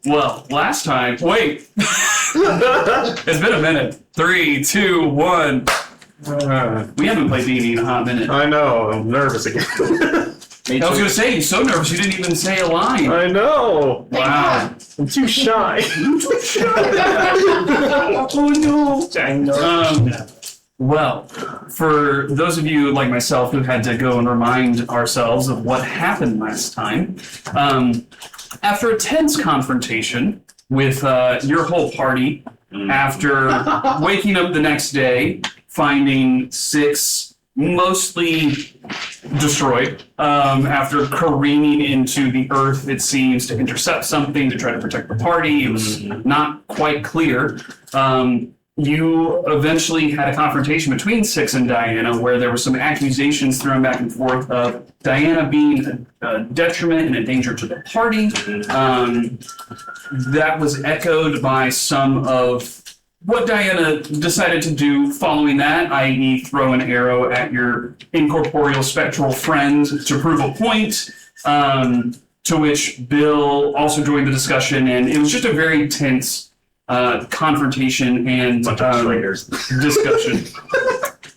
Well, last time... Wait! It's been a minute. 3, 2, 1... we haven't played D&D in a hot minute. I know. I'm nervous again. I was going to say, you're so nervous you didn't even say a line. I know. Wow. I'm too shy. Oh, no. Well, for those of you like myself who had to go and remind ourselves of what happened last time, after a tense confrontation with your whole party, after waking up the next day, finding 6 mostly destroyed, after careening into the earth, it seems, to intercept something, to try to protect the party. It was not quite clear. You eventually had a confrontation between Six and Diana where there were some accusations thrown back and forth of Diana being a detriment and a danger to the party. That was echoed by some of what Diana decided to do following that, i.e. throw an arrow at your incorporeal spectral friend to prove a point, to which Bill also joined the discussion, and it was just a very tense confrontation and discussion.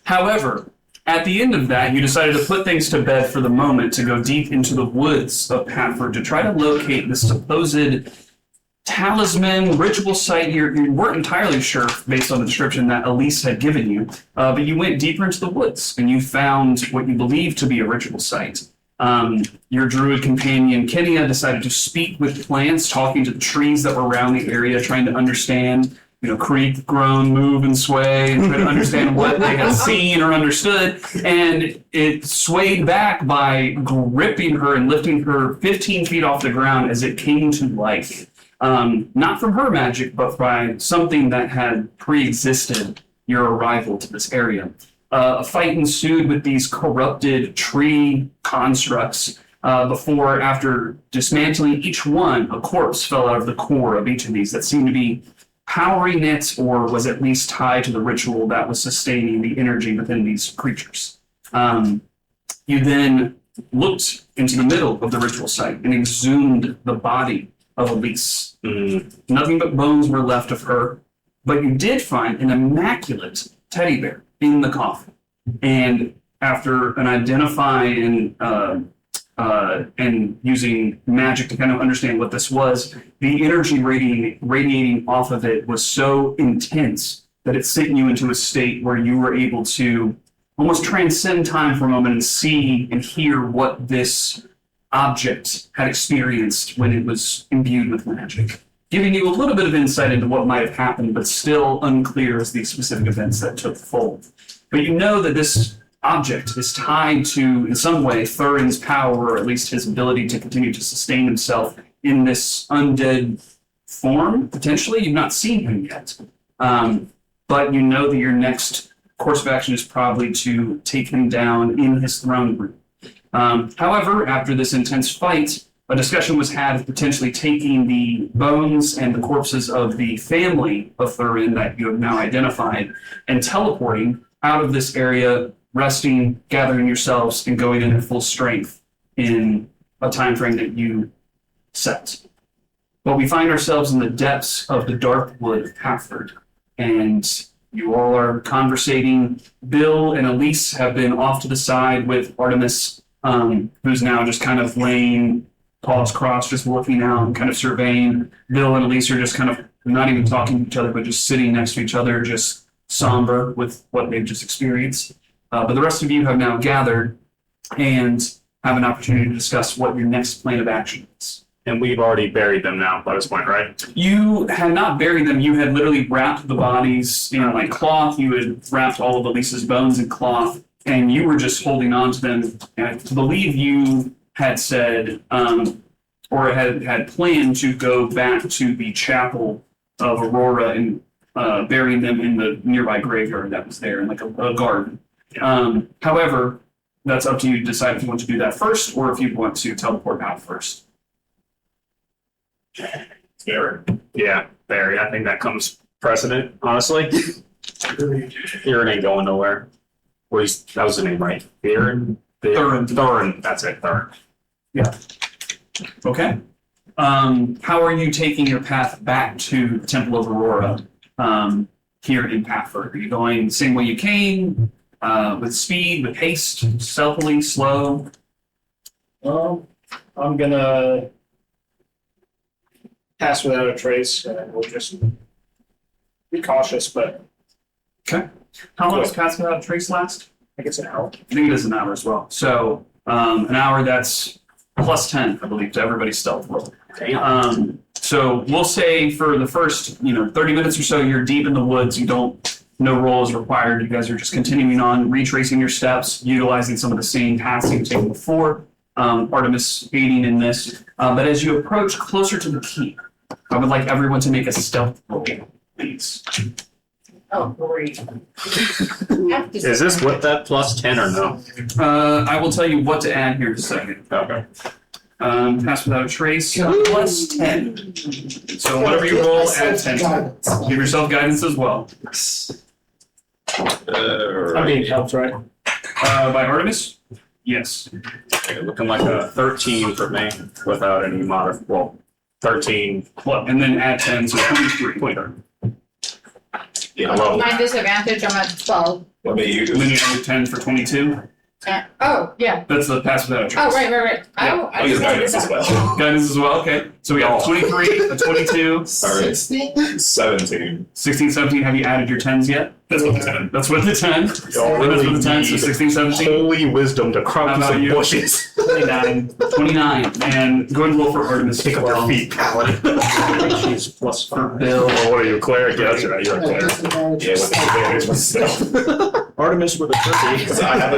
However, at the end of that, you decided to put things to bed for the moment to go deep into the woods of Paford to try to locate the supposed talisman, ritual site. You weren't entirely sure based on the description that Elise had given you, but you went deeper into the woods and you found what you believed to be a ritual site. Your druid companion, Kenia, decided to speak with plants, talking to the trees that were around the area, trying to understand, creak, groan, move, and sway, and try to understand what they had seen or understood. And it swayed back by gripping her and lifting her 15 feet off the ground as it came to life. Not from her magic, but by something that had pre-existed your arrival to this area. A fight ensued with these corrupted tree constructs before, after dismantling each one, a corpse fell out of the core of each of these that seemed to be powering it or was at least tied to the ritual that was sustaining the energy within these creatures. You then looked into the middle of the ritual site and exhumed the body of Elise. Nothing but bones were left of her, but you did find an immaculate teddy bear in the coffin. And after an identifying and using magic to kind of understand what this was, the energy radiating off of it was so intense that it sent you into a state where you were able to almost transcend time for a moment and see and hear what this object had experienced when it was imbued with magic, giving you a little bit of insight into what might have happened, but still unclear as the specific events that took fold. But you know that this object is tied to, in some way, Thurin's power, or at least his ability to continue to sustain himself in this undead form, potentially. You've not seen him yet. But you know that your next course of action is probably to take him down in his throne room. However, after this intense fight, a discussion was had of potentially taking the bones and the corpses of the family of Thurin that you have now identified and teleporting out of this area, resting, gathering yourselves, and going in at full strength in a time frame that you set. But we find ourselves in the depths of the dark wood of Paford, and you all are conversating. Bill and Elise have been off to the side with Artemis, who's now just kind of laying paws crossed, just looking out and kind of surveying. Bill and Elise are just kind of not even talking to each other, but just sitting next to each other, just somber with what they've just experienced. But the rest of you have now gathered and have an opportunity to discuss what your next plan of action is. And we've already buried them now by this point, right? You had not buried them. You had literally wrapped the bodies in like cloth. You had wrapped all of Elise's bones in cloth, and you were just holding on to them. And I believe you had said, or had planned to go back to the chapel of Aurora and burying them in the nearby graveyard that was there in like a garden. However, that's up to you to decide if you want to do that first or if you want to teleport out first. Barry. Yeah, Barry. I think that comes precedent, honestly. Thurin ain't going nowhere. That was the name, right? Thurin. Thurin. That's it, Thurin. Yeah. Okay. How are you taking your path back to the Temple of Aurora here in Paford? Are you going the same way you came, with speed, with haste, stealthily, slow? Well, I'm gonna pass without a trace, and we'll just be cautious, but Okay. How long does Pass Without a Trace last? I think it's an hour. I think it is an hour as well. So an hour, that's plus 10, I believe, to everybody's stealth roll. So we'll say for the first, 30 minutes or so, you're deep in the woods. No roll is required. You guys are just continuing on, retracing your steps, utilizing some of the same paths you've taken before. Artemis aiding in this. But as you approach closer to the keep, I would like everyone to make a stealth roll, please. Oh, great. Is this with that plus 10 or no? I will tell you what to add here in a second. Okay. Pass without a trace, plus 10. So whatever you roll, add 10 to it. Give yourself guidance as well. I'm being helped, right? By Artemis? Yes. Looking like a 13 for me without any well, 13. What? And then add 10, so 23. Yeah, I love My disadvantage, I'm at 12. What about you? And then you add 10 for 22. Oh, yeah. That's the pass without a trace. Oh, right. Oh, I I'll use just noted guidance as that. well. Guidance as well, okay. So we got a 23, a 22, Sorry. 17. 16, 17. Have you added your 10s yet? That's what the 10. That's with the 10. Y'all That's really with the 10, so need 16, 17. holy wisdom to How crawl through about some you? bushes. 29. 29. And go ahead and roll for Artemis. Pick up your feet, Paladin. I think she's plus For 5. Bill. Oh, what are you, cleric? Yeah, that's right. You're a cleric. Yeah, with the advantage myself. Artemis with a 30. So I have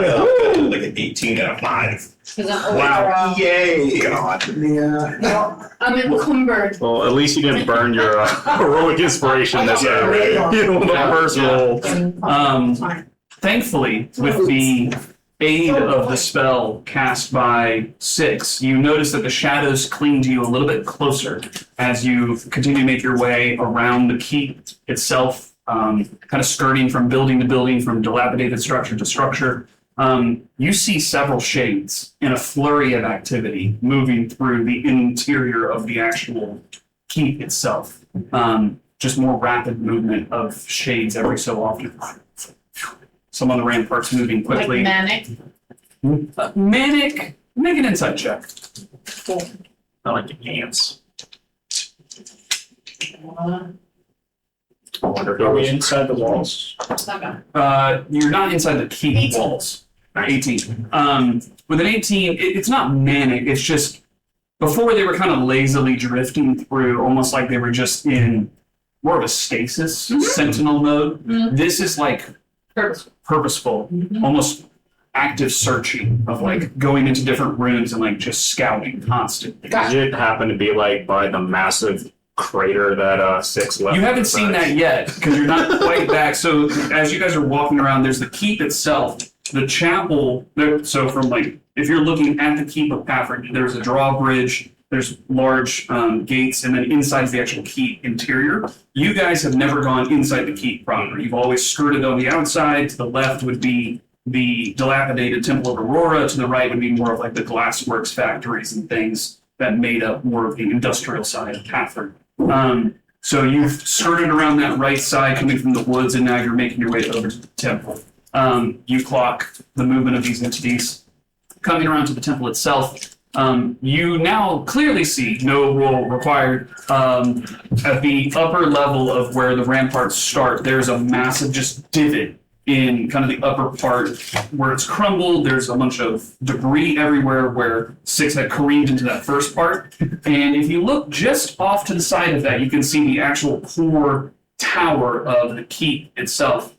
like an 18 and a 5. Because I'm Wow. over, Yay! God. Yeah. I'm encumbered. Well, at least you didn't burn your heroic inspiration this the first roll. Fine. Thankfully, with the aid of the spell cast by Six, you notice that the shadows cling to you a little bit closer as you continue to make your way around the keep itself, kind of skirting from building to building, from dilapidated structure to structure. You see several shades in a flurry of activity moving through the interior of the actual keep itself. Just more rapid movement of shades every so often. Some on the ramparts moving Like quickly. manic. Manic, make an insight check. I like the ants. Are we inside the walls? Okay. You're not inside the keep 18. walls. 18. With an 18, it's not manic, it's just before they were kind of lazily drifting through, almost like they were just in more of a stasis, sentinel mode. This is like purposeful, almost active searching of like going into different rooms and like just scouting constantly. Got Did it happen to be like by the massive crater that Six left? You haven't seen that yet because you're not quite back. So as you guys are walking around, there's the keep itself, the chapel. So from like, if you're looking at the keep of Paford, there's a drawbridge, there's large gates, and then inside the actual keep interior. You guys have never gone inside the keep proper. You've always skirted on the outside. To the left would be the dilapidated Temple of Aurora. To the right would be more of like the glassworks factories and things that made up more of the industrial side of Paford. So you've skirted around that right side coming from the woods, and now you're making your way over to the temple. You clock the movement of these entities. Coming around to the temple itself, you now clearly see, no roll required, at the upper level of where the ramparts start, there's a massive just divot in kind of the upper part where it's crumbled. There's a bunch of debris everywhere where Six had careened into that first part. And if you look just off to the side of that, you can see the actual core tower of the keep itself.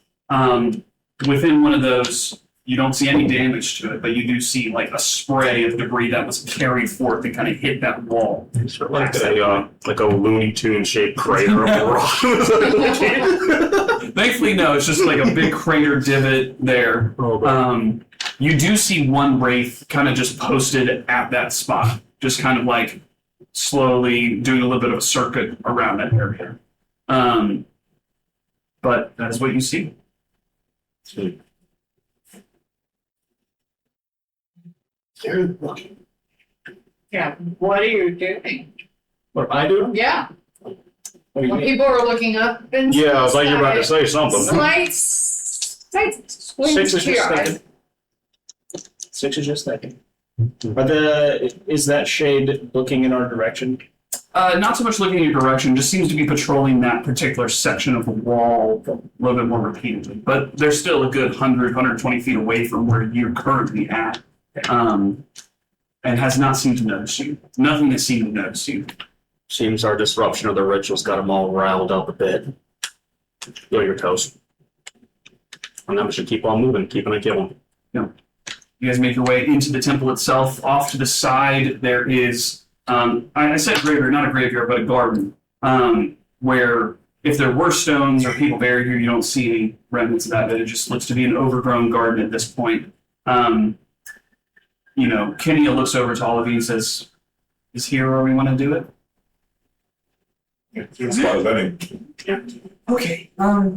Within one of those, you don't see any damage to it, but you do see like a spray of debris that was carried forth and kind of hit that wall. Sort of like a Looney Tune shaped crater of a rock. Thankfully, no, it's just like a big crater divot there. You do see one wraith kind of just posted at that spot, just kind of like slowly doing a little bit of a circuit around that area. But that is what you see. Yeah. What are you doing? What I do? Yeah. What do you When mean? people are looking up and. Yeah, I was like, you're about to say something. Slight squint 6 is to your just eyes. thinking. 6 is just thinking. Is that shade looking in our direction? Not so much looking in your direction, just seems to be patrolling that particular section of the wall a little bit more repeatedly. But they're still a good 100, 120 feet away from where you're currently at. And has not seemed to notice you. Nothing has seemed to notice you. Seems our disruption of the rituals got them all riled up a bit. Feel your toes. And then we should keep on moving, keeping it killing. You guys make your way into the temple itself. Off to the side, there is, I said graveyard, not a graveyard, but a garden, where if there were stones or people buried here, you don't see any remnants of that. It just looks to be an overgrown garden at this point. Kenya looks over to all of you and says, is here where we want to do it? As far as any. Okay, let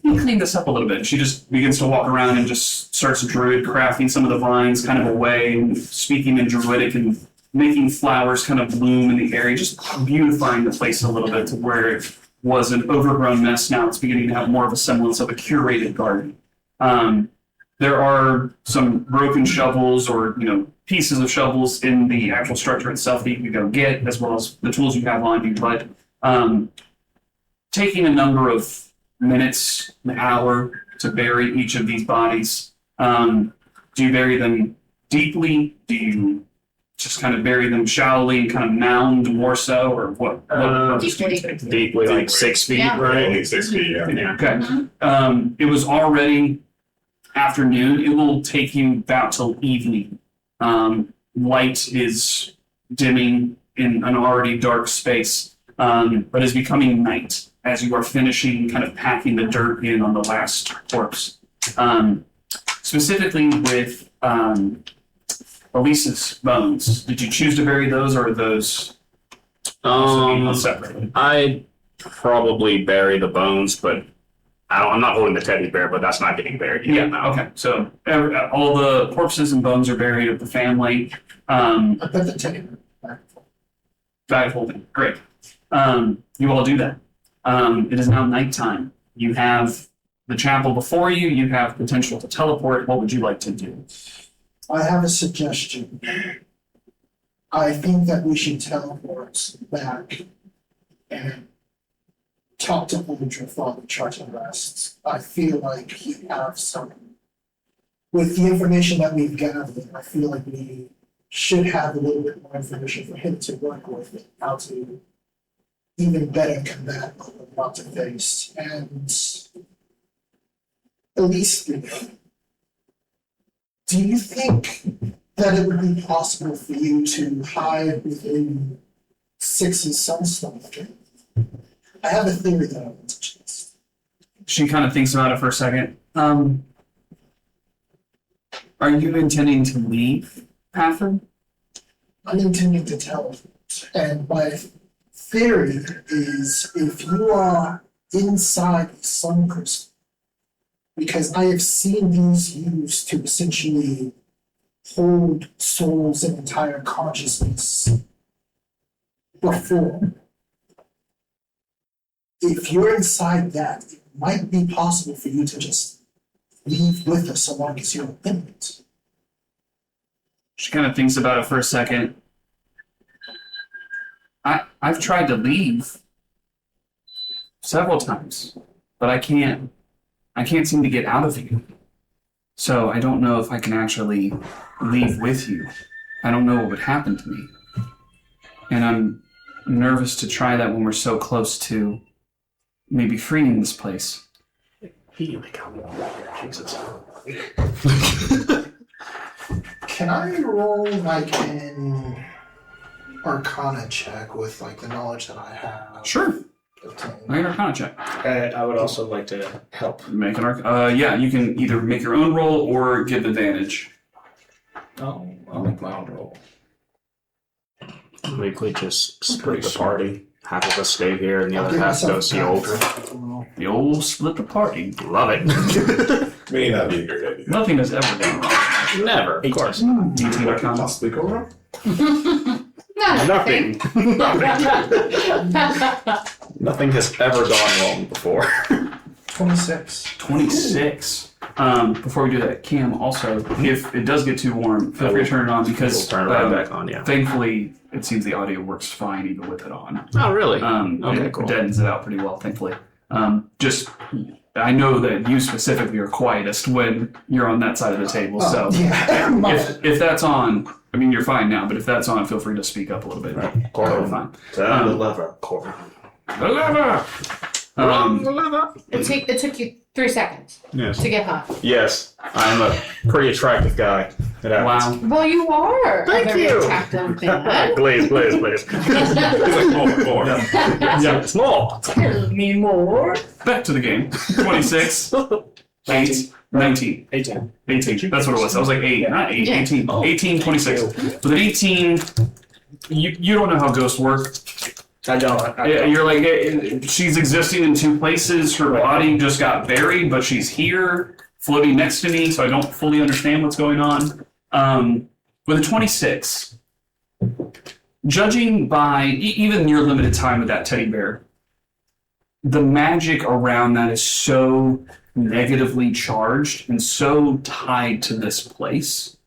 me clean this up a little bit. She just begins to walk around and just starts druid crafting some of the vines kind of away and speaking in druidic and making flowers kind of bloom in the area, just beautifying the place a little bit to where it was an overgrown mess. Now it's beginning to have more of a semblance of a curated garden. There are some broken shovels or, pieces of shovels in the actual structure itself that you can go get, as well as the tools you have on you. But taking a number of minutes, an hour to bury each of these bodies, do you bury them deeply? Do you just kind of bury them shallowly and kind of mound more so, or what approach do you take? Deeply, like 6 feet, Yeah. right? Only 6 feet, yeah. Okay. It was already afternoon. It will take you about till evening. Light is dimming in an already dark space, but is becoming night as you are finishing kind of packing the dirt in on the last corpse. Specifically with Elisa's bones, did you choose to bury those, or are those separately? I'd probably bury the bones, but I'm not holding the teddy bear, but that's not getting buried yet. Yeah, okay. So all the corpses and bones are buried of the family. I put the teddy bear. Bag holding. Great. You all do that. It is now nighttime. You have the chapel before you. You have potential to teleport. What would you like to do? I have a suggestion. I think that we should teleport back and talk to Ultra Father Church and Rest. I feel like he has some. With the information that we've gathered, I feel like we should have a little bit more information for him to work with, and how to even better combat what we're about to face. And at least, do you think that it would be possible for you to hide within Six's sunstone? I have a theory that I want to test. She kind of thinks about it for a second. Are you intending to leave Paford? I'm intending to teleport, and my theory is if you are inside the sun crystal, because I have seen these used to essentially hold souls and entire consciousness before. If you're inside that, it might be possible for you to just leave with us so long as you're in it. She kind of thinks about it for a second. I've tried to leave several times, but I can't seem to get out of here. So I don't know if I can actually leave with you. I don't know what would happen to me. And I'm nervous to try that when we're so close to maybe freeing this place. Jesus. Can I roll like an Arcana check with like the knowledge that I have? Sure. obtained? Make an Arcana check. I would also like to help. Make an yeah, you can either make your own roll or give advantage. Oh, I'll make my own roll. We could just split the party. Half of us stay here and the I'll other give half go myself see a old. roll. The old split the party. Love it. May not be a great idea. Nothing has ever gone wrong. Never, of course. 18 Arcana. Possibly go wrong? Nothing. Nothing has ever gone wrong before. 26. 26. Before we do that, Cam, also, if it does get too warm, feel free to turn it on because We'll turn it right back on, yeah. thankfully it seems the audio works fine even with it on. Oh, really? Okay, cool. It deadens it out pretty well, thankfully. Just, I know that you specifically are quietest when you're on that side of the table, so Yeah. if that's on, I mean, you're fine now, but if that's on, feel free to speak up a little bit. Totally fine. Down the lever, Corbin. It took you 3 seconds Yes. to get hot. Yes, I'm a pretty attractive guy. It happens. Wow. Well, you are. Thank a very you. attractive man. Please. He's like, more. Yeah, small. Tell me more. Back to the game. 26. 8. 19. 18. 18. That's what it was. I was like 8, not 8. Yeah. 18. 18, 26. With an 18, you don't know how ghosts work. I don't. Yeah, you're like, she's existing in 2 places. Her body just got buried, but she's here, floating next to me, so I don't fully understand what's going on. With a 26, judging by even your limited time with that teddy bear, the magic around that is so negatively charged and so tied to this place.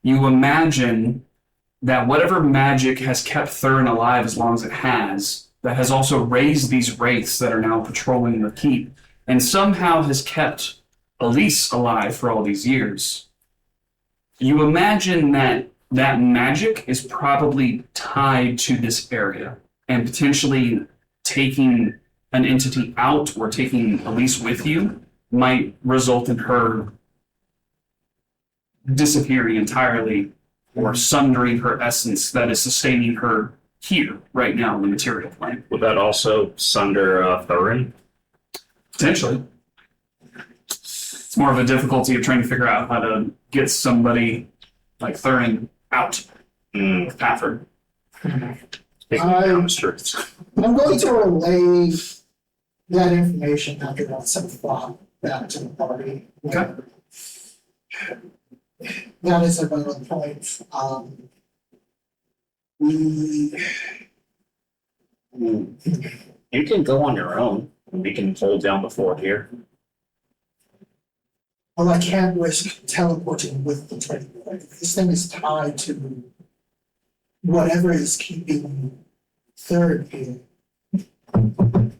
You imagine that whatever magic has kept Thurin alive as long as it has, that has also raised these wraiths that are now patrolling the keep, and somehow has kept Elise alive for all these years. You imagine that that magic is probably tied to this area, and potentially taking an entity out or taking Elise with you might result in her disappearing entirely or sundering her essence that is sustaining her here, right now, in the material plane. Would that also sunder Thurin? Potentially. It's more of a difficulty of trying to figure out how to get somebody like Thurin out with Paford. Taking down the streets. I'm going to relay that information after that some thought back to the party. Okay. That is a valid point. We You can go on your own. We can hold down the fort here. well, I can't risk teleporting with the train. This thing is tied to whatever is keeping Third here. An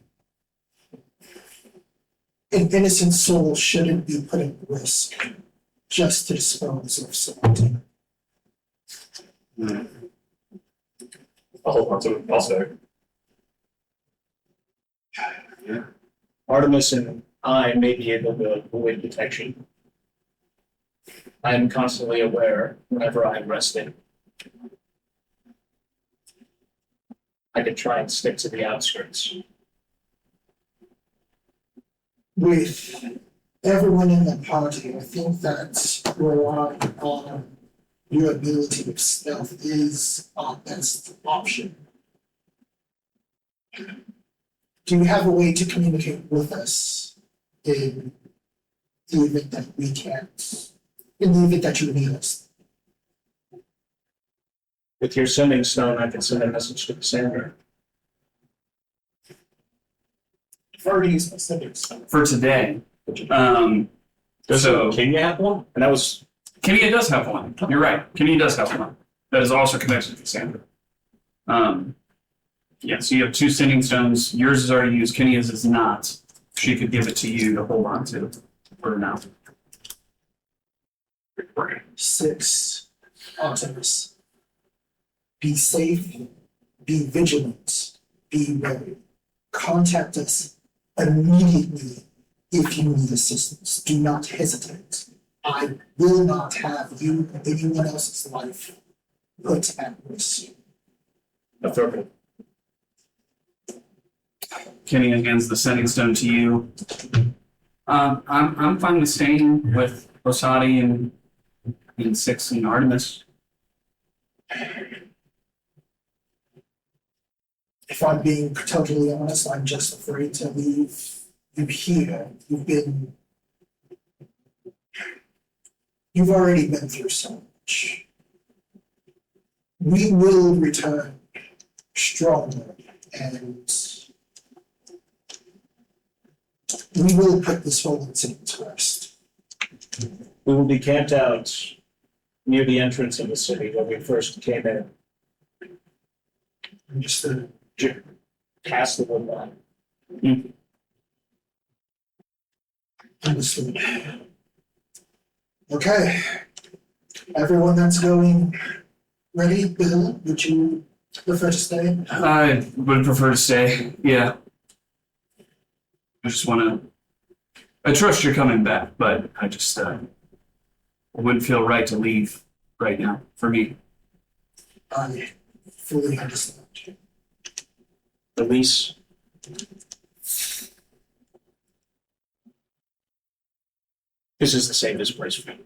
innocent soul shouldn't be put at risk just to dispose of something. I'll hold on to it. I'll stay. Artemis and I may be able to avoid detection. I am constantly aware whenever I'm resting. I could try and stick to the outskirts. With everyone in the party, I think that relying on your ability of stealth is our best option. Do you have a way to communicate with us in the event that we can't, in the event that you need us? With your sending stone, I can send a message to Cassandra. I've already used my sending stone. For today. Does So- Kenya have one? And that was, Kenya does have one. You're right. Kenya does have one. That is also connected to Cassandra. Yeah, so you have 2 sending stones. Yours is already used. Kenya's is not. She could give it to you to hold on to for now. 6, Artemis. Be safe, be vigilant, be ready. Contact us immediately if you need assistance. Do not hesitate. I will not have you or anyone else's life put at risk. affirmative. Kenya hands the sending stone to you. I'm fine with staying with Osati and 6 and Artemis. If I'm being totally honest, I'm just afraid to leave you here. You've already been through so much. we will return stronger, and we will put this fallen city to rest. We will be camped out near the entrance of the city where we first came in, Understood. past the wood line. Understood. Okay. Everyone that's going ready? Bill, would you prefer to stay? I would prefer to stay. Yeah. I just want to. I trust you're coming back, but I just it wouldn't feel right to leave right now for me. I fully understand. The lease. This is the safest place for me.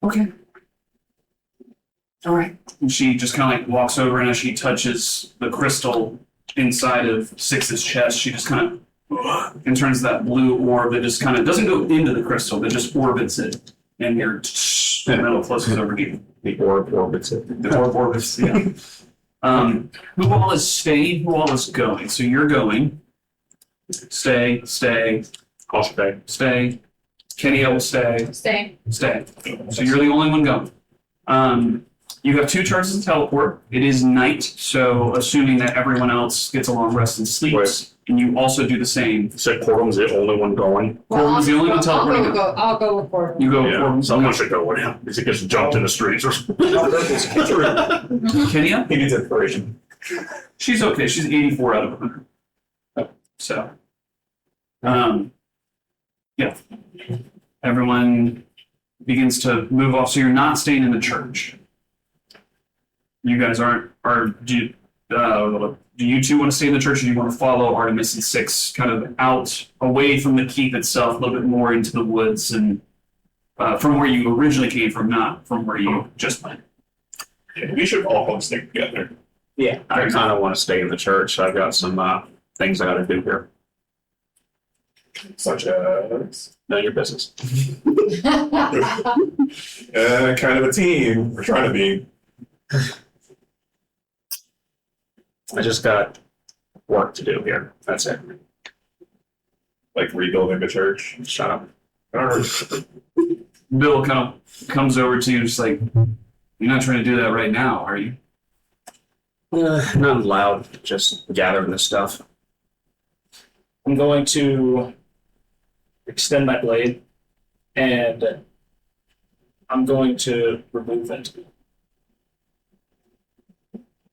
Okay. All right. And she just kind of like walks over, and as she touches the crystal inside of Six's chest, she just kind of and turns that blue orb that just kind of doesn't go into the crystal, but just orbits it, and your metal closes over to you. The orb orbits it. The orb orbits, yeah. Who all is staying? Who all is going? So you're going. Stay. I'll stay. Stay. Kenny will stay. Stay. Stay. So you're the only one going. You have 2 charges of teleport. It is night, so assuming that everyone else gets a long rest and sleeps, and you also do the same. You said Portham's the only one going. Corbin's the only one teleporting. I'll go with Corbin. You go with Yeah, Corbin. someone should go with him. Because he gets jumped in the streets or something. Kenya? He needs inspiration. She's okay. She's 84 out of 100. So, yeah. Everyone begins to move off. So you're not staying in the church. You guys do you two want to stay in the church, or do you want to follow Artemis and Six kind of out, away from the keep itself, a little bit more into the woods and from where you originally came from, not from where you just went? Yeah, we should all come stick together. Yeah. I kind of want to stay in the church. I've got some things I got to do here. Such as None of your business. kind of a team. We're trying to be. I just got work to do here. That's it. Like rebuilding the church. Shut up. Bill kind of comes over to you, just like, you're not trying to do that right now, are you? Nothing loud. Just gathering this stuff. I'm going to extend my blade, and I'm going to remove it.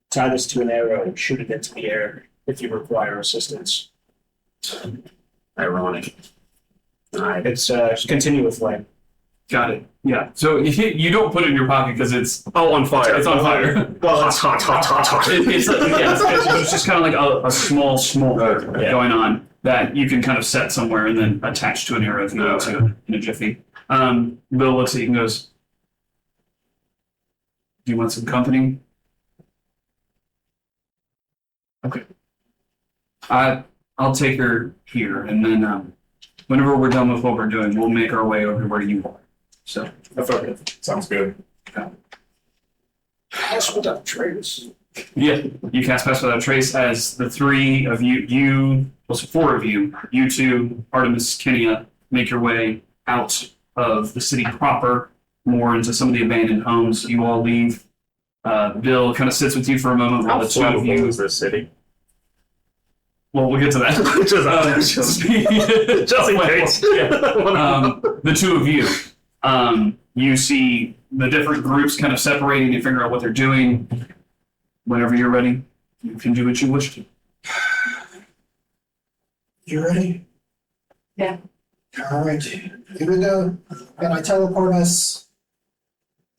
Tie this to an arrow and shoot it into the air if you require assistance. Ironic. Alright. It's continue with flame. Got it. Yeah. So you don't put it in your pocket because it's on fire. It's on fire. Well, hot. It's just kind of like a small smolder going on that you can kind of set somewhere and then attach to an arrow if you want to in a jiffy. Bill looks at you and goes, "Do you want some company?" Okay. I'll take her here, and then whenever we're done with what we're doing, we'll make our way over where you are. So, Affirmative. Sounds good. Pass without trace. yeah, you cast Pass Without Trace as the 3 of you, well, so 4 of you, you two, Artemis, Kenya, make your way out of the city proper, more into some of the abandoned homes. You all leave. Bill kind of sits with you for a moment while the 2 of you. is this city? Well, we'll get to that. Just in case. The 2 of you, you see the different groups kind of separating and figure out what they're doing. Whenever you're ready, you can do what you wish to. You ready? Yeah. All right, here we go. And I teleport us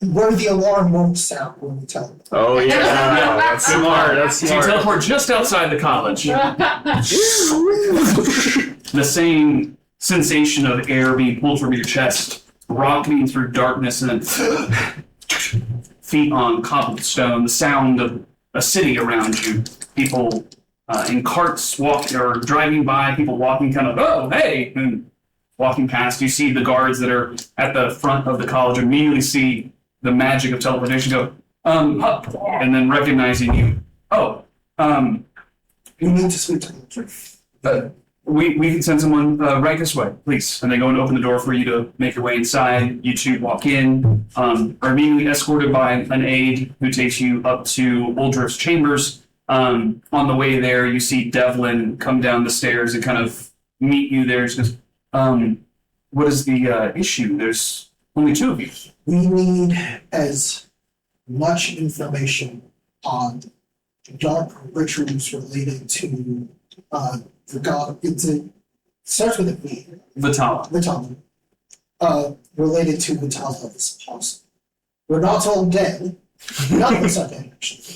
where the alarm won't sound when we teleport. Oh yeah, that's smart. That's So you smart. teleport just outside the college. The same sensation of air being pulled from your chest, rocketing through darkness, and then feet on cobblestone, the sound of a city around you. People in carts walking or driving by, people walking kind of, oh, hey, and walking past. You see the guards that are at the front of the college immediately see the magic of teleportation, go, up, and then recognizing you. Oh, You need to speak to Uldrith. we can send someone right this way, please. And they go and open the door for you to make your way inside. You two walk in, are immediately escorted by an aide who takes you up to Uldrith's chambers. On the way there, you see Devlin come down the stairs and kind of meet you there. She goes, what is the issue? There's only two of you. We need as much information on dark rituals related to the god. It starts with a V. Vitala. Vitala. Related to Vitala as possible. We're not all dead. None of us are dead, actually.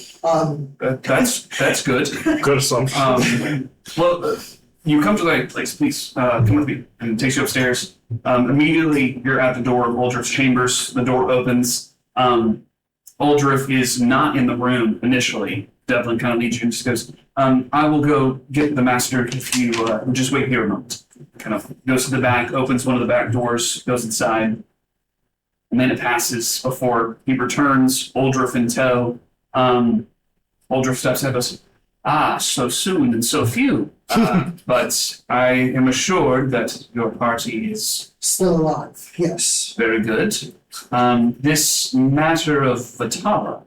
That's good. Good assumption. Well, you come to the right place, please. Come with me. And it takes you upstairs. Immediately, you're at the door of Uldrith's chambers. The door opens. Uldrith is not in the room initially. Devlin kind of leads you and just goes, I will go get the master if you just wait here a moment. Kind of goes to the back, opens one of the back doors, goes inside. And then it passes before he returns, Uldrith in tow. Uldrith steps in and goes, so soon and so few. But I am assured that your party is Still alive, yes. very good. This matter of Vitala,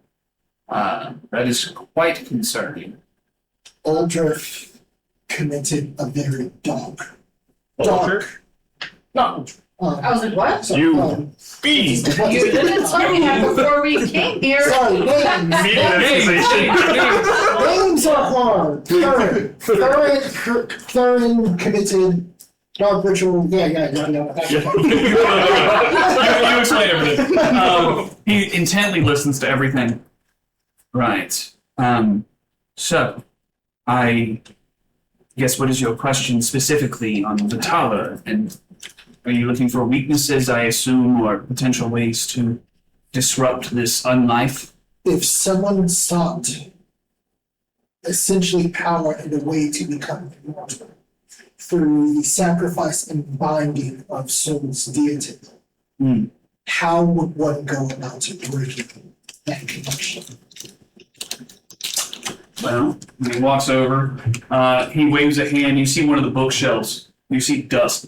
that is quite concerning. Uldrith committed a very dark. No, I was like, what? So, You Beast! You didn't tell me that before we came here. Sorry, names. Names are hard. Thurin committed dark ritual. Yeah. You explain everything. He intently listens to everything. Right. So, I guess what is your question specifically on Vitala? And are you looking for weaknesses, I assume, or potential ways to disrupt this unlife? If someone sought essentially power and a way to become immortal through the sacrifice and binding of soul's deity, how would one go about breaking that connection? Well, when he walks over, he waves a hand. You see one of the bookshelves. You see dust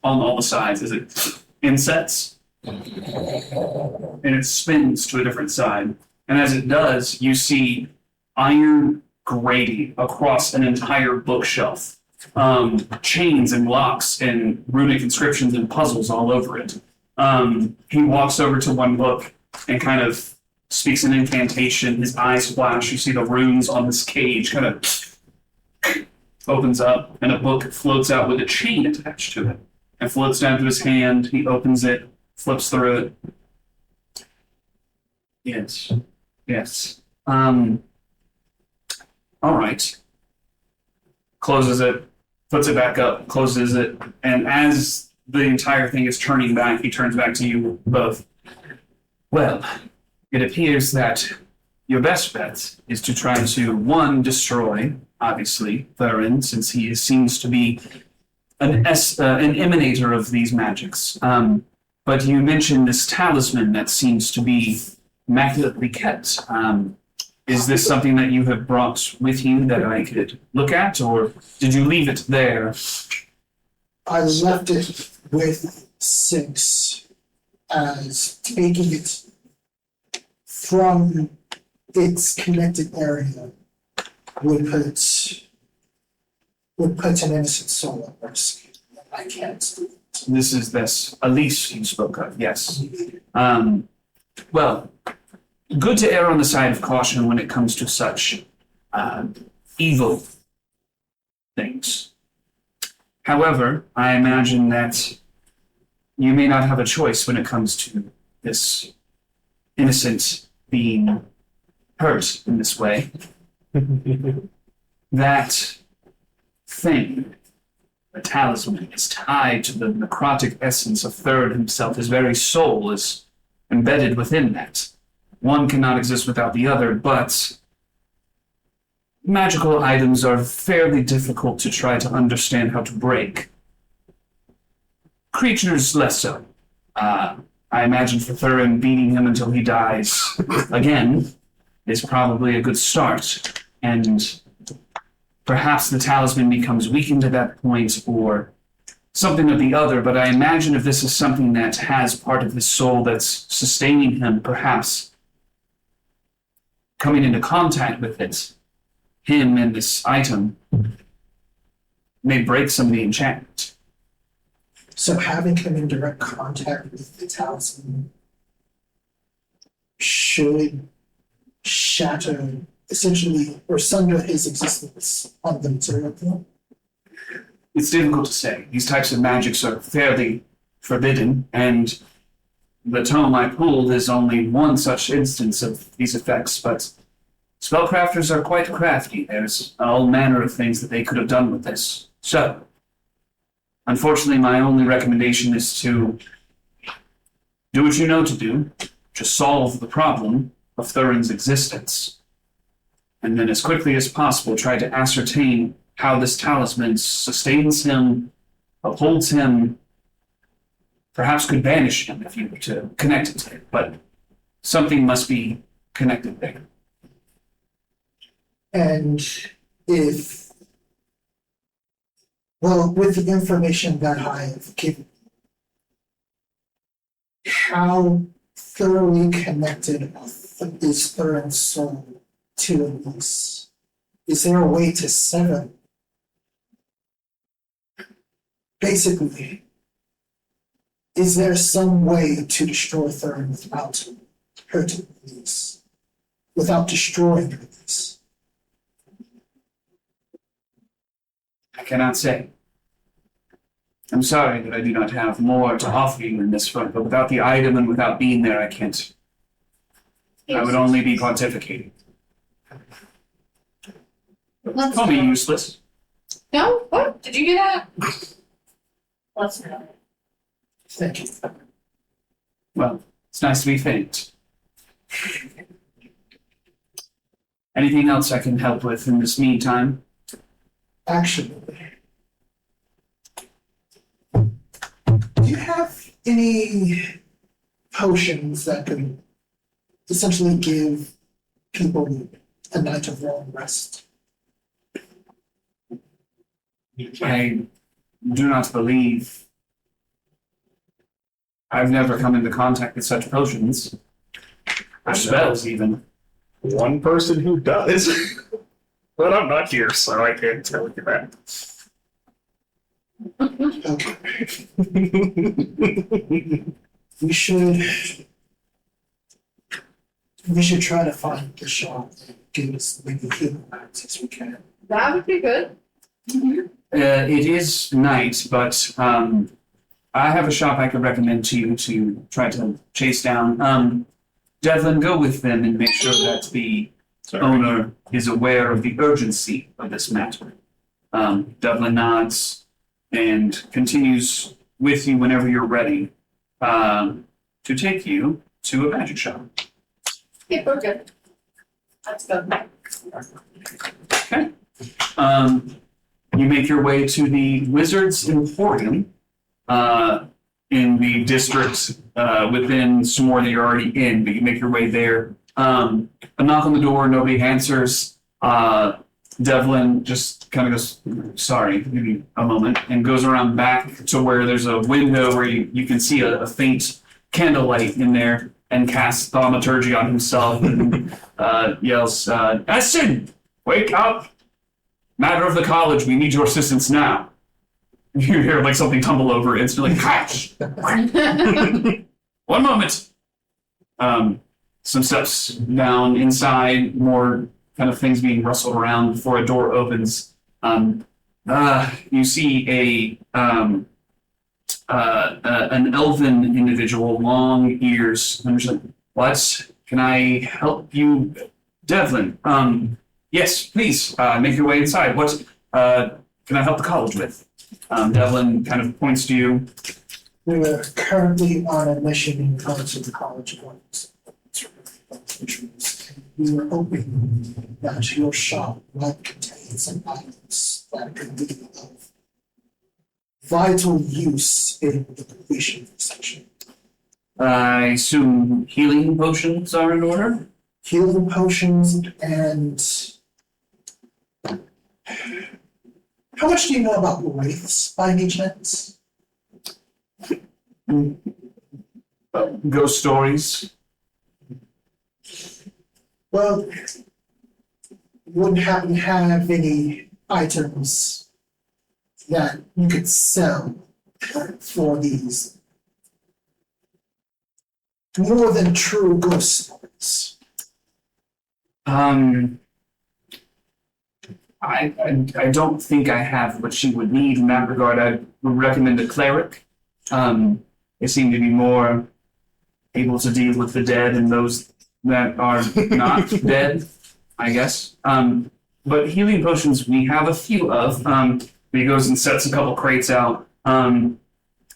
on all the sides as it insets. And it spins to a different side. And as it does, you see iron grating across an entire bookshelf. Chains and locks and runic inscriptions and puzzles all over it. He walks over to one book and kind of speaks an incantation. His eyes flash. You see the runes on this cage kind of opens up, and a book floats out with a chain attached to it. And floats down to his hand. He opens it, flips through it. Yes. All right. Closes it, puts it back up, closes it, and as the entire thing is turning back, he turns back to you both. Well, it appears that your best bet is to try to, one, destroy, obviously, Thurin, since he seems to be an emanator of these magics. But you mentioned this talisman that seems to be immaculately kept. Is this something that you have brought with you that I could look at, or did you leave it there? I left it with 6 as taking it from its connected area would put an innocent soul at risk. I can't do it. This is this Elise you spoke of, yes. Well, good to err on the side of caution when it comes to such evil things. However, I imagine that you may not have a choice when it comes to this innocent being hurt in this way. That thing, the talisman, is tied to the necrotic essence of Thurin himself. His very soul is embedded within that. One cannot exist without the other, but magical items are fairly difficult to try to understand how to break. Creatures less so. I imagine for Thurin, beating him until he dies again is probably a good start. And perhaps the talisman becomes weakened at that point, or something of the other, but I imagine if this is something that has part of his soul that's sustaining him, perhaps coming into contact with it, him and this item, may break some of the enchantment. So having him in direct contact with the talisman should shatter, essentially, or sunder his existence on the material plane. It's difficult to say. These types of magics are fairly forbidden, and the tome I pulled is only one such instance of these effects, but spellcrafters are quite crafty. There's all manner of things that they could have done with this. So, unfortunately, my only recommendation is to do what you know to do, to solve the problem of Thurin's existence, and then as quickly as possible try to ascertain how this talisman sustains him, upholds him, perhaps could banish him if you were to connect it to it, but something must be connected there. And if, well, with the information that I have given, how thoroughly connected is Thurin's soul to Elise? Is there a way to sever? Basically, is there some way to destroy Thurin without hurting Elise? Without destroying Elise? I cannot say. I'm sorry that I do not have more to offer you in this front, but without the item and without being there, I can't. I would only be pontificating. Let's Call me go. useless. No? What? Did you do that? Let's go. Thank you. Well, it's nice to be thanked. Anything else I can help with in this meantime? Actually, do you have any potions that could essentially give people a night of long rest? I do not believe I've never come into contact with such potions. Or spells, even. One person who does. But I'm not here, so I can't tell you that. Okay. We should try to find the shop and get as many healing items as we can. That would be good. It is night, but I have a shop I could recommend to you to try to chase down. Devlin, go with them and make sure that the owner is aware of the urgency of this matter. Devlin nods and continues with you whenever you're ready to take you to a magic shop. Yeah, we're good. Let's go. Okay. You make your way to the Wizard's Emporium in the district within Samor that you're already in, but you make your way there. A knock on the door, nobody answers. Devlin just kind of goes, sorry, give me a moment, and goes around back to where there's a window where you can see a faint candlelight in there, and casts thaumaturgy on himself and yells, Eston, wake up! Matter of the college, we need your assistance now. You hear like something tumble over instantly. Crash! 1 moment. Some steps down inside, more kind of things being rustled around before a door opens. You see an elven individual, long ears. I'm just like, what? Can I help you? Devlin, yes, please, make your way inside. What can I help the college with? Devlin kind of points to you. We are currently on a mission in regards to the college of ones. We were hoping that your shop might contain some items that could be of vital use in the completion of the section. I assume healing potions are in order? Healing potions and how much do you know about wraiths by any chance? Ghost stories? Well, wouldn't happen to have any items that you could sell for these more than true ghost stories. I don't think I have what she would need in that regard. I would recommend a cleric. They seem to be more able to deal with the dead and those that are not dead, I guess. But healing potions we have a few of. He goes and sets a couple crates out.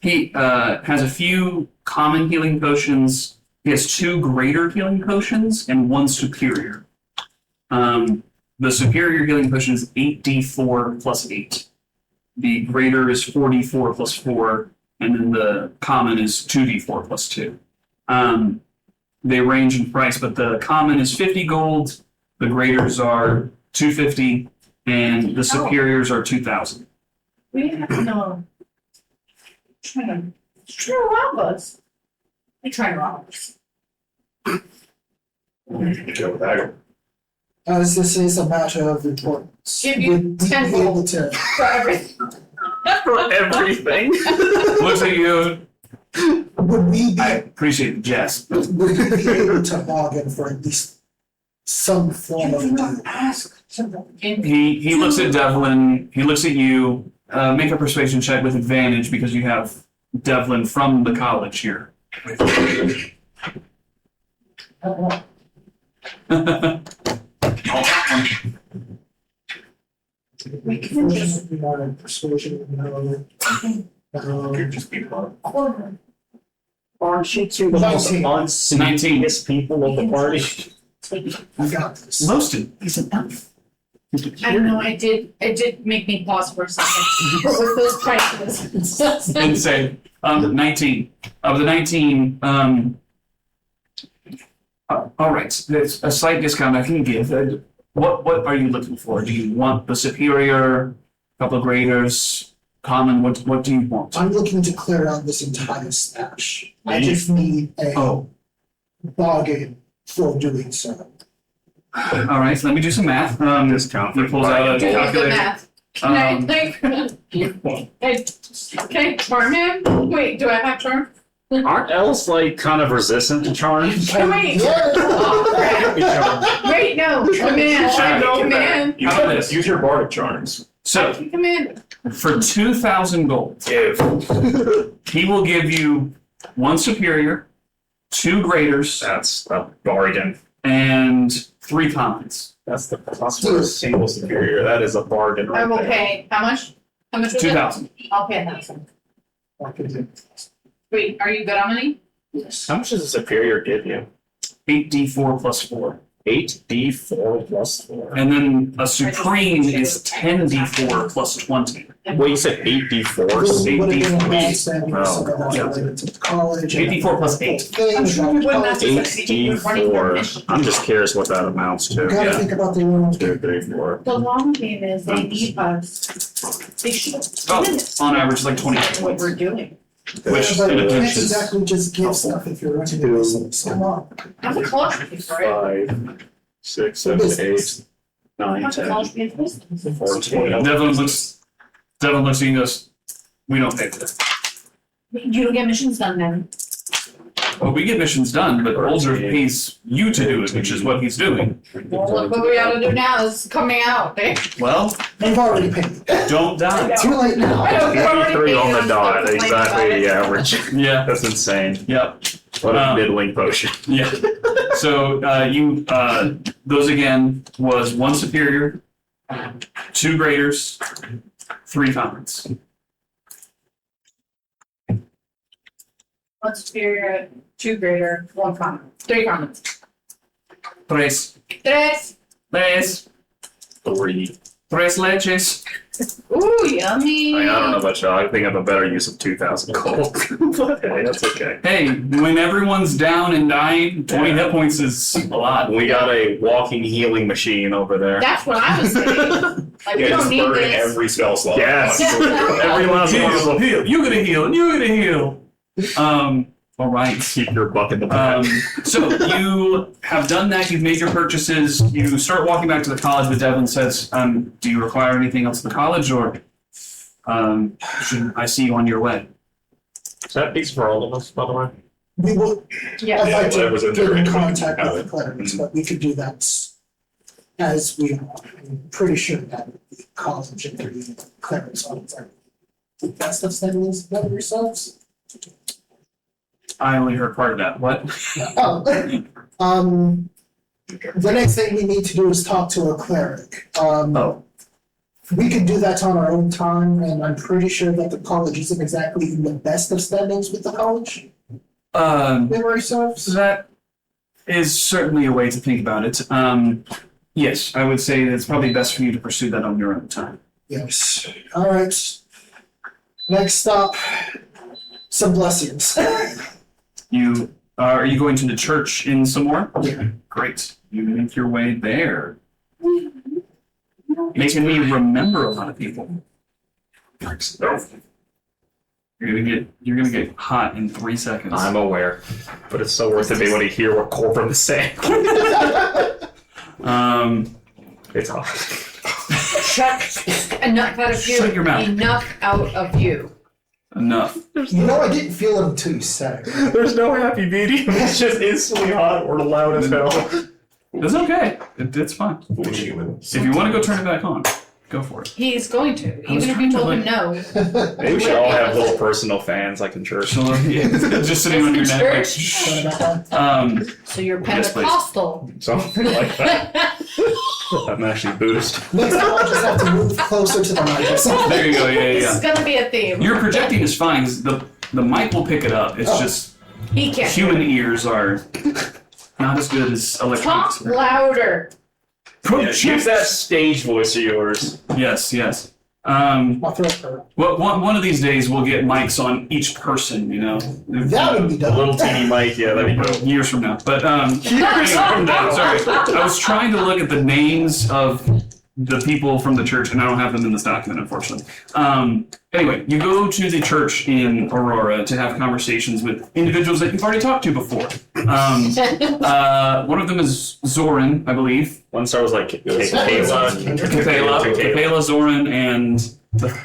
He has a few common healing potions. He has 2 greater healing potions and 1 superior. The superior healing potion is 8d4 plus 8. The greater is 4d4 plus 4, and then the common is 2d4 plus 2. They range in price, but the common is 50 gold, the graders are 250, and the superiors are 2,000. We have no. Trying to rob us. They trying to rob us. Go with that. As this is a matter of importance, Give you would we 10 be able to For everything. For everything. Looks at you. would we be I appreciate the jest. would we be able to bargain for at least some form of deal? He looks at Devlin, he looks at you. Make a persuasion check with advantage because you have Devlin from the college here. We can just be on persuasion, Could just be fun. Aren't she two the most 19. unsneakiest people of the party? I got this. Mostyn, he's an elf. I don't know, it did make me pause for a second. With those prices. Insane. 19. Of the 19, all right, there's a slight discount I can give. What are you looking for? Do you want the superior, couple of graders, common? What do you want? I'm looking to clear out this entire stash. I just need a Oh, bargain for doing so. all right. So let me do some math. Discount He for pulls out a Do the calculator. math. Can I charm him? Wait, do I have charm? Aren't elves like kind of resistant to charms? Wait. Yeah. Oh, crap. Wait, no, command, Sure. command. You How about this? use your bardic charms. So Command. for 2,000 gold, he will give you 1 superior, 2 graders, That's a bargain. and 3 commons. That's the plus for a single superior. That is a bargain right I will there. pay, how much? How much was it? 2,000. I'll pay 1,000. I can do. Wait, are you good on money? Yes. How much does a superior give you? 8d4 plus 4. 8d4 plus 4. And then a supreme is 10d4 plus 20. Well, you said 8d4. This would have been a 8d4. outstanding for some of us Yeah. related to the college. and 8d4 plus 8. things I'm sure about we wouldn't have college. to succeed with running their 8d4. mission. I'm just curious what that amounts to. Gotta Yeah. think about the rules. 2, 3, 4. The long game is they need us. They should have Oh, given us on average, like 20 what we're doing. Which But in you a can't pinch is exactly just give stuff if you're running a business. Come on. How's a college piece, right? 5, 6, 7, 8, 9, How's a 10, college piece? 14. Devlin looks at you and goes, we don't pay for that. You don't get missions done then. Well, we get missions done, but Older pays you to do it, which is what he's doing. Well, look what we gotta do now, this is coming out, eh? Well, You've already paid. don't die. Too late I now. know, you're already 83 on the paying, dot, I'm still complaining exactly about it. the average. Yeah, That's insane. yep, What a middling potion. yeah. So those again was 1 superior, 2 graders, 3 commons. 1 superior, 2 greater, 1 common, 3 commons. Tres. Tres. Tres. 3. Tres leches. Ooh, yummy. I mean, I don't know about y'all. I think I have a better use of 2,000 gold. But hey, that's okay. Hey, when everyone's down and dying, 20 hit points is a lot. We got a walking healing machine over there. That's what I was saying. Like, we Yeah, don't just need burning this. every spell slot. Yes. Every last one of them. Heal. You're gonna heal. And you're gonna heal. All right. Keep your buck in the back. So you have done that. You've made your purchases. You start walking back to the college, but Devlin says, "Do you require anything else at the college, or should I see you on your way?" Is that piece for all of us, by the way? We will, Yeah. I'd like to whatever's in get there, in we contact have with it. the clerics, but we could do that as we are. I'm pretty sure that the college and the clerics are the best of standings better yourselves. I only heard part of that. What? Oh, the next thing we need to do is talk to a cleric. Oh. We could do that on our own time, and I'm pretty sure that the college isn't exactly in the best of standings with the college. Memory serves. That is certainly a way to think about it. Yes, I would say that it's probably best for you to pursue that on your own time. Yes. All right. Next stop, some blessings. Are you going to the church in some more? Yeah. Great. You make your way there. Making me remember a lot of people. You're gonna get hot in 3 seconds. I'm aware. But it's so worth it being when you hear what Corbin is saying. It's hot. Shut enough out of you. Shut your mouth. Enough out of you. Enough. You know, I didn't feel it until you said it. There's no happy medium. It's just instantly hot or loud as hell. It's okay. It's fine. Foolish humans. If you want to go turn it back on, go for it. He's going to, I was even if trying you to, told him no. Maybe we should all have little personal fans like in church. So, yeah, just sitting on your neck. like, shh. Turn it back on. So you're Yes, please. Pentecostal. Something like that. I'm actually Buddhist. Next time I'll just have to move closer to the mic or something. There you go. Yeah, This yeah. is gonna be a theme. Your projecting is fine. 'Cause the mic will pick it up. It's Oh. just He can't. human ears are not as good as electronics. Talk louder. Yeah, use that stage voice of yours. Yes, yes. My throat hurt. Well, one of these days we'll get mics on each person. You know, That would be A done. little teeny mic, yeah, that'd be good. years from now. But years from now. Sorry, I was trying to look at the names of the people from the church, and I don't have them in this document, unfortunately. Anyway, you go to the church in Aurora to have conversations with individuals that you've already talked to before. One of them is Zoran, I believe. One star was like Capela, Zoran, and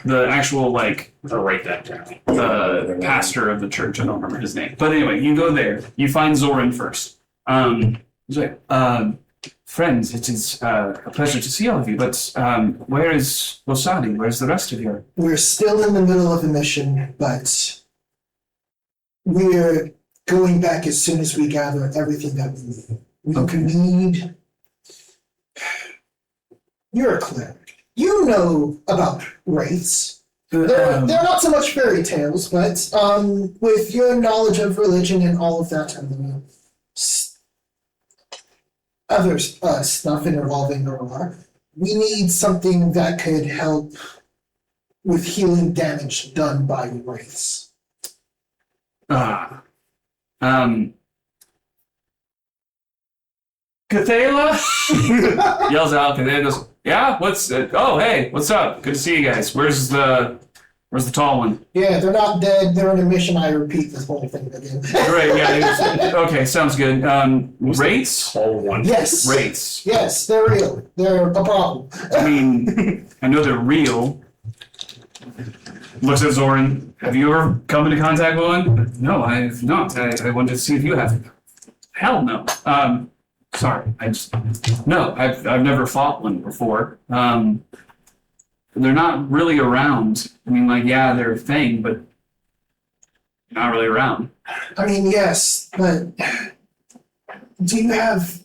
the actual, like, I'll write that down. the pastor of the church. I don't remember his name. But anyway, you go there. You find Zoran first. He's like, friends, it is a pleasure to see all of you, but where is Losadi? Where's the rest of you? We're still in the middle of a mission, but we're going back as soon as we gather everything that we need. We need. You're a cleric. You know about wraiths. They're not so much fairy tales, but with your knowledge of religion and all of that and the other stuff involving Aurora, we need something that could help with healing damage done by wraiths. Cathala yells out. Cathala goes, "Yeah, what's? Oh, hey, what's up? Good to see you guys. Where's the tall one?" Yeah, they're not dead. They're on a mission. I repeat this whole thing again. Great. Yeah. Okay. Sounds good. Rates. All one. Yes. Rates. Yes, they're real. They're a problem. I mean, I know they're real. Looks at Zoran. Have you ever come into contact with one? No, I have not. I wanted to see if you have. Hell no. Sorry. No. I've never fought one before. They're not really around. I mean, like, yeah, they're a thing, but not really around. I mean, yes, but do you have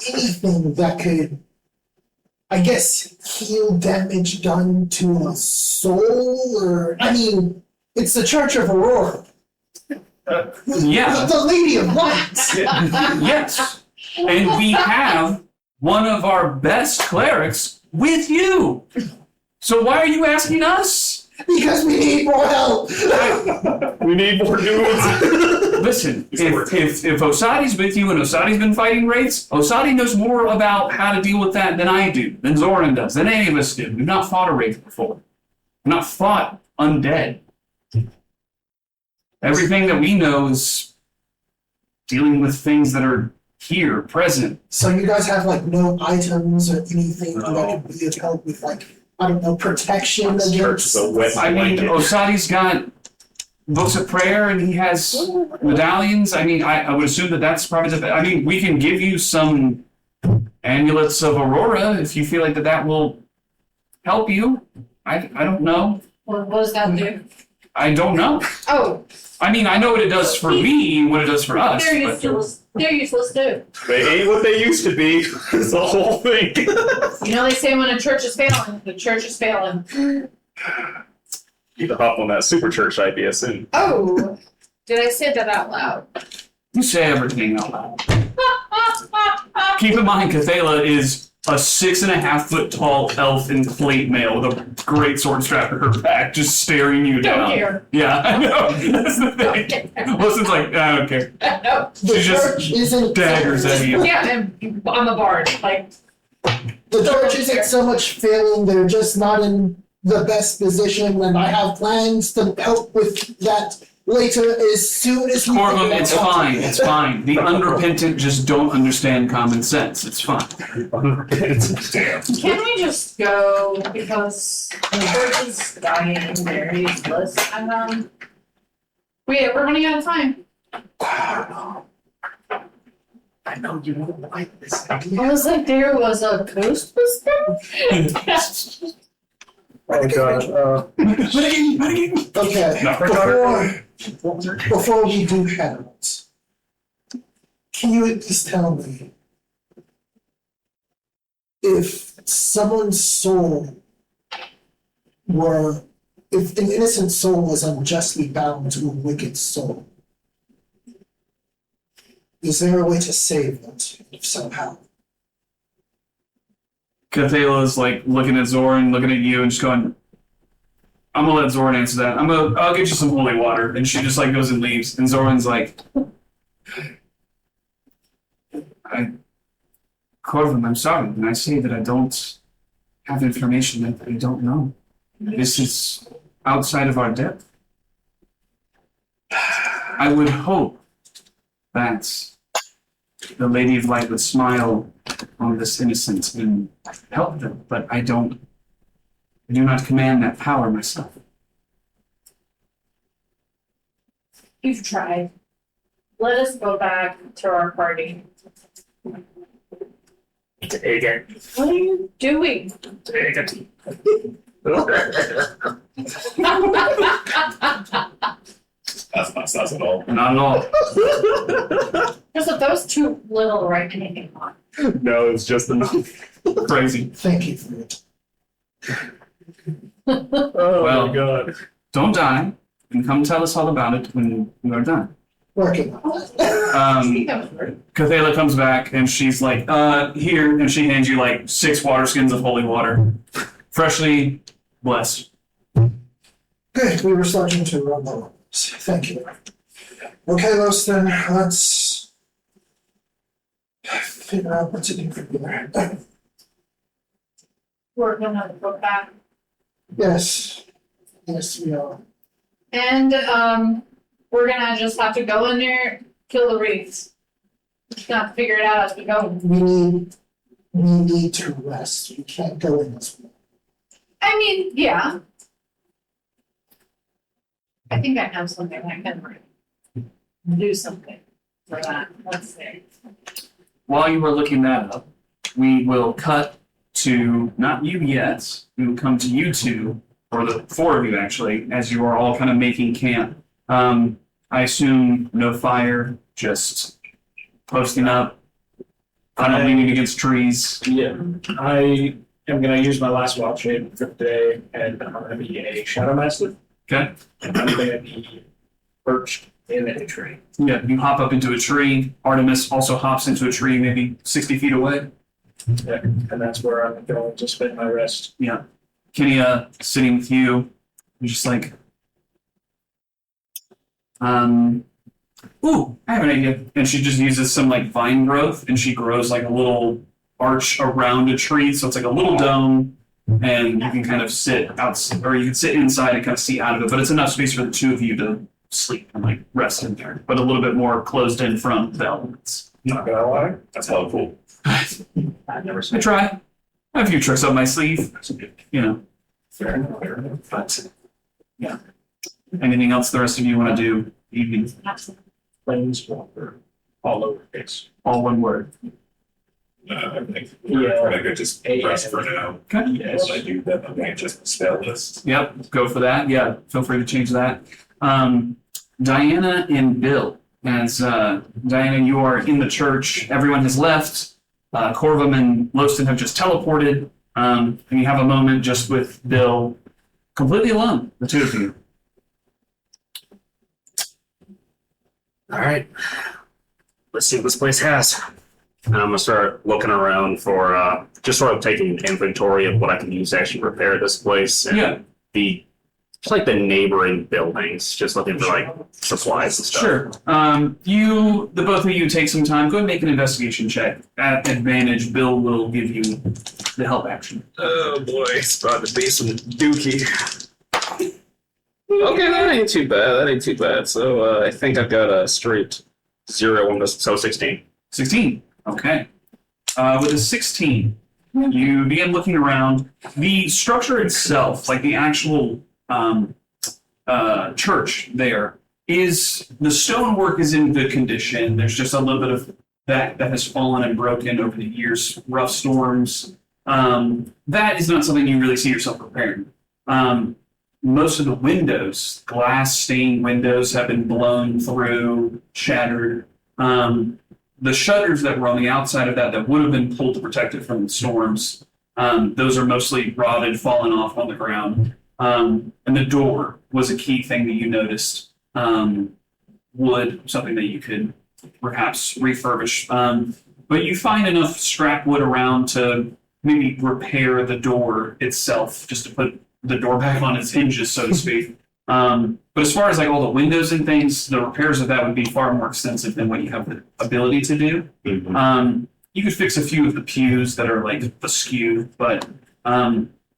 anything that could, I guess, heal damage done to a soul? Or, I mean, it's the Church of Aurora. Yeah. The Lady of Light. Yes. And we have one of our best clerics with you. So why are you asking us? Because we need more help. We need more dudes. Listen, if Osadi's with you and Osadi's been fighting wraiths, Osadi knows more about how to deal with that than I do, than Zoran does, than any of us do. We've not fought a wraith before. We've not fought undead. Everything that we know is dealing with things that are here, present. So you guys have like no items or anything that could be of help with like, I don't know, protection against. So wet I mean, blanket. Osadi's got books of prayer and he has medallions. I mean, I would assume that that's probably the. I mean, we can give you some amulets of Aurora if you feel like that will help you. I don't know. What does that do? I don't know. Oh, I mean, I know what it does for me and what it does for us. they're But useless. They're useless too. They ain't what they used to be. It's the whole thing. You know they say when a church is failing, the church is failing. Need to hop on that super church idea soon. Oh, did I say that out loud? you say everything out loud. Keep in mind, Cathala is a 6.5 foot tall elf in plate mail with a great sword strapped to her back, just staring you Don't down. care. Yeah, I know. That's the Don't thing. care. Wilson's like, I don't care. No. The She just church isn't daggers at you. Yeah, and I'm a bard. Like, The church isn't so much failing, they're just not in the best position, and I have plans to help with that later as soon as we Corbin, figure it's out how to- fine. It's fine. The unrepentant just don't understand common sense. It's fine. Damn. can we just go because the church is dying, they're useless, and we're running out of time. I know you wouldn't like this I idea. was like, there was a ghost was there? Oh god. Okay, before we do head out, can you at least tell me if someone's soul if an innocent soul was unjustly bound to a wicked soul, is there a way to save it, if somehow? Cathala's like looking at Zoran, looking at you, and just going, I'm gonna let Zoran answer that. I'll get you some holy water. And she just like goes and leaves. And Zoran's like, Corvin, I'm sorry. And I say that I don't have information that I don't know. This is outside of our depth. I would hope that the Lady of Light would smile on this innocent and help them, but I do not command that power myself. You've tried. Let us go back to our party. Take it. What are you doing? Take it. That's not sus at all. Not at all. Just that those two little right hanging on. No, it's just enough. Crazy. Thank you for it. Oh Well. my god. Don't die, and come tell us all about it when you are done. Working on it. Cathala comes back, and she's like, here, and she hands you like 6 water skins of holy water. Freshly blessed. Good, we were starting to run low. Thank you. Okay, Los, then let's figure out what to do from here. We're gonna go back. Yes, we are. And we're gonna just have to go in there, kill the wraiths. Just gonna have to figure it out as we go. We need to rest. We can't go in this way. I mean, yeah. I think I have something I can do something for that. Let's see. While you are looking that up, we will cut to, not you yet, we will come to you two, or the 4 of you actually, as you are all kind of making camp. I assume no fire, just posting up, kind of leaning against trees. Yeah, I am gonna use my last wild shape for today, and I'm gonna be a shadow master. Okay? And I'm gonna be perched in a tree. Yeah, you hop up into a tree. Artemis also hops into a tree maybe 60 feet away. Yeah, and that's where I'm going to spend my rest. Kinia sitting with you, you're just like, ooh, I have an idea. And she just uses some like vine growth, and she grows like a little arch around a tree, so it's like a little dome, and you can kind of sit out, or you can sit inside and kind of see out of it, but it's enough space for the two of you to sleep and like rest in there, but a little bit more closed in from the elements. Not gonna lie, that's helpful. I've never I seen try. I have a few tricks up my sleeve, you know. Fair enough, fair enough. But yeah. Anything else the rest of you want to do evening? Planeswalker, all lowercase. All one word. I think Yeah. I could just rest for now. Okay. Yes. When I do that, I'm gonna just spell list. Yep, go for that. Yeah, feel free to change that. Diana and Bill. As Diana, you are in the church. Everyone has left. Corvum and Loston have just teleported. And you have a moment just with Bill, completely alone, the two of you. All right. Let's see what this place has. And I'm gonna start looking around for just sort of taking inventory of what I can use to actually repair this place and Yeah. just like the neighboring buildings, just looking for like supplies and stuff. Sure. The both of you take some time. Go ahead and make an investigation check. At advantage, Bill will give you the help action. Oh boy, it's about to be some dookie. Okay, that ain't too bad. So I think I've got a straight 0 on this, so 16. 16. Okay. With a 16, you begin looking around. The structure itself, like the actual church there, the stonework is in good condition. There's just a little bit of that has fallen and broken over the years, rough storms. That is not something you really see yourself repairing. Most of the windows, glass stained windows, have been blown through, shattered. The shutters that were on the outside of that would have been pulled to protect it from the storms, those are mostly rotted, fallen off on the ground. And the door was a key thing that you noticed. Wood, something that you could perhaps refurbish. But you find enough scrap wood around to maybe repair the door itself, just to put the door back on its hinges, so to speak. But as far as like all the windows and things, the repairs of that would be far more extensive than what you have the ability to do. Mm-hmm. You could fix a few of the pews that are like askew, but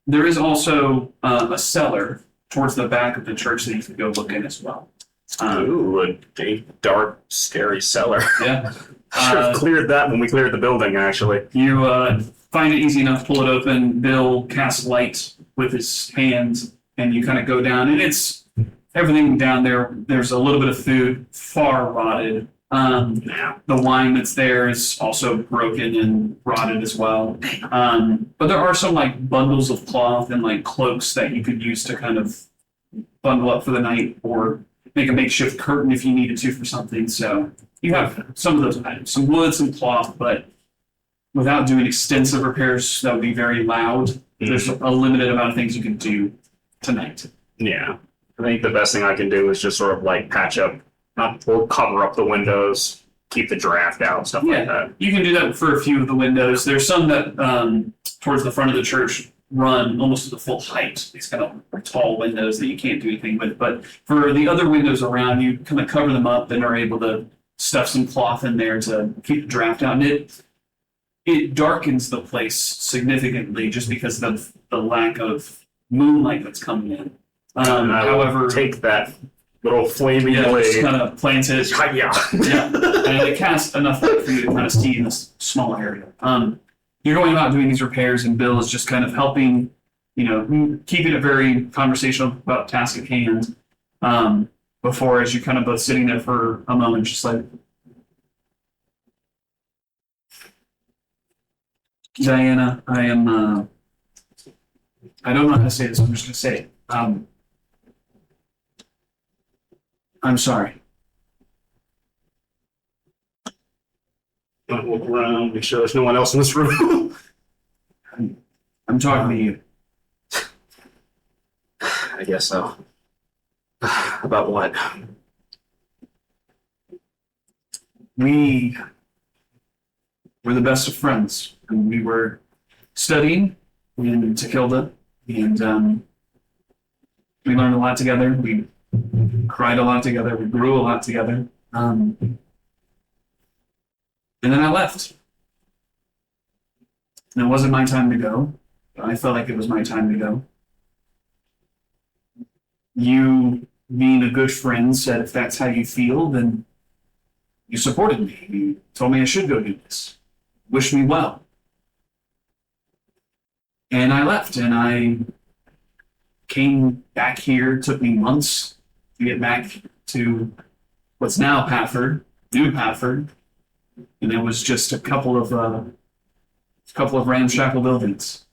there is also a cellar towards the back of the church that you could go look in as well. Ooh, a dark, scary cellar. Yeah. Should have cleared that when we cleared the building, actually. You find it easy enough, pull it open. Bill casts light with his hands, and you kind of go down, and it's everything down there. There's a little bit of food, far rotted. The wine that's there is also broken and rotted as well. But there are some like bundles of cloth and like cloaks that you could use to kind of bundle up for the night or make a makeshift curtain if you needed to for something. So you have some of those items, some wood, some cloth, but without doing extensive repairs that would be very loud. There's a limited amount of things you can do tonight. Yeah. I think the best thing I can do is just sort of like patch up, or cover up the windows, keep the draft out, stuff like that. You can do that for a few of the windows. There's some that towards the front of the church run almost to the full height. These kind of tall windows that you can't do anything with. But for the other windows around, you kind of cover them up and are able to stuff some cloth in there to keep the draft out. And it darkens the place significantly just because of the lack of moonlight that's coming in. However, take that little flaming just blade. kind of plant it. Yeah. Yeah, and it casts enough light for you to kind of see in this small area. You're going about doing these repairs, and Bill is just kind of helping, keeping it very conversational about task at hand. Before, as you're kind of both sitting there for a moment, just like, Diana, I am, I don't know how to say this, I'm just going to say it. I'm sorry. Look around, make sure there's no one else in this room. I'm talking to you. I guess so. About what? We were the best of friends, and we were studying in Takilda, and we learned a lot together. We cried a lot together. We grew a lot together. And then I left. And it wasn't my time to go. I felt like it was my time to go. You, being a good friend, said if that's how you feel, then you supported me. You told me I should go do this. Wished me well. And I left, and I came back here. It took me months to get back to what's now Paford, New Paford. And it was just a couple of ramshackle buildings.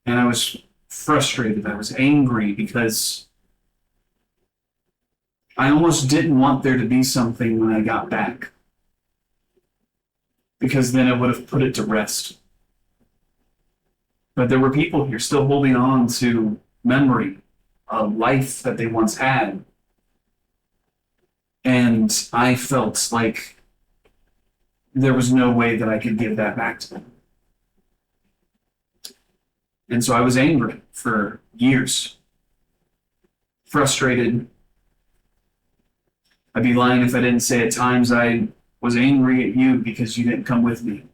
And I was frustrated. I was angry because I almost didn't want there to be something when I got back. Because then it would have put it to rest. But there were people here still holding on to memory, a life that they once had. And I felt like there was no way that I could give that back to them. And so I was angry for years. Frustrated. I'd be lying if I didn't say at times I was angry at you because you didn't come with me.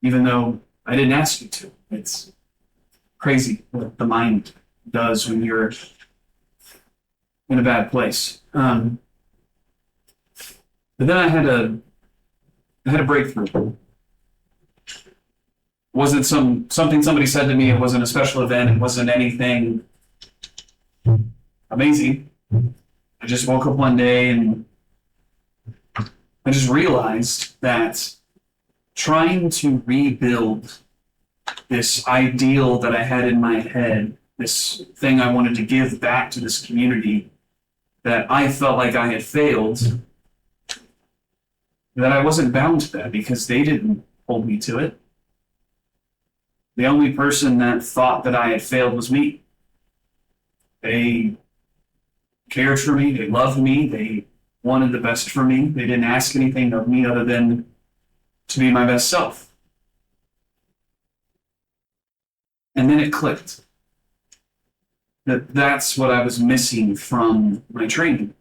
Even though I didn't ask you to. It's crazy what the mind does when you're in a bad place. But then I had a breakthrough. It wasn't something somebody said to me. It wasn't a special event. It wasn't anything amazing. I just woke up one day and I just realized that trying to rebuild this ideal that I had in my head, this thing I wanted to give back to this community that I felt like I had failed, that I wasn't bound to that because they didn't hold me to it. The only person that thought that I had failed was me. They cared for me, they loved me, they wanted the best for me. They didn't ask anything of me other than to be my best self. And then it clicked. That's what I was missing from my training.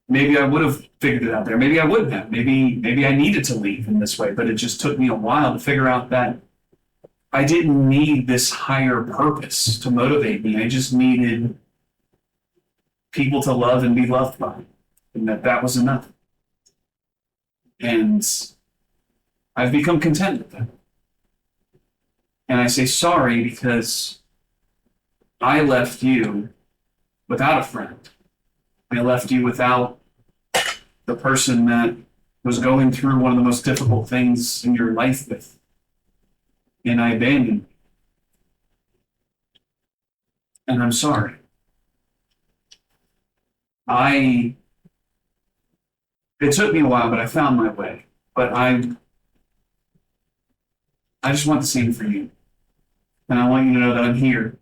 Maybe I would have figured it out there. Maybe I wouldn't have. Maybe I needed to leave in this way, but it just took me a while to figure out that I didn't need this higher purpose to motivate me. I just needed people to love and be loved by, and that was enough. And I've become content with that. And I say sorry because I left you without a friend. I left you without the person that was going through one of the most difficult things in your life with. And I abandoned you. And I'm sorry. It took me a while, but I found my way. But I just want the same for you. And I want you to know that I'm here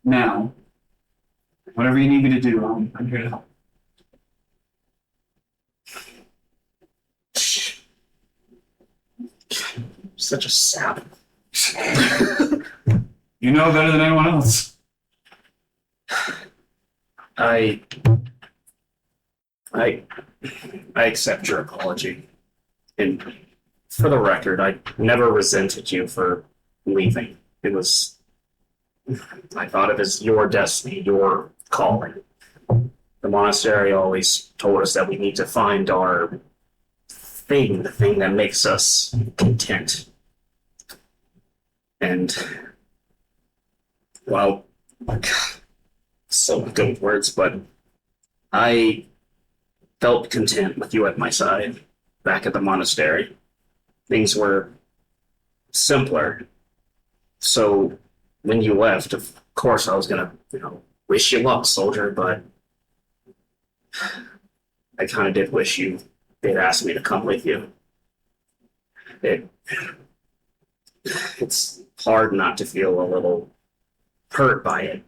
now. Whatever you need me to do, I'm here to help. Such a sap. You know better than anyone else. I accept your apology. And for the record, I never resented you for leaving. I thought of it as your destiny, your calling. The monastery always told us that we need to find our thing, the thing that makes us content. And, well, so good words, but I felt content with you at my side back at the monastery. Things were simpler. So when you left, of course I was gonna, wish you luck, soldier, but I kind of did wish you did ask me to come with you. It's hard not to feel a little hurt by it,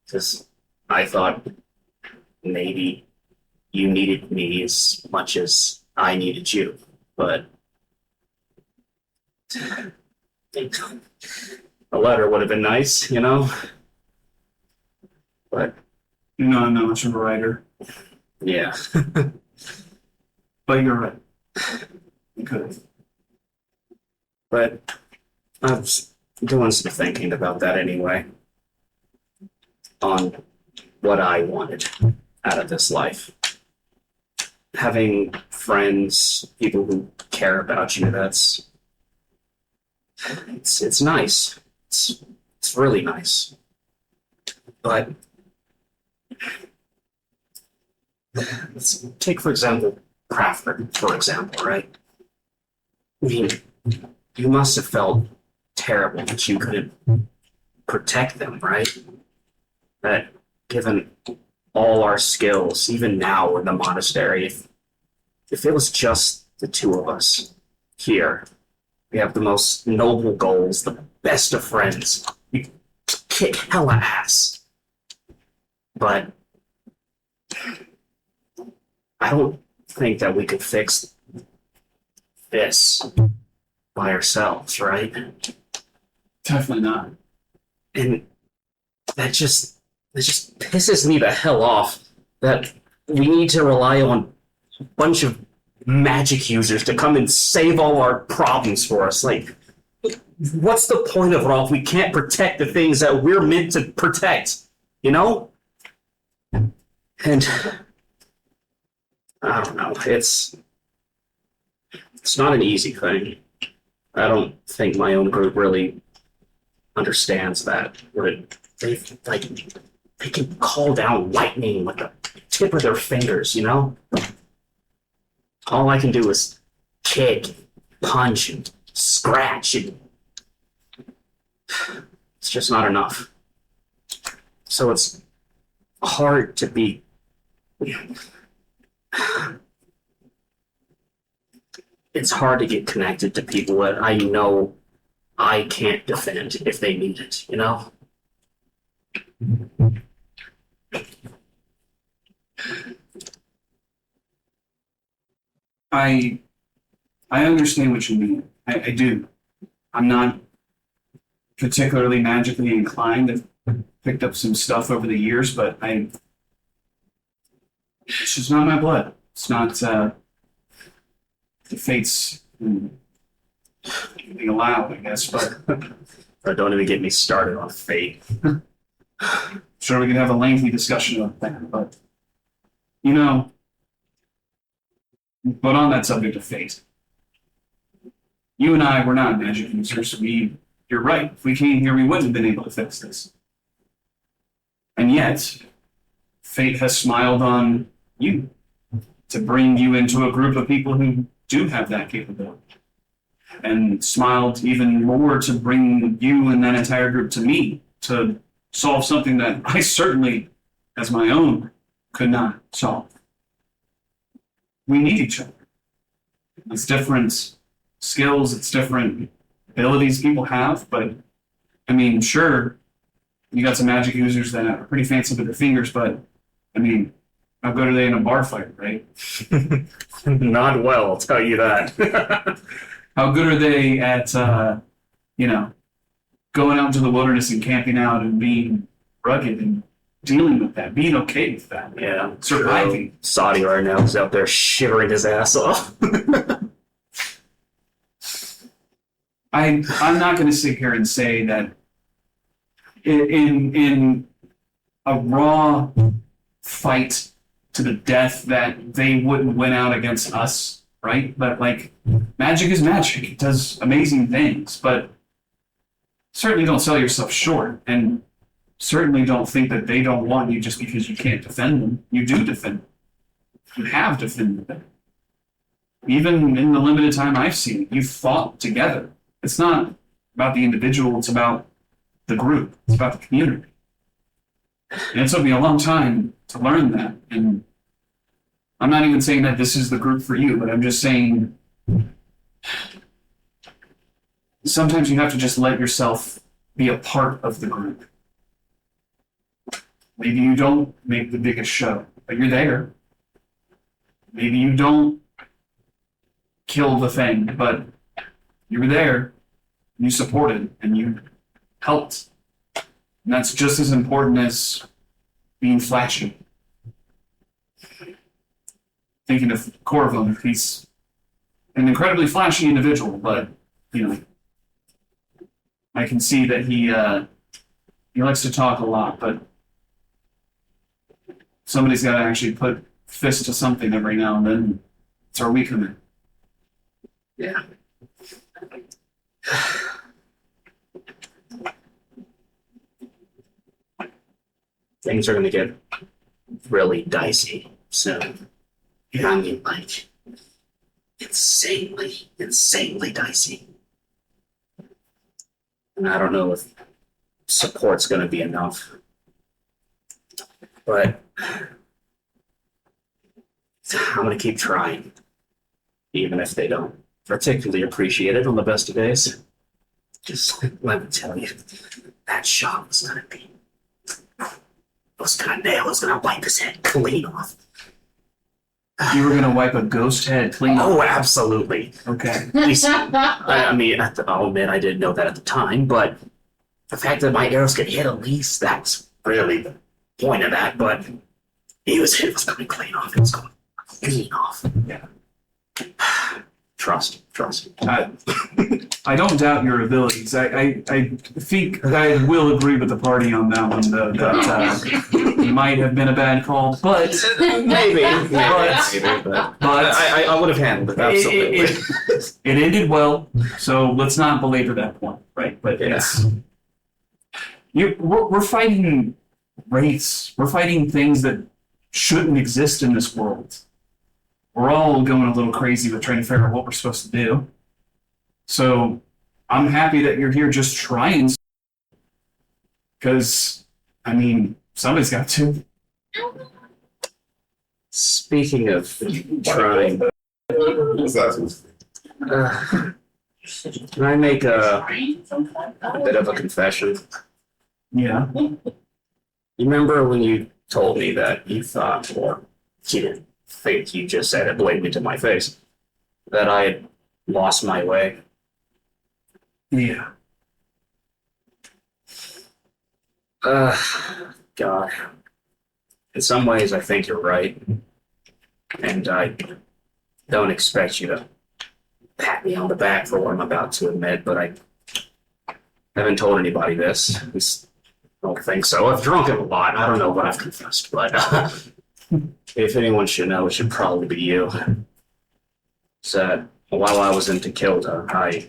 because I thought maybe you needed me as much as I needed you, but a letter would have been nice, you know? But You know I'm not much of a writer, yeah. but you're right. You could have. But I was doing some thinking about that anyway. On what I wanted out of this life. Having friends, people who care about you, it's nice. It's really nice. But let's take, for example, Paford, for example, right? I mean, you must have felt terrible that you couldn't protect them, right? That given all our skills, even now in the monastery, if it was just the two of us here, we have the most noble goals, the best of friends, we kick hella ass. But I don't think that we could fix this by ourselves, right? Definitely not. And that just pisses me the hell off that we need to rely on a bunch of magic users to come and save all our problems for us. Like, what's the point of it all if we can't protect the things that we're meant to protect, you know? And I don't know, it's not an easy thing. I don't think my own group really understands that. They can call down lightning with the tip of their fingers, you know? All I can do is kick, punch, and scratch, and it's just not enough. So it's hard to be... It's hard to get connected to people that I know I can't defend if they need it, you know? I understand what you mean. I do. I'm not particularly magically inclined. I've picked up some stuff over the years, but it's just not my blood. It's not the fates being allowed, I guess. But Or don't even get me started on fate. sure, we could have a lengthy discussion about that. But you know, but on that subject of fate, you and I were not magic users. You're right. If we came here, we wouldn't have been able to fix this. And yet, fate has smiled on you to bring you into a group of people who do have that capability. And smiled even more to bring you and that entire group to me to solve something that I certainly, as my own, could not solve. We need each other. It's different skills, it's different abilities people have, but I mean, sure, you got some magic users that are pretty fancy with their fingers, but I mean, how good are they in a bar fight, right? Not well, I'll tell you that. How good are they at, going out into the wilderness and camping out and being rugged and dealing with that, being okay with that, Yeah. surviving? Saudi right now is out there shivering his ass off. I'm not going to sit here and say that in a raw fight to the death that they wouldn't win out against us, right? But like, magic is magic. It does amazing things, but certainly don't sell yourself short, and certainly don't think that they don't want you just because you can't defend them. You do defend them. You have defended them. Even in the limited time I've seen, you've fought together. It's not about the individual, it's about the group. It's about the community. And it took me a long time to learn that. And I'm not even saying that this is the group for you, but I'm just saying sometimes you have to just let yourself be a part of the group. Maybe you don't make the biggest show, but you're there. maybe you don't kill the thing, but you were there, you supported, and you helped. And that's just as important as being flashy. Thinking of Corvum, he's an incredibly flashy individual, but, you know, I can see that he likes to talk a lot, but somebody's got to actually put fist to something every now and then. That's where we come in. Yeah. Things are going to get really dicey soon. I mean, like, insanely dicey. And I don't know if support's going to be enough. But I'm going to keep trying, even if they don't particularly appreciate it on the best of days. Just let me tell you, that shot was going to be... It was gonna wipe his head clean off. You were going to wipe a ghost head clean off? Oh, absolutely. Okay. At least, I mean, I'll admit I didn't know that at the time, but the fact that my arrows get hit, at least that's really the point of that. But it was coming clean off. It was going clean off. Yeah. Trust. I don't doubt your abilities. I think I will agree with the party on that one, though. That might have been a bad call, but maybe, but I would have handled it, absolutely. It ended well, so let's not belabor that point, right? But Yeah. we're fighting wraiths. We're fighting things that shouldn't exist in this world. We're all going a little crazy with trying to figure out what we're supposed to do. So I'm happy that you're here just trying. Because, I mean, somebody's got to. Speaking of trying, can I make a bit of a confession? Yeah. You remember when you told me that you thought, or you didn't think, you just said it blatantly to my face, that I had lost my way? Yeah. God. In some ways, I think you're right. And I don't expect you to pat me on the back for what I'm about to admit, but I haven't told anybody this. At least I don't think so. I've drunken a lot. I don't know what I've confessed, but if anyone should know, it should probably be you. So, while I was in Tequilda, I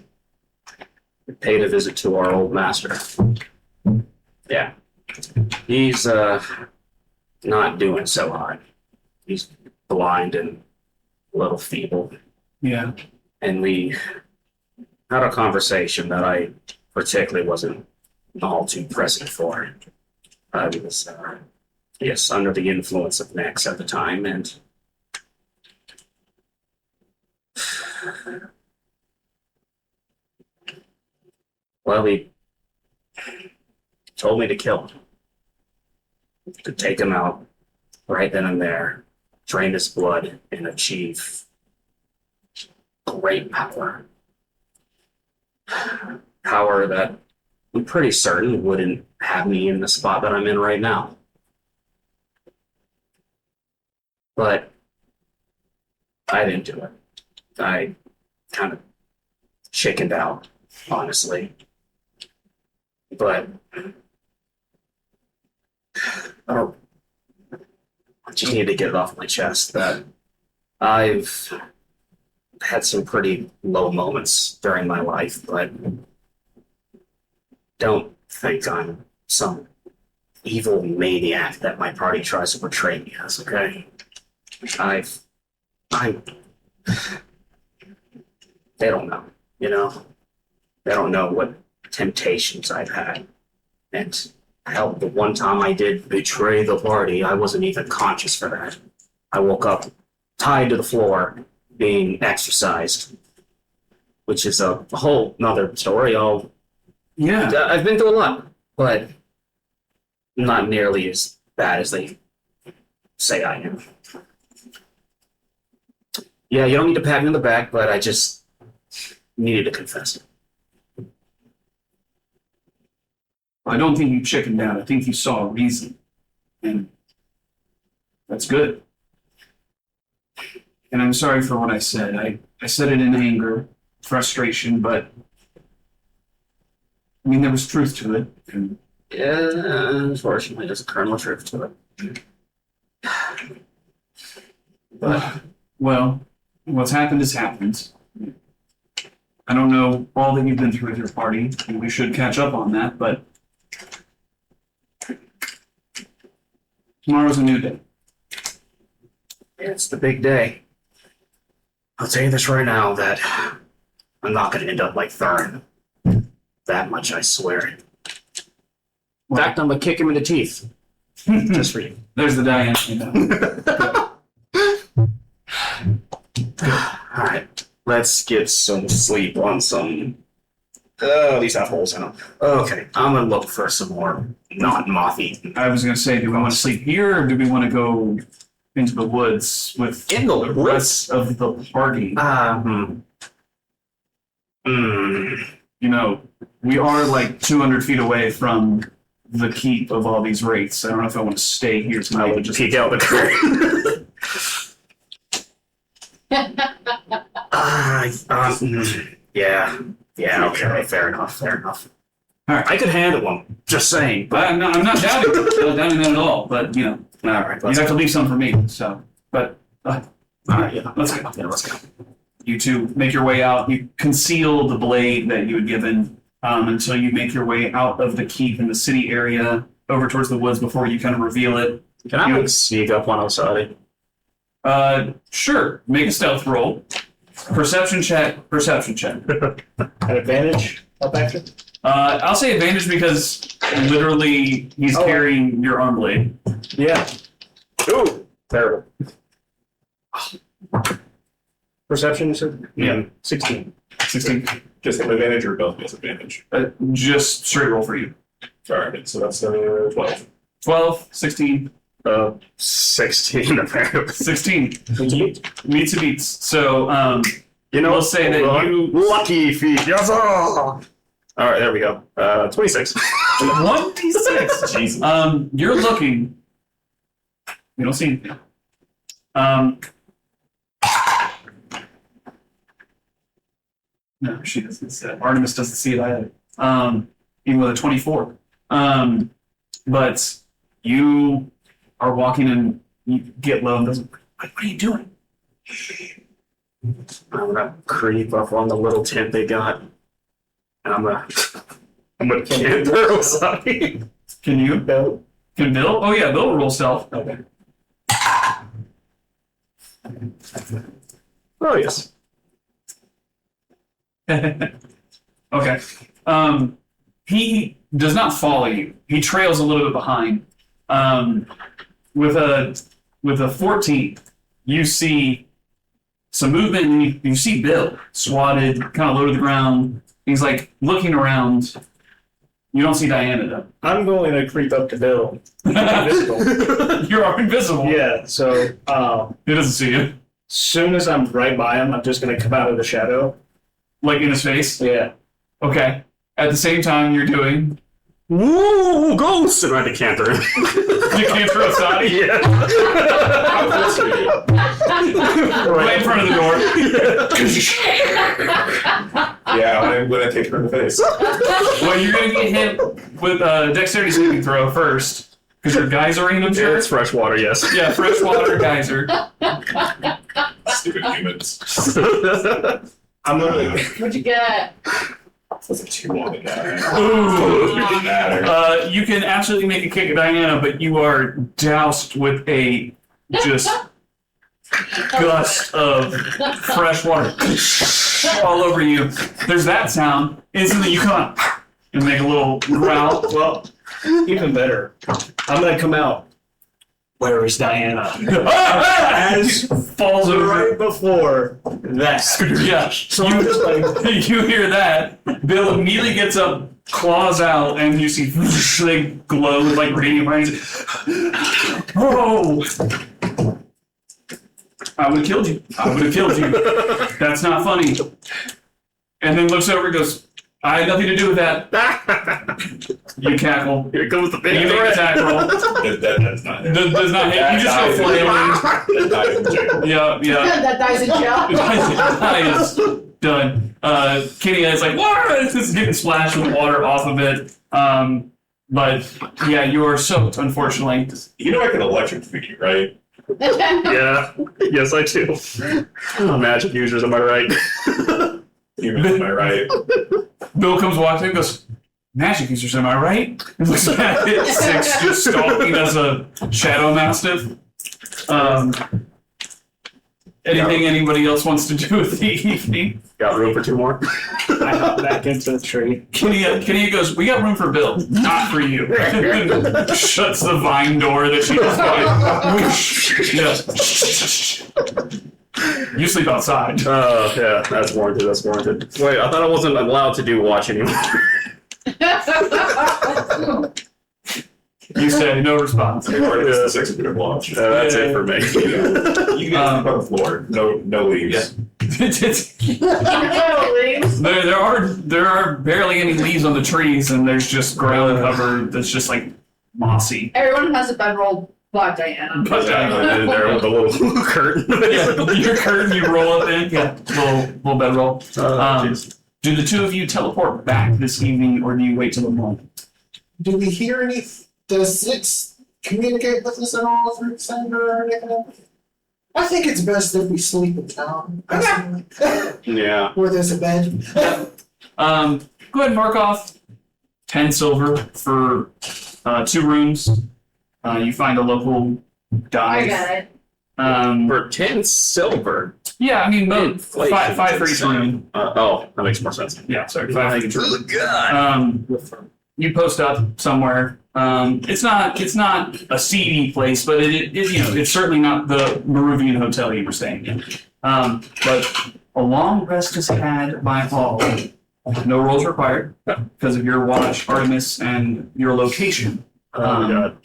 paid a visit to our old master. Yeah. He's not doing so hot. He's blind and a little feeble. Yeah. And we had a conversation that I particularly wasn't all too present for. I was, yes, under the influence of Nex at the time, and well, he told me to kill him. To take him out right then and there, drain his blood, and achieve great power. Power that I'm pretty certain wouldn't have me in the spot that I'm in right now. But I didn't do it. I kind of chickened out, honestly. But I just need to get it off my chest that I've had some pretty low moments during my life, but don't think I'm some evil maniac that my party tries to portray me as, okay? They don't know, you know? They don't know what temptations I've had. And hell, the one time I did betray the party, I wasn't even conscious for that. I woke up tied to the floor, being exercised, which is a whole nother story. I've been through a lot, but not nearly as bad as they say I am. Yeah, you don't need to pat me on the back, but I just needed to confess. I don't think you chickened out. I think you saw a reason. And that's good. And I'm sorry for what I said. I said it in anger, frustration, but I mean, there was truth to it. And Yeah, unfortunately, there's a kernel of truth to it. But well, what's happened has happened. I don't know all that you've been through with your party, and we should catch up on that, but tomorrow's a new day. it's the big day. I'll tell you this right now, that I'm not going to end up like Thurin. That much I swear. In fact, I'm going to kick him in the teeth. Just for you. There's the Diane. Alright, let's get some sleep on some... these have holes in them. Okay, I'm going to look for some more non-moth-eaten. I was going to say, do we want to sleep here, or do we want to go into the woods with In the woods? rest of the party? You know, we are like 200 feet away from the keep of all these wraiths. I don't know if I want to stay here I tonight. would just peek out the curtain. Yeah, okay, fair enough. All right. I could handle them, just saying. But I'm not doubting it. I'm not doubting that at all. But, you know, all right, you let's have go. to leave some for me. So, but All right, yeah, let's go. Yeah, let's go. You two make your way out. You conceal the blade that you had given until you make your way out of the keep in the city area over towards the woods before you kind of reveal it. Can I like sneak up on outside? Sure. Make a stealth roll. Perception check. An advantage up action? I'll say advantage because literally he's Oh. carrying your arm blade. Yeah. Ooh, terrible. Perception, you said? Yeah. 16. 16. Just have advantage or both disadvantage? Just straight roll for you. Alright, so that's 12. 12, 16, 16 apparently. 16. Meets and beats. So, You know, we'll say that hold on. you... Lucky feet. Yes, all right, there we go. 26. 1d6. Jesus. You're looking. You don't see anything. No, she doesn't see it. Artemis doesn't see it either. Even with a 24. But you are walking and you get low and goes, what are you doing? I'm gonna creep up on the little tent they got, and I'm gonna canter outside. Can you? Bill? Can Bill? Oh yeah, Bill will roll stealth. Okay. Oh yes. Okay. He does not follow you. He trails a little bit behind. With a 14, you see some movement, and you see Bill swatted, kind of low to the ground. He's like looking around. You don't see Diana though. I'm going to creep up to Bill. Invisible. You're invisible. Yeah, so He doesn't see you. soon as I'm right by him, I'm just going to come out of the shadow. Like in his face. Yeah. Okay. At the same time, you're doing. Woo, ghost! And I decanter him. You can't throw outside. Yeah. How close are you? Right in front of the door. Yeah, I'm gonna take her in the face. Well, you're gonna get hit with a dexterity saving throw first, because you're geysering, I'm Yeah, sure. it's fresh water, yes. Yeah, freshwater geyser. Stupid humans. I'm going to... What'd you get? That's a 2 on the guy. Ooh. Didn't matter. You can absolutely make a kick at Diana, but you are doused with a just gust of fresh water all over you. There's that sound. Instantly, you come out and make a little growl. Well, even better. I'm going to come out. Where is Diana? As Falls right over. before that. Yeah. So I'm just like... You hear that? Bill immediately gets up, claws out, and you see they glow with like radiant rays. Oh! I would have killed you. I would have killed you. That's not funny. And then looks over and goes, I had nothing to do with that. You cackle. Here comes the big You make a attack roll. That's not it. Does not hit. You just go flailing. That's not in jail. Yeah. That dies in jail. That is done. Kitty is like, what? It's getting splashed with water off of it. But yeah, you are soaked, unfortunately. You know I can electrocute you, right? Yeah. Yes, I do. Oh, magic users, am I right? Humans, am I right? Bill comes walking and goes, magic users, am I right? And looks at it, Six just stalking as a shadow mastiff. Anything anybody else wants to do with the evening? Got room for 2 more? I hop back into the tree. Kitty goes, we got room for Bill, not for you. Shuts the vine door that she just yeah. You sleep outside. Oh, yeah, that's warranted, that's warranted. Wait, I thought I wasn't allowed to do watch anymore. You say no response. It's the 6 minute watch. That's it for me. You get on the floor. No leaves. There are barely any leaves on the trees, and there's just ground cover that's just like mossy. Everyone has a bedroll but Diana. But And there with a little curtain. yeah, your curtain, you roll it in. Yeah, little bedroll. Jeez. Do the two of you teleport back this evening, or do you wait till the morning? Do we hear any? Does Six communicate with us at all through Sender or anything? I think it's best if we sleep in town. Personally. Yeah. Where there's a bed. Go ahead and mark off 10 silver for 2 rooms. You find a local I dive. got it. For 10 silver. Yeah, I mean, Inflation. five for each room. Oh, that makes more sense. Yeah, sorry, 5 for each room. God. You post up somewhere. It's not a seedy place, but it you know, it's certainly not the Maruvian hotel you were staying in. But a long rest is had by all. No rolls required because of your watch, Artemis, and your location. Oh my god.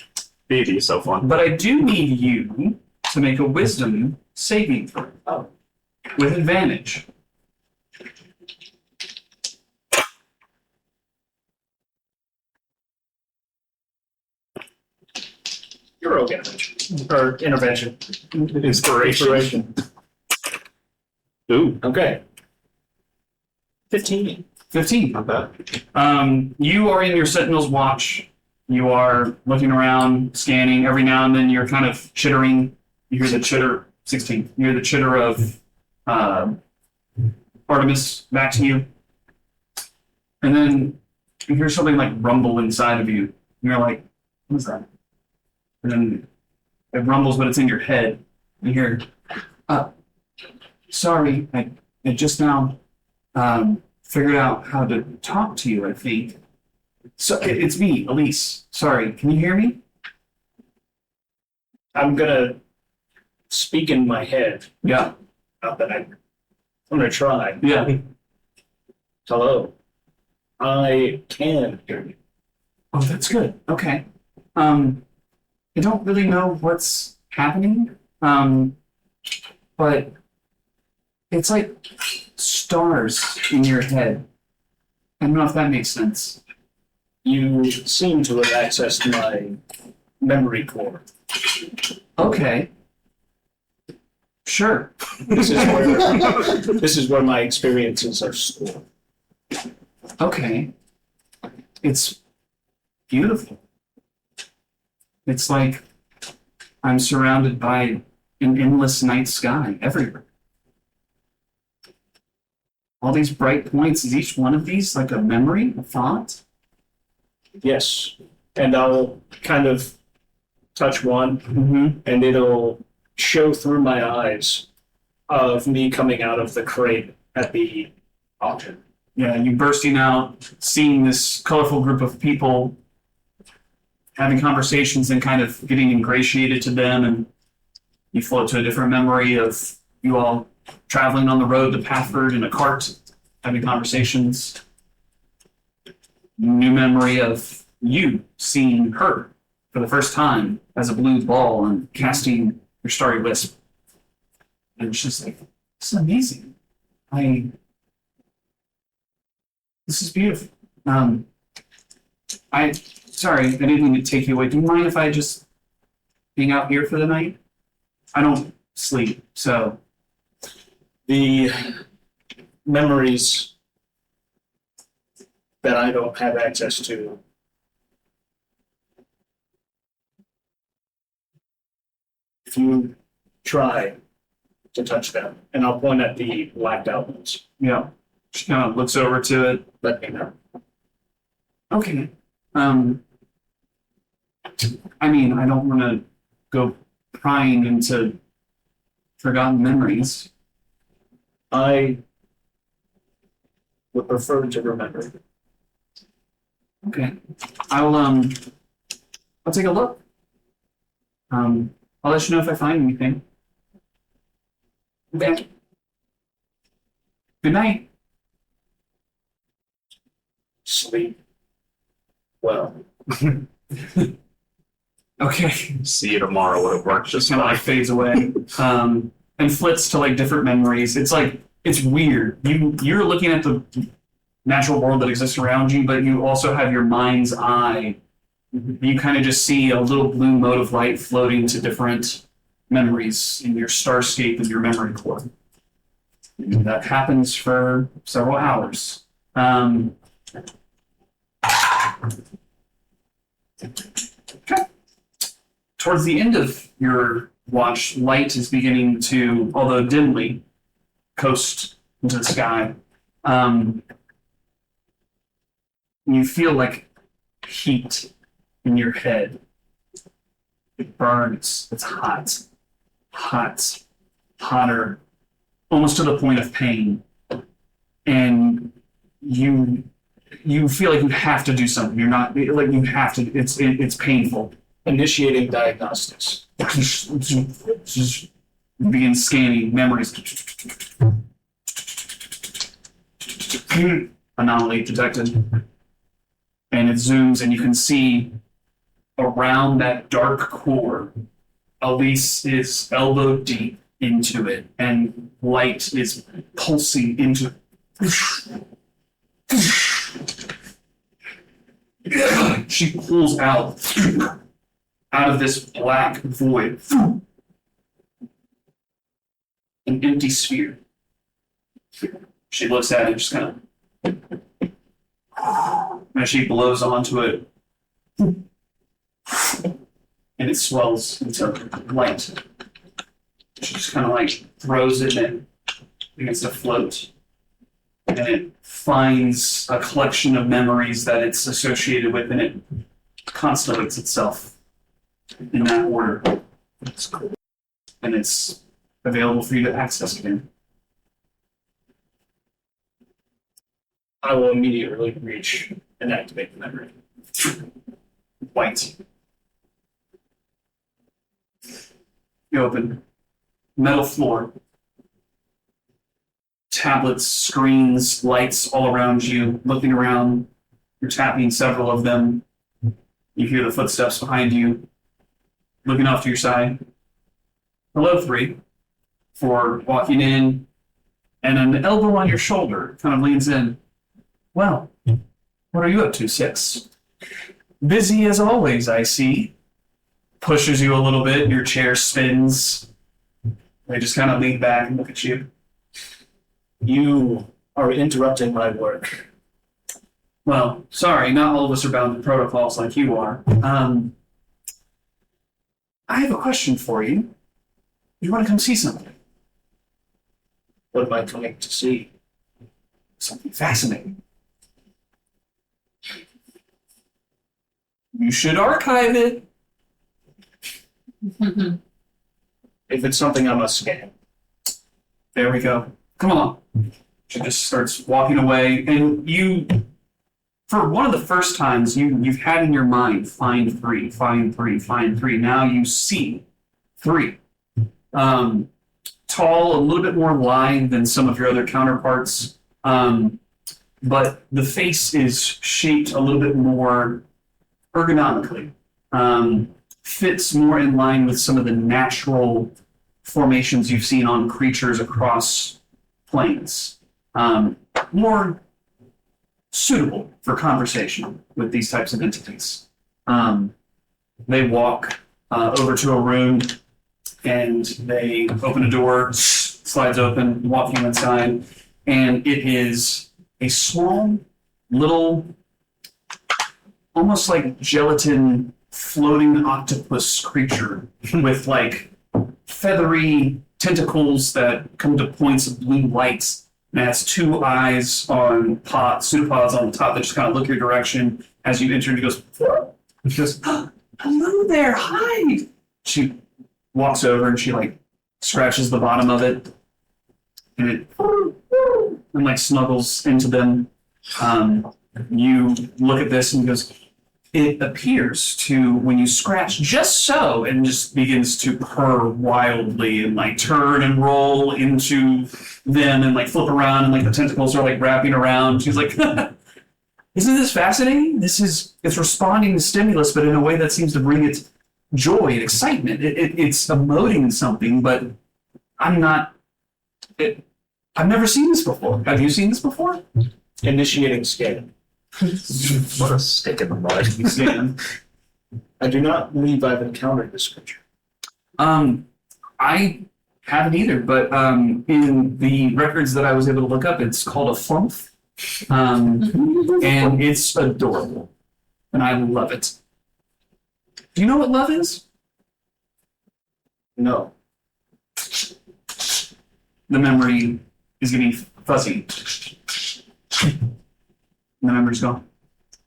BD is so fun. But I do need you to make a wisdom saving throw with advantage. Heroic intervention. Or intervention. Inspiration. Ooh. Okay. 15. 15. Not bad. You are in your Sentinel's watch. You are looking around, scanning. Every now and then you're kind of chittering. You hear the chitter, 16. You hear the chitter of Artemis back to you. And then you hear something like rumble inside of you. And you're like, what is that? And then it rumbles, but it's in your head. You hear, sorry, I just now figured out how to talk to you, I think. So it's me, Elise. Sorry, can you hear me? I'm gonna speak in my head. Yeah. Not that I'm gonna try. Yeah. Hello. I can hear you. Oh, that's good. Okay. I don't really know what's happening. But it's like stars in your head. I don't know if that makes sense. You seem to have accessed my memory core. Okay. Sure. This is where my experiences are stored. Okay. It's beautiful. It's like I'm surrounded by an endless night sky everywhere. All these bright points, is each one of these like a memory, a thought? Yes. And I'll kind of touch one, Mm-hmm. and it'll show through my eyes of me coming out of the crate at the auction. Yeah, you bursting out, seeing this colorful group of people, having conversations and kind of getting ingratiated to them, and you float to a different memory of you all traveling on the road to Paford in a cart, having conversations. New memory of you seeing her for the first time as a blue ball and casting your starry wisp. And she's like, this is amazing. This is beautiful. Sorry, I didn't mean to take you away. Do you mind if I just hang out here for the night? I don't sleep, so. The memories that I don't have access to. If you try to touch them, and I'll point at the blacked out ones, Yeah. She kind of looks over to it. let me know. Okay. I mean, I don't want to go prying into forgotten memories. I would prefer to remember. Okay. I'll take a look. I'll let you know if I find anything. Okay. Good night. Sleep well. Okay. See you tomorrow. Would have worked just Kind of like fine. fades away. And flits to like different memories. It's like it's weird. You're looking at the natural world that exists around you, but you also have your mind's eye. You kind of just see a little blue mote of light floating to different memories in your starscape of your memory core. And that happens for several hours. Okay. Towards the end of your watch, light is beginning to, although dimly, coast into the sky. You feel like heat in your head. It burns. It's hot. Hot. Hotter. Almost to the point of pain. And you feel like you have to do something. You're not, like you have to, it's painful. Initiating diagnostics. Just begin scanning memories. Anomaly detected. And it zooms, and you can see around that dark core, Elise is elbow deep into it, and light is pulsing into it. She pulls out of this black void an empty sphere. She looks at it, just kind of, as she blows onto it, and it swells into light. She just kind of like throws it and begins to float. And it finds a collection of memories that it's associated with, and it constellates itself in that order. That's cool. And it's available for you to access again. I will immediately reach and activate the memory. White. You open. Metal floor. Tablets, screens, lights all around you. Looking around, you're tapping several of them. You hear the footsteps behind you. Looking off to your side. Hello, 3. For walking in, and an elbow on your shoulder kind of leans in. Well, what are you up to, 6? Busy as always, I see. Pushes you a little bit, your chair spins. They just kind of lean back and look at you. You are interrupting my work. Well, sorry, not all of us are bound to protocols like you are. I have a question for you. You want to come see something? What am I coming to see? Something fascinating. You should archive it. If it's something I must scan. There we go. Come along. She just starts walking away, and you, for one of the first times you've had in your mind, find 3, find 3, find 3. Now you see 3. Tall, a little bit more lithe than some of your other counterparts, but the face is shaped a little bit more ergonomically. Fits more in line with some of the natural formations you've seen on creatures across planes. More suitable for conversation with these types of entities. They walk over to a room and they open a door, slides open, walk you inside, and it is a small, little, almost like gelatin floating octopus creature with like feathery tentacles that come to points of blue light. And it has two eyes on pseudopods on the top that just kind of look your direction as you enter. And he goes, hello there, hi. She walks over and she like scratches the bottom of it, and it and like snuggles into them. You look at this and goes, it appears to, when you scratch just so, and just begins to purr wildly and like turn and roll into them and like flip around and like the tentacles are like wrapping around. She's like, isn't this fascinating? It's responding to stimulus, but in a way that seems to bring it joy and excitement. It's emoting something, but I've never seen this before. Have you seen this before? Initiating scan. What a stick in the mud. Scan. I do not believe I've encountered this creature. I haven't either, but in the records that I was able to look up, it's called a flump. And it's adorable. And I love it. Do you know what love is? No. The memory is getting fuzzy. And the memory's gone.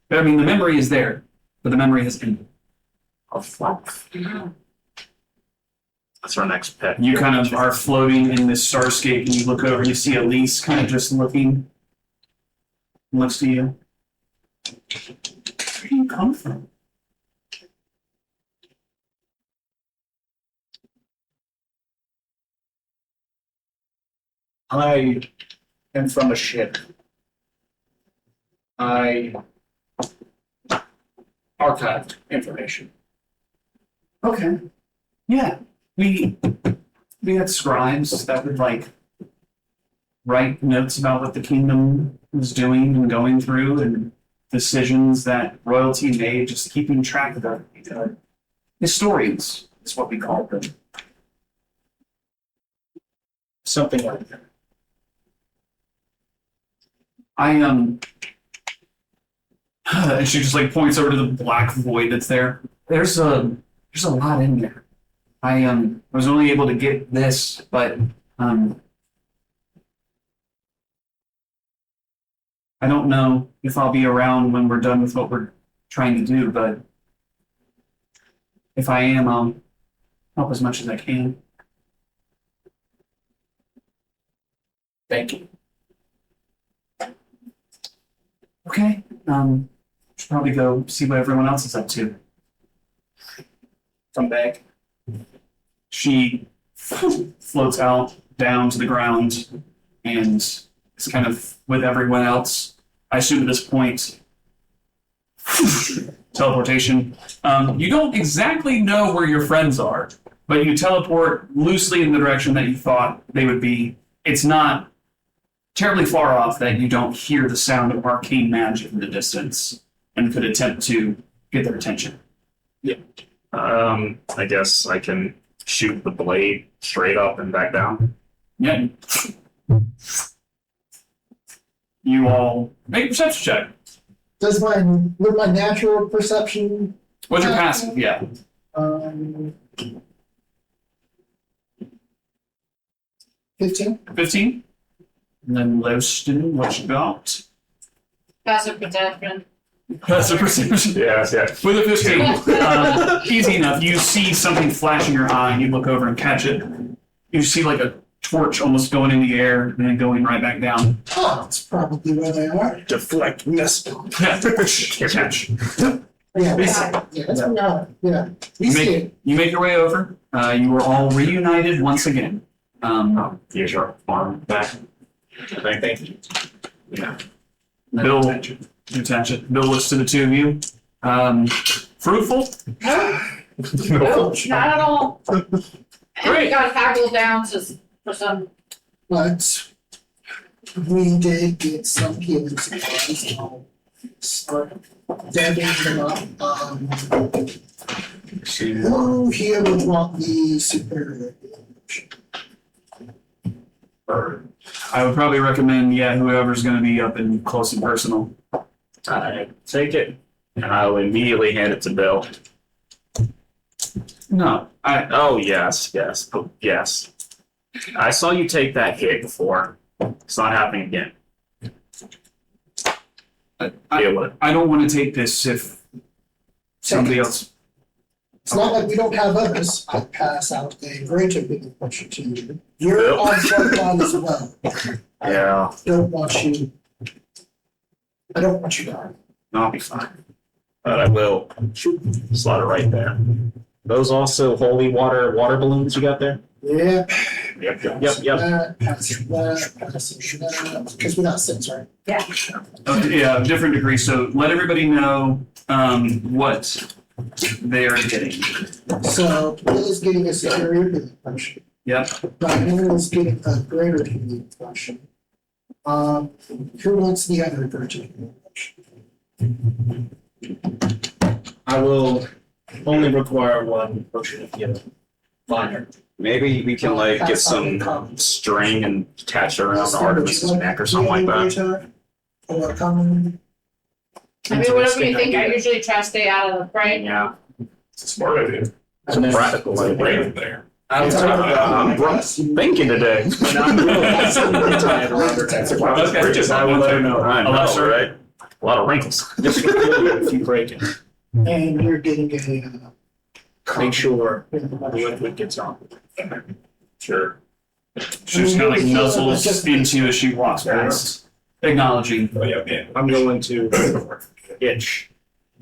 I mean, the memory is there, but the memory has ended. A flump. That's our next pet. You kind of are floating in this starscape, and you look over and you see Elise kind of just looking. Looks to you. Where do you come from? I am from a ship. I archived information. Okay. Yeah. We had scribes that would like write notes about what the kingdom was doing and going through and decisions that royalty made, just keeping track of that. Historians is what we call them. Something like that. And she just like points over to the black void that's there. There's a lot in there. I was only able to get this, but I don't know if I'll be around when we're done with what we're trying to do, but if I am, I'll help as much as I can. Thank you. Okay. Should probably go see what everyone else is up to. Come back. She floats out down to the ground and is kind of with everyone else. I assume at this point, teleportation. You don't exactly know where your friends are, but you teleport loosely in the direction that you thought they would be. It's not terribly far off that you don't hear the sound of arcane magic in the distance and could attempt to get their attention. I guess I can shoot the blade straight up and back down. Yeah. You all make a perception check. Would my natural perception? What's your passive? Yeah. 15. 15? And then Loston, what you got? Passive protection. That's a perception. Yes. With a 15, easy enough. You see something flash in your eye, and you look over and catch it. You see like a torch almost going in the air and then going right back down. Oh, that's probably where they are. Deflect missile. Catch. Yeah, that's where they are. Yeah. We see it. You make your way over. You are all reunited once again. Here's your arm back. Thank you. Yeah. Bill, you attach it. Bill looks to the two of you. Fruitful? Nope, not at all. We got haggled down to for some. But we did get some healing supplies. I'll start dabbing them up. Who here would want the superior healing potion? I would probably recommend, whoever's going to be up and close and personal. I take it, and I will immediately hand it to Bill. No, Oh, yes. I saw you take that hit before. It's not happening again. Deal with it. I don't want to take this if somebody else. It's not like we don't have others. I pass out a greater healing potion to you. You're on front line as well. Yeah, I don't want you dying. I'll be fine. But I will slot it right there. Those also holy water balloons you got there? Yep. Yep. Passing that. Because we got 6, right? Yeah, different degrees. So let everybody know what they are getting. So Bill is getting a superior healing potion. Yep. Diana is getting a greater healing potion. Who wants the other greater healing potion? I will only require one potion of healing. Minor. Maybe we can get some string and attach it around Artemis's neck or something like that. Or common. I mean, whatever you think. I usually try to stay out of the frame. Yeah, It's a smart idea. it's a practical It's a idea. brain there. I will I'm thinking today. Okay. I will let her know. I know, Alexa. right? A lot of wrinkles. Just if you break it, And you're getting a make sure the liquid gets on. Sure. She just kind of nuzzles into you as she walks past, acknowledging. Oh, yeah. I'm going to itch.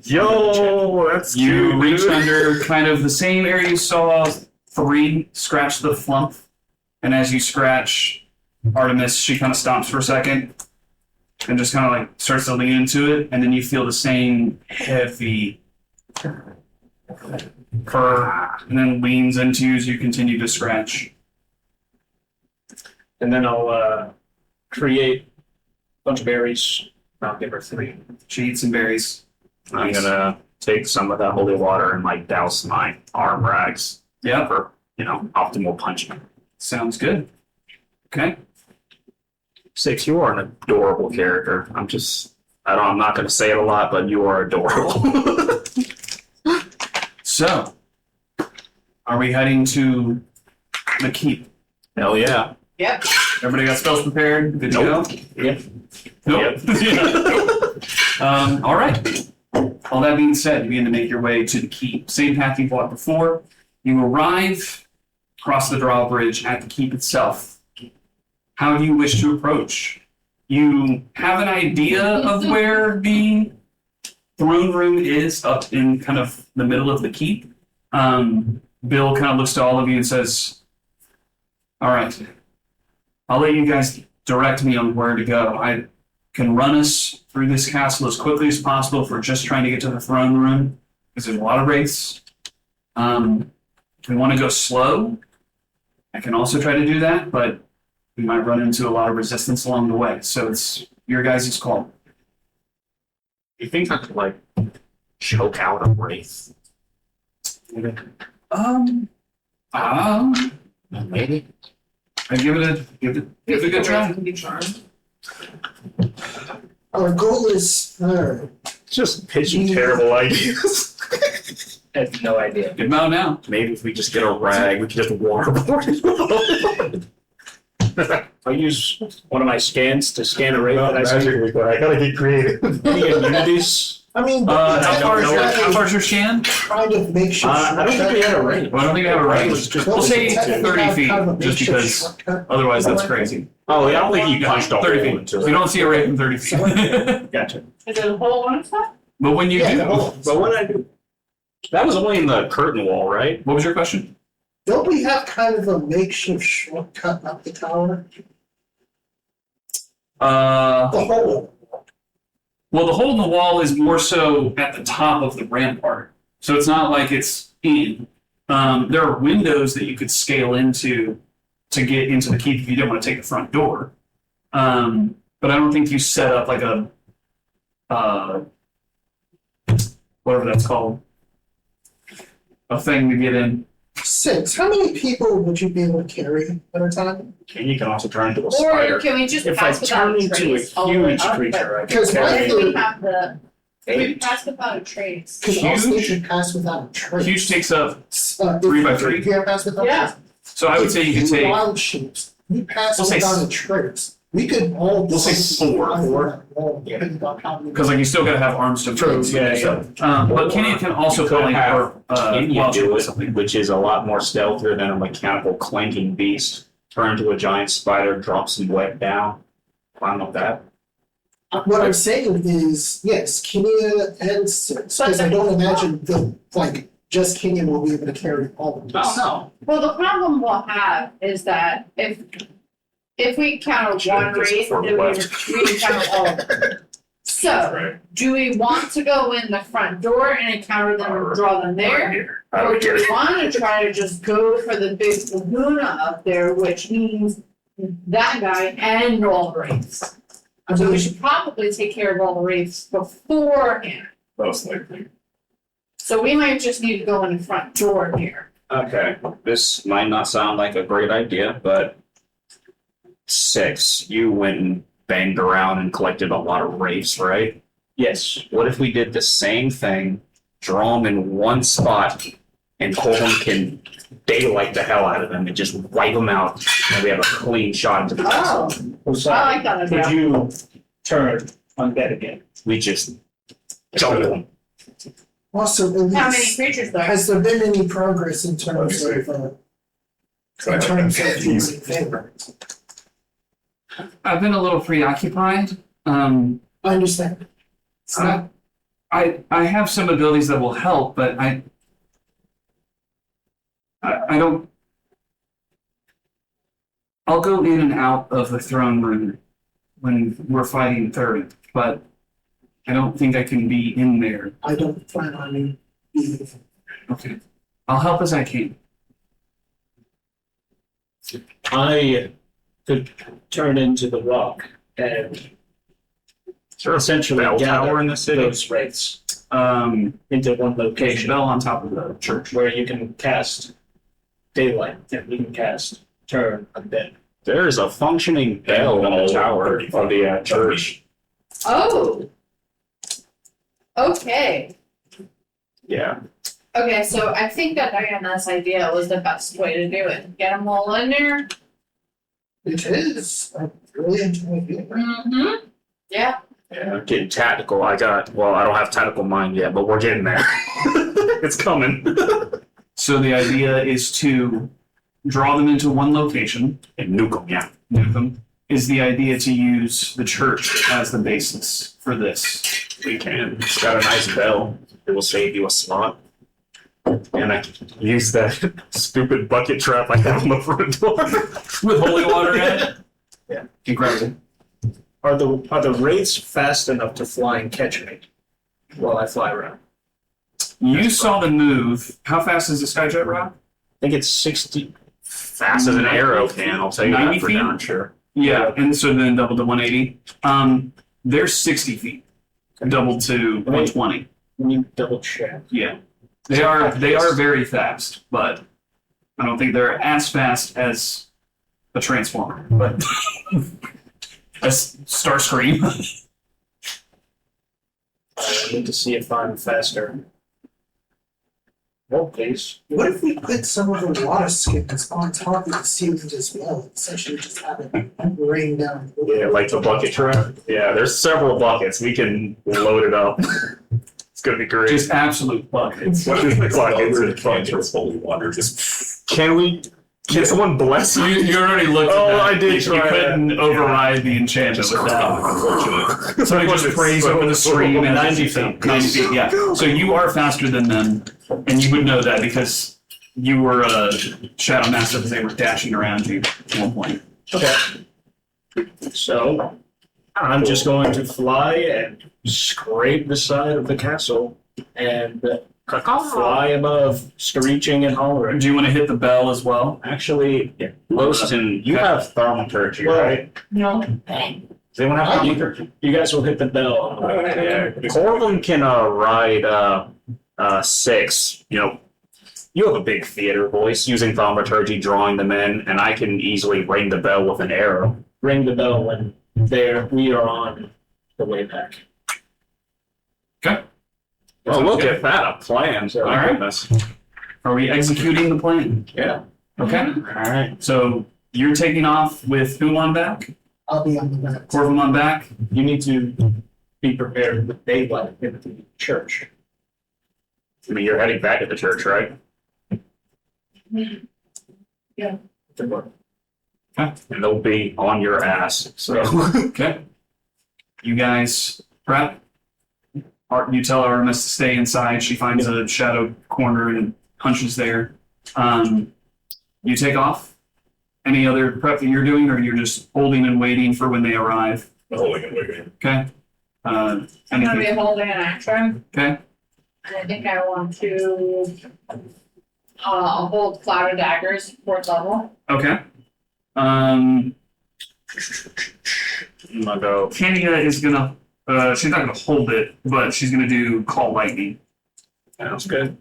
Yo, that's You cute, reach dude. under kind of the same area you saw 3 scratch the flump, and as you scratch Artemis, she kind of stops for a second and just kind of starts to lean into it, and then you feel the same heavy purr, and then leans into you as you continue to scratch. And then I'll create a bunch of berries. I'll give her 3. She eats some berries. I'm gonna take some of that holy water and douse my arm rags Yep, for optimal punching. sounds good. Okay. 6, you are an adorable character. I'm not gonna say it a lot, but you are adorable. So, are we heading to the keep? Hell yeah. Yep. Everybody got spells prepared? Good to Nope. go? Yep. Nope. All right. All that being said, you begin to make your way to the keep. Same path you've walked before. You arrive across the drawbridge at the keep itself. How do you wish to approach? You have an idea of where the throne room is, up in kind of the middle of the keep. Bill kind of looks to all of you and says, all right, I'll let you guys direct me on where to go. I can run us through this castle as quickly as possible if we're just trying to get to the throne room, because there's a lot of wraiths. If we want to go slow, I can also try to do that, but we might run into a lot of resistance along the way. So it's your guys' call. You think I could choke out a wraith? Maybe. Maybe. I give it a good try. Can be charmed. Our goal is Just pitching terrible ideas. I have no idea. Good amount now. Maybe if we just get a rag, we can just waterboard it. I'll use one of my scans to scan a ray that I see. Magically, but I gotta get creative. Any immunities? I mean, How far's your scan? kind of makeshift. I don't think we had a range. Well, I don't think I have a range. Don't We'll say technically 30 have feet, kind of a just makeshift because shortcut. otherwise that's crazy. Oh, yeah, I don't think he punched a hole 30 feet. into You it. don't see a wraith from 30 feet. Gotcha. Is it a whole one stuff? But when you Yeah, do, the whole- But what did I do? That was only in the curtain wall, right? what was your question? Don't we have kind of a makeshift shortcut up the tower? The hole. Well, the hole in the wall is more so at the top of the rampart. So it's not like it's in. There are windows that you could scale into to get into the keep if you didn't want to take the front door. But I don't think you set up like a whatever that's called, a thing to get in. 6. How many people would you be able to carry at a time? And you can also turn into a Or spider. can we just If I pass without turn a into a trace all the way huge up? creature, I can Because my What carry if we theory, have the, we 8. pass without a trace? because also Huge? should pass without a trace. Huge takes up, If 3 by 3. You can't pass without a Yeah. trace. so I would say you could If take, wild shapes. We pass We'll say without a trace. We could all. We'll say 4. Depending on how many. because like you still got to have arms to True, move. yeah, yeah. But Kenny can also You could probably have Can you wild shape do or it, something. which is a lot more stealthier than a mechanical clanking beast. Turn into a giant spider, drop some web down. Fine with that. What I'm saying is, yes, Kenya and 6, because I don't imagine just Kenya will be able to carry all of this. No. Well, the problem we'll have is that if we encounter one Just race, before we then left. we encounter all of them. So, do we want to go in the front door and encounter them and draw them there? I Or don't do get we it. want to try to just go for the big laguna up there, which means that guy and all the wraiths? I So we mean, should probably take care of all the wraiths beforehand. Most likely. So we might just need to go in the front door here. Okay, this might not sound like a great idea, but 6, you went and banged around and collected a lot of wraiths, right? Yes. What if we did the same thing, draw them in one spot, and Colton can daylight the hell out of them and just wipe them out, and we have a clean shot into the castle. Oh, Oh, I sorry. like that Could idea. you turn on that again? We just jump them. also, at How many least, creatures there? has there been any progress in terms of, using favor? I've been a little preoccupied. I understand. It's not, I have some abilities that will help, but I don't. I'll go in and out of the throne room when we're fighting Thurin, but I don't think I can be in there. I don't plan on being. Okay. I'll help as I can. I could turn into the rock and essentially Bell gather tower in the city. those wraiths Into into one a location bell on top of the church. where you can cast daylight and we can cast turn undead. There is a functioning bell on the tower of the church. Oh. Okay. Yeah. Okay, so I think that Diana's idea was the best way to do it. Get them all in there. It is. I really enjoy it. Mm-hmm. Yeah. Yeah, getting tactical. I don't have tactical mind yet, but we're getting there. It's coming. So the idea is to draw them into one location. And nuke them, yeah. Nuke them. Is the idea to use the church as the basis for this? We can. It's got a nice bell. It will save you a slot. And I can use that stupid bucket trap I have on the front door. With holy water in it? Yeah. Incredible. Are the wraiths fast enough to fly and catch me while I fly around? You saw the move. How fast is the skyjet rock? I think it's 60. Fast as an arrow can, I'll tell you 90 that for feet? darn sure. Yeah, and so then double to 180. They're 60 feet. Doubled to 120. Let me double check. Yeah. They are very fast, but I don't think they're as fast as a transformer. But as Starscream. I need to see if I'm faster. Well, please. What if we put some of the water skippers on top of the ceiling as well? Essentially just have it rain down. Yeah, like the bucket trap. Yeah, there's several buckets. We can load it up. It's gonna be great. Just absolute buckets. What is the buckets? Cantrips, holy water, just. Can someone bless You, me? you already looked at Oh, that. I did You try that. couldn't override the enchantment Just with that. unfortunate. So he just prays over the stream and 90 feet. 90 feet, yeah. So you are faster than them, and you would know that because you were a Shadow Master because they were dashing around you at one point. Okay. So, I'm just going to fly and scrape the side of the castle and fly above, screeching and hollering. Do you want to hit the bell as well? Actually, Loston, you have thaumaturgy, Well, right? No. Does anyone have thaumaturgy? you guys will hit the bell. Yeah. Corvin can ride 6. You have a big theater voice using thaumaturgy, drawing them in, and I can easily ring the bell with an arrow. Ring the bell when we are on the way back. Okay. Well, look at that, a plan. So, My all right. goodness. Are we executing the plan? Yeah. Okay. All right. So you're taking off with whom on back? I'll be on the back. Corvum on back? You need to be prepared with daylight at the church. I mean, you're heading back to the church, right? And they'll be on your ass. So Okay. You guys prep. You tell Artemis to stay inside. She finds a shadow corner and hunches there. You take off. Any other prep that you're doing, or you're just holding and waiting for when they arrive? Holding and waiting. Okay. I'm gonna be Anything? holding an action, Okay. and I think I want to hold Cloud of Daggers, 4th level. Okay. I'm gonna go. Kania is gonna. She's not gonna hold it, but she's gonna do Call Lightning. Sounds good.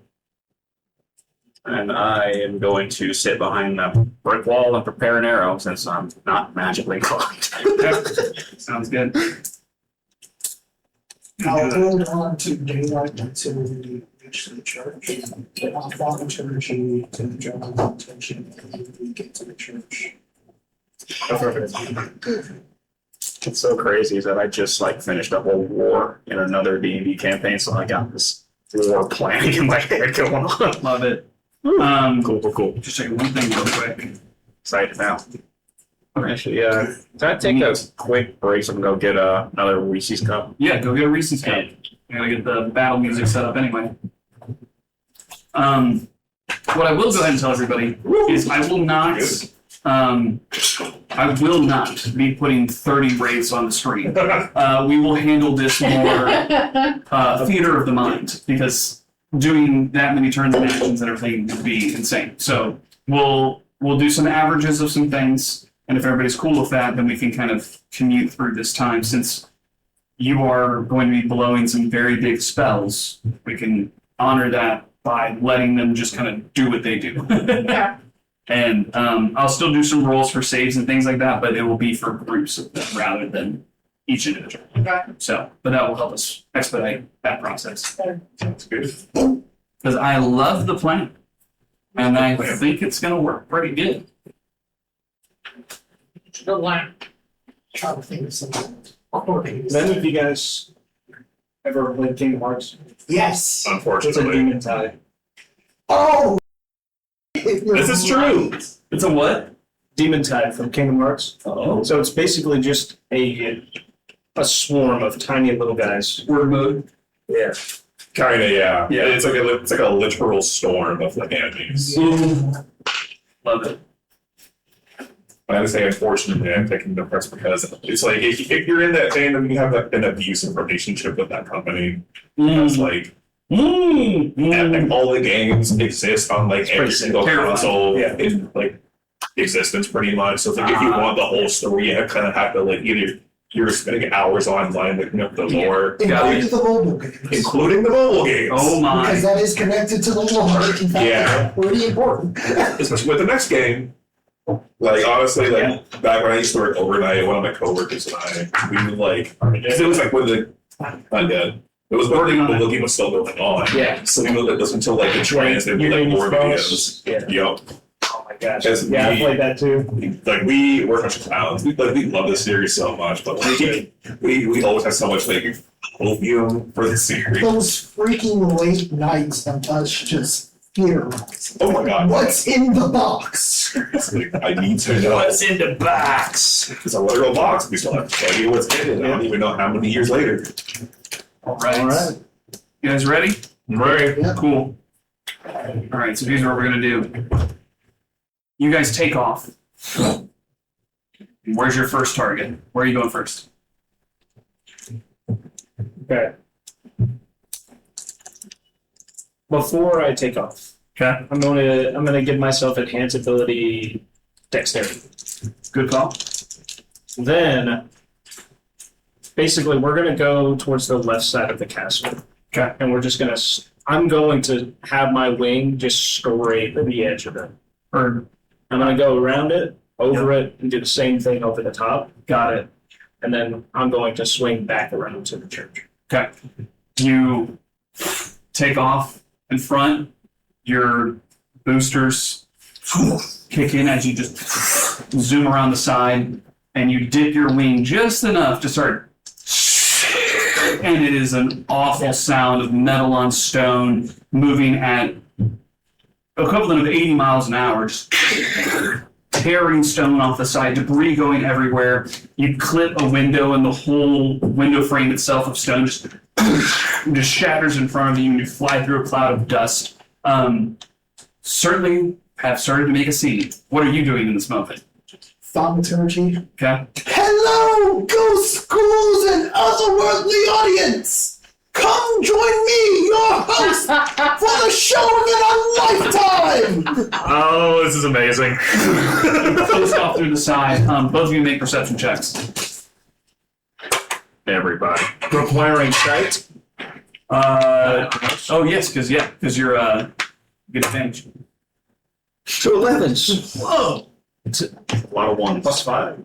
And I am going to sit behind the brick wall and prepare an arrow since I'm not magically inclined. Sounds good. I'll hold on to daylight until we reach the church. I'll follow liturgy to draw the attention when we get to the church. It's so crazy that I just finished a whole war in another D&D campaign, so I got this war planning in my head going on. Love it. Cool. Just checking one thing real quick. Excited now. Actually, can I take a quick break so I can go get another Reese's cup? Yeah, go get a Reese's cup. I gotta get the battle music set up anyway. What I will go ahead and tell everybody is I will not be putting 30 wraiths on the screen. We will handle this more theater of the mind, because doing that many turns and actions and everything would be insane. So we'll do some averages of some things, and if everybody's cool with that, then we can kind of commute through this time. Since you are going to be blowing some very big spells, we can honor that by letting them just kind of do what they do. Yeah. And I'll still do some rolls for saves and things like that, but it will be for groups of them rather than each individual. Okay. So, but that will help us expedite that process. That's good. Because I love the plan, and I think it's going to work pretty good. Good one. Try to think of something. Many of you guys ever played Kingdom Hearts? Yes. It's a Unfortunately. demon tie. Oh! This is true. It's a what? Demon tie from Kingdom Hearts. Oh. So it's basically just a swarm of tiny little guys. Word mode. Yeah. Kinda, yeah. Yeah. It's like a literal storm of enemies. Love it. But I would say, unfortunately, I'm taking the press because it's like if you're in that fandom, you have an abusive relationship with that company. Because and all the games exist on every single terrifying. console Yeah. in existence, pretty much. So it's if you want the whole story, you kind of have to either you're spending hours online looking up the lore, Including the mobile games. including the mobile games. Oh Because my. that is connected to the lore. In fact, Yeah. pretty important. Especially with the next game. Honestly, back when I used to work overnight, one of my coworkers and I, we would because it was when the undead. It was when the game was still going on. Yeah. So we would listen to the trans and more videos. Yeah. Yup. Oh my gosh. As Yeah, I me- played that too. We're such clowns. We love this series so much, but we always have so much opium for the series. Those freaking late nights of us just theorizing. Oh my god. What's in the box? I need to know. What's in the box? It's a literal box. We still have no idea what's in it. I don't even know how many years later. All right. All right. You guys ready? Right. Yeah. Cool. All right, so here's what we're going to do. You guys take off. Where's your first target? Where are you going first? Okay. before I take off, Okay. I'm gonna give myself enhanced ability dexterity. Good call. Then, basically, we're gonna go towards the left side of the castle. Okay. And we're just gonna. I'm going to have my wing just scrape the edge of it. Or I'm gonna go around it, over it, and do the same thing over the top. got it. And then I'm going to swing back around to the church. Okay. You take off in front. Your boosters kick in as you just zoom around the side, and you dip your wing just enough to start. And it is an awful sound of metal on stone moving at equivalent of 80 miles an hour, just tearing stone off the side, debris going everywhere. You clip a window, and the whole window frame itself of stone just shatters in front of you, and you fly through a cloud of dust. Certainly have started to make a scene. What are you doing in this moment? Thaumaturgy. Okay. Hello, ghost ghouls and otherworldly audience! Come join me, your host, for the show of a lifetime! Oh, this is amazing. Close off through the side. Both of you make perception checks. Everybody. Requiring sight. Oh yes, because you're good advantage. 2 11s. Whoa. It's a A lot of ones. +5. I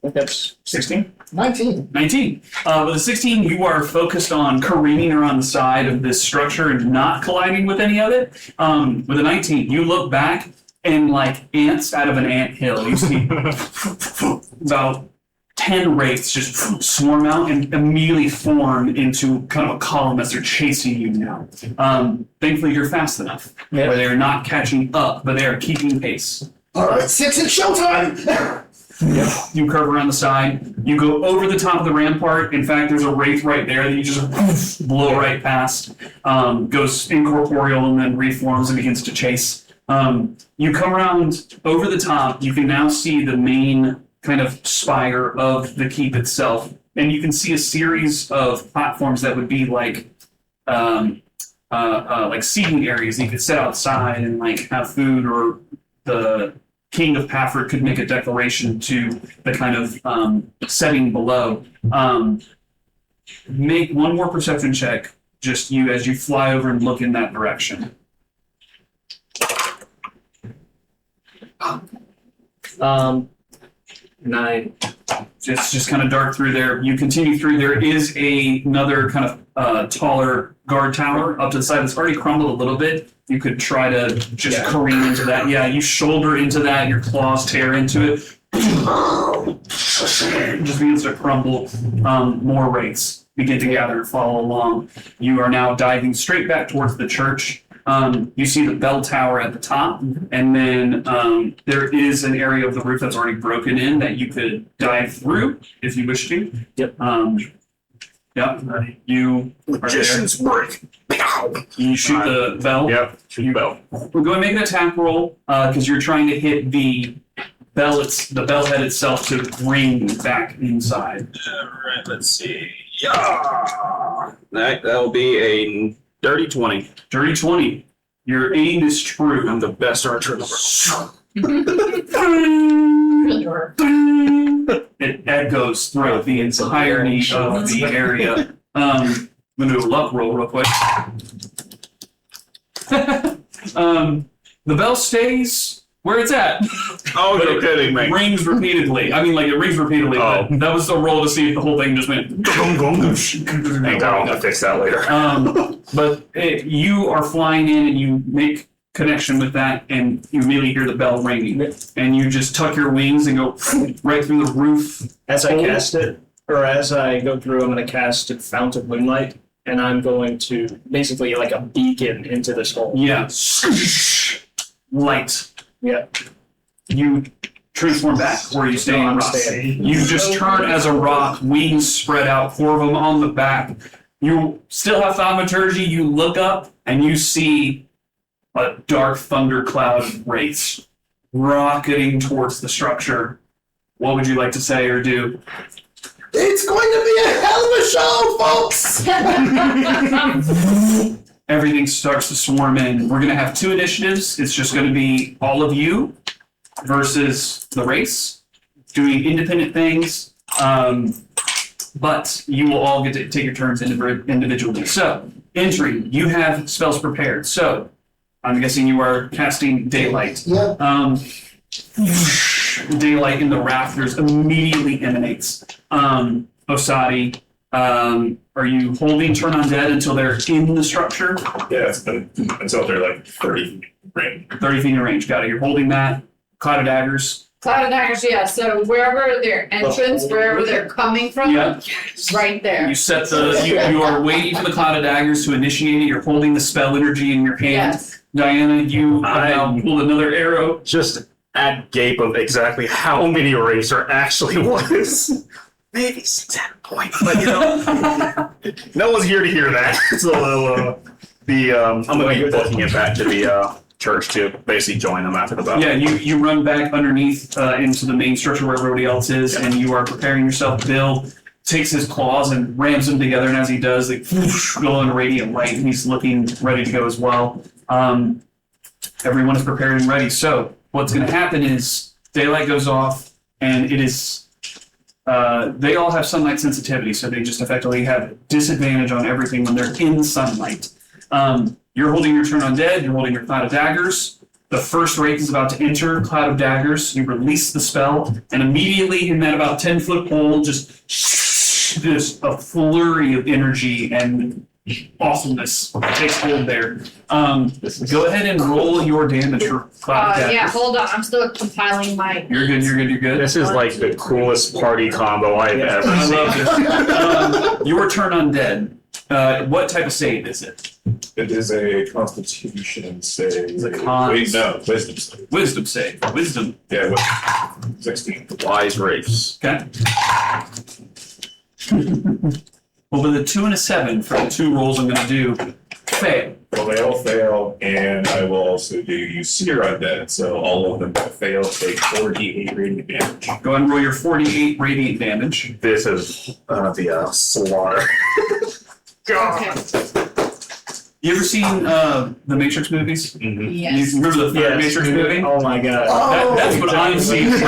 think that's 16. 19. 19. With a 16, you are focused on careening around the side of this structure and not colliding with any of it. With a 19, you look back and like ants out of an anthill, you see about 10 wraiths just swarm out and immediately form into kind of a column as they're chasing you now. Thankfully, you're fast enough where they're not catching up, but they are keeping pace. Alright, 6 and showtime! You curve around the side. You go over the top of the rampart. In fact, there's a wraith right there that you just blow right past. Goes incorporeal and then reforms and begins to chase. You come around over the top. You can now see the main kind of spire of the keep itself, and you can see a series of platforms that would be like seating areas that you could sit outside and like have food, or the King of Paford could make a declaration to the kind of setting below. Make one more perception check, just you as you fly over and look in that direction. 9. It's just kind of dark through there. You continue through. There is another kind of taller guard tower up to the side that's already crumbled a little bit. You could try to just careen into that. Yeah, you shoulder into that. Your claws tear into it. It just begins to crumble. More wraiths begin to gather and follow along. You are now diving straight back towards the church. You see the bell tower at the top, and then there is an area of the roof that's already broken in that you could dive through if you wish to. Yep. You Magician's break. you shoot the bell. Yep. Shoot the bell. We're going to make an attack roll because you're trying to hit the bell. The bell head itself to ring back inside. Alright, let's see. Yeah. That'll be a dirty 20. Dirty 20. Your aim is true. I'm the best archer in the It echoes throughout the entirety of the area. I'm going to do a luck roll real quick. The bell stays where it's at. Oh, But you're kidding me. Rings repeatedly. I mean, like, it rings repeatedly, Oh. but that was the roll to see if the whole thing just went... Thank God, I'll fix that later. But you are flying in and you make connection with that, and you immediately hear the bell ringing. And you just tuck your wings and go right through the roof. As I cast it, or as I go through, I'm going to cast a Fount of Moonlight, and I'm going to basically like a beacon into this hole. Yeah. Light. Yeah. You transform back where you stay on rock. You just turn as a rock, wings spread out, 4 of them on the back. You still have thaumaturgy. You look up and you see a dark thundercloud of wraiths rocketing towards the structure. What would you like to say or do? It's going to be a hell of a show, folks! everything starts to swarm in. We're going to have 2 initiatives. It's just going to be all of you versus the race, doing independent things. But you will all get to take your turns individually. So, entry, you have spells prepared. So, I'm guessing you are casting Daylight. Yeah. Daylight in the rafters immediately emanates. Osadi, are you holding Turn Undead until they're in the structure? Yeah, it's been until they're like 30 feet range. 30 feet in range, got it. You're holding that. Cloud of Daggers. Cloud of Daggers, yeah, so wherever their entrance, wherever they're coming from, Yeah. right there. You set you are waiting for the Cloud of Daggers to initiate it. You're holding the spell energy in your hand. Yes. Diana, you have now pulled another arrow. Just at gape of exactly how many race there actually was. Maybe 6 at a point, but no one's here to hear that. So I'm going to be booking it back to the church to basically join them after the battle. Yeah, you run back underneath into the main structure where everybody else is, and you are preparing yourself. Bill takes his claws and rams them together, and as he does, they go on a radiant light, and he's looking ready to go as well. Everyone is prepared and ready. So what's going to happen is Daylight goes off, and it is they all have sunlight sensitivity, so they just effectively have disadvantage on everything when they're in sunlight. You're holding your Turn Undead, you're holding your Cloud of Daggers. The first Wraith is about to enter Cloud of Daggers. You release the spell, and immediately in that about 10-foot hole, just a flurry of energy and awesomeness takes hold there. Go ahead and roll your damage for Cloud of Daggers. Yeah, hold on, I'm still compiling my. You're good. This is like the coolest party combo I've ever I seen. love this. Your Turn Undead. What type of save is it? It is a Constitution save. It's a con. Wait, no, Wisdom save. Wisdom save. Wisdom. Yeah, 16. Wise race. Okay. Well, with a 2 and a 7 for the 2 rolls I'm going to do, fail. Well, they all fail, and I will also do Seer Undead, so all of them that fail take 4d8 radiant damage. Go ahead and roll your 48 radiant damage. This is the slaughter. Okay. You ever seen the Matrix movies? Yes. You remember the third Matrix movie? Oh my god. That's what I'm seeing. Because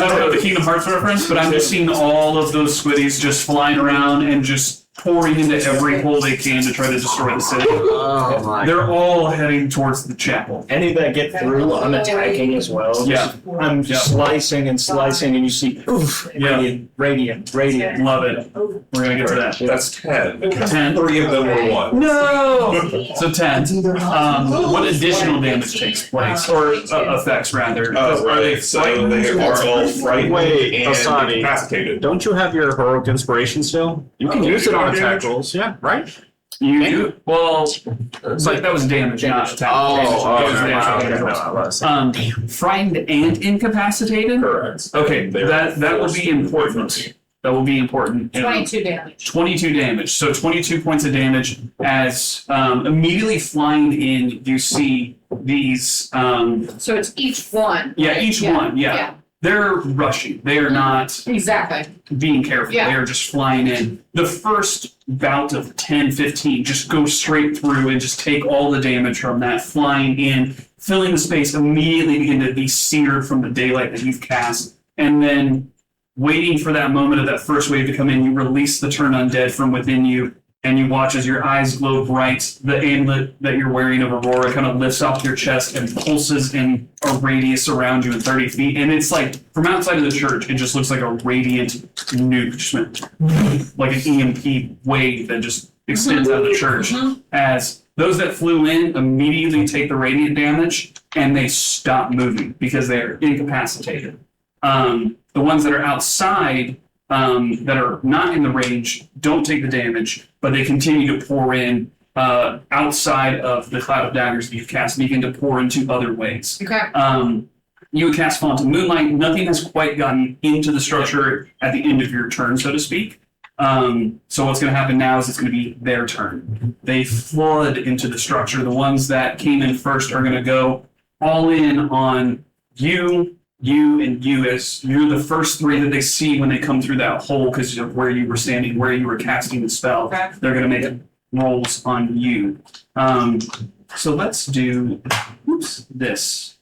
I don't know the Kingdom Hearts reference, but I'm just seeing all of those squiddies just flying around and just pouring into every hole they can to try to destroy the city. Oh my. They're all heading towards the chapel. Any that get through, I'm attacking as well. Yeah. I'm Yeah. slicing and slicing, and you see, oof, Yeah. radiant. Love it. We're going to get to that. That's 10. 10. 3 of them were 1. No! So 10. It's either not. What additional damage takes place? Or effects, rather? Oh, Are they right. So they are all frightened Wait, and Asani. incapacitated. Don't you have your heroic inspiration still? You can Oh, use it on damage? attack rolls. Yeah, right? You do? Well, it's like that was damage, not attack. That was damage. Frightened and incapacitated? Correct. Okay, They're that will forced be to important. That will be important. 22 damage. 22 damage. So 22 points of damage as immediately flying in, you see these. So it's each one. Yeah, right? each one. Yeah. They're rushing. They are not Exactly. being careful. Yeah. They are just flying in. The first bout of 10, 15 just go straight through and just take all the damage from that flying in, filling the space, immediately begin to be seared from the daylight that you've cast. And then waiting for that moment of that first wave to come in, you release the Turn Undead from within you, and you watch as your eyes glow bright. The amulet that you're wearing of Aurora kind of lifts off your chest and pulses in a radius around you in 30 feet. And it's like, from outside of the church, it just looks like a radiant nuke, just went like an EMP wave that just extends out of the church. As those that flew in immediately take the radiant damage, and they stop moving because they are incapacitated. The ones that are outside, that are not in the range, don't take the damage, but they continue to pour in outside of the Cloud of Daggers that you've cast, begin to pour into other ways. Okay. You would cast Font of Moonlight. Nothing has quite gotten into the structure at the end of your turn, so to speak. So what's going to happen now is it's going to be their turn. They flood into the structure. The ones that came in first are going to go all in on you, and you, as you're the first 3 that they see when they come through that hole because of where you were standing, where you were casting the spell. Okay. They're going to make rolls on you. So let's do this.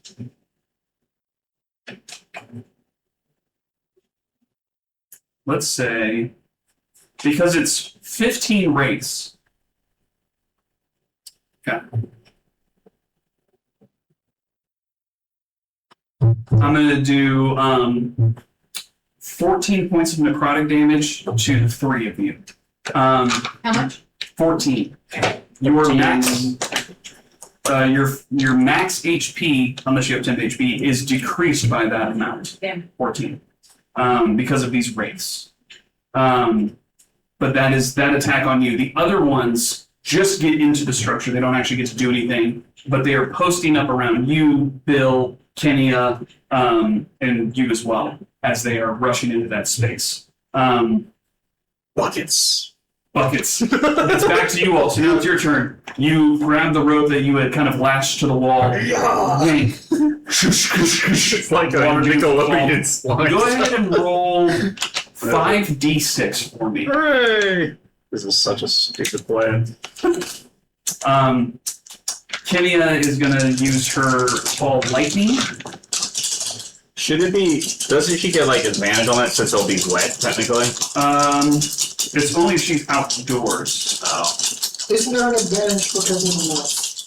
Let's say, because it's 15 wraiths. Okay. I'm going to do 14 points of necrotic damage to the 3 of you. How much? 14. Your max, your max HP, unless you have 10 HP, is decreased by that amount. Damn. 14. Because of these wraiths. But that is that attack on you. The other ones just get into the structure. They don't actually get to do anything, but they are posting up around you, Bill, Kenya, and you as well, as they are rushing into that space. Buckets. It's back to you all. So now it's your turn. You grab the rope that you had kind of lashed to the wall. Yank. It's like a Nickelodeon slide. Go ahead and roll 5d6 for me. Hooray! This is such a stupid plan. Kenya is going to use her Ball Lightning. Should it be? Doesn't she get like advantage on it since it'll be wet technically? It's only if she's outdoors. Oh. Isn't there an advantage because of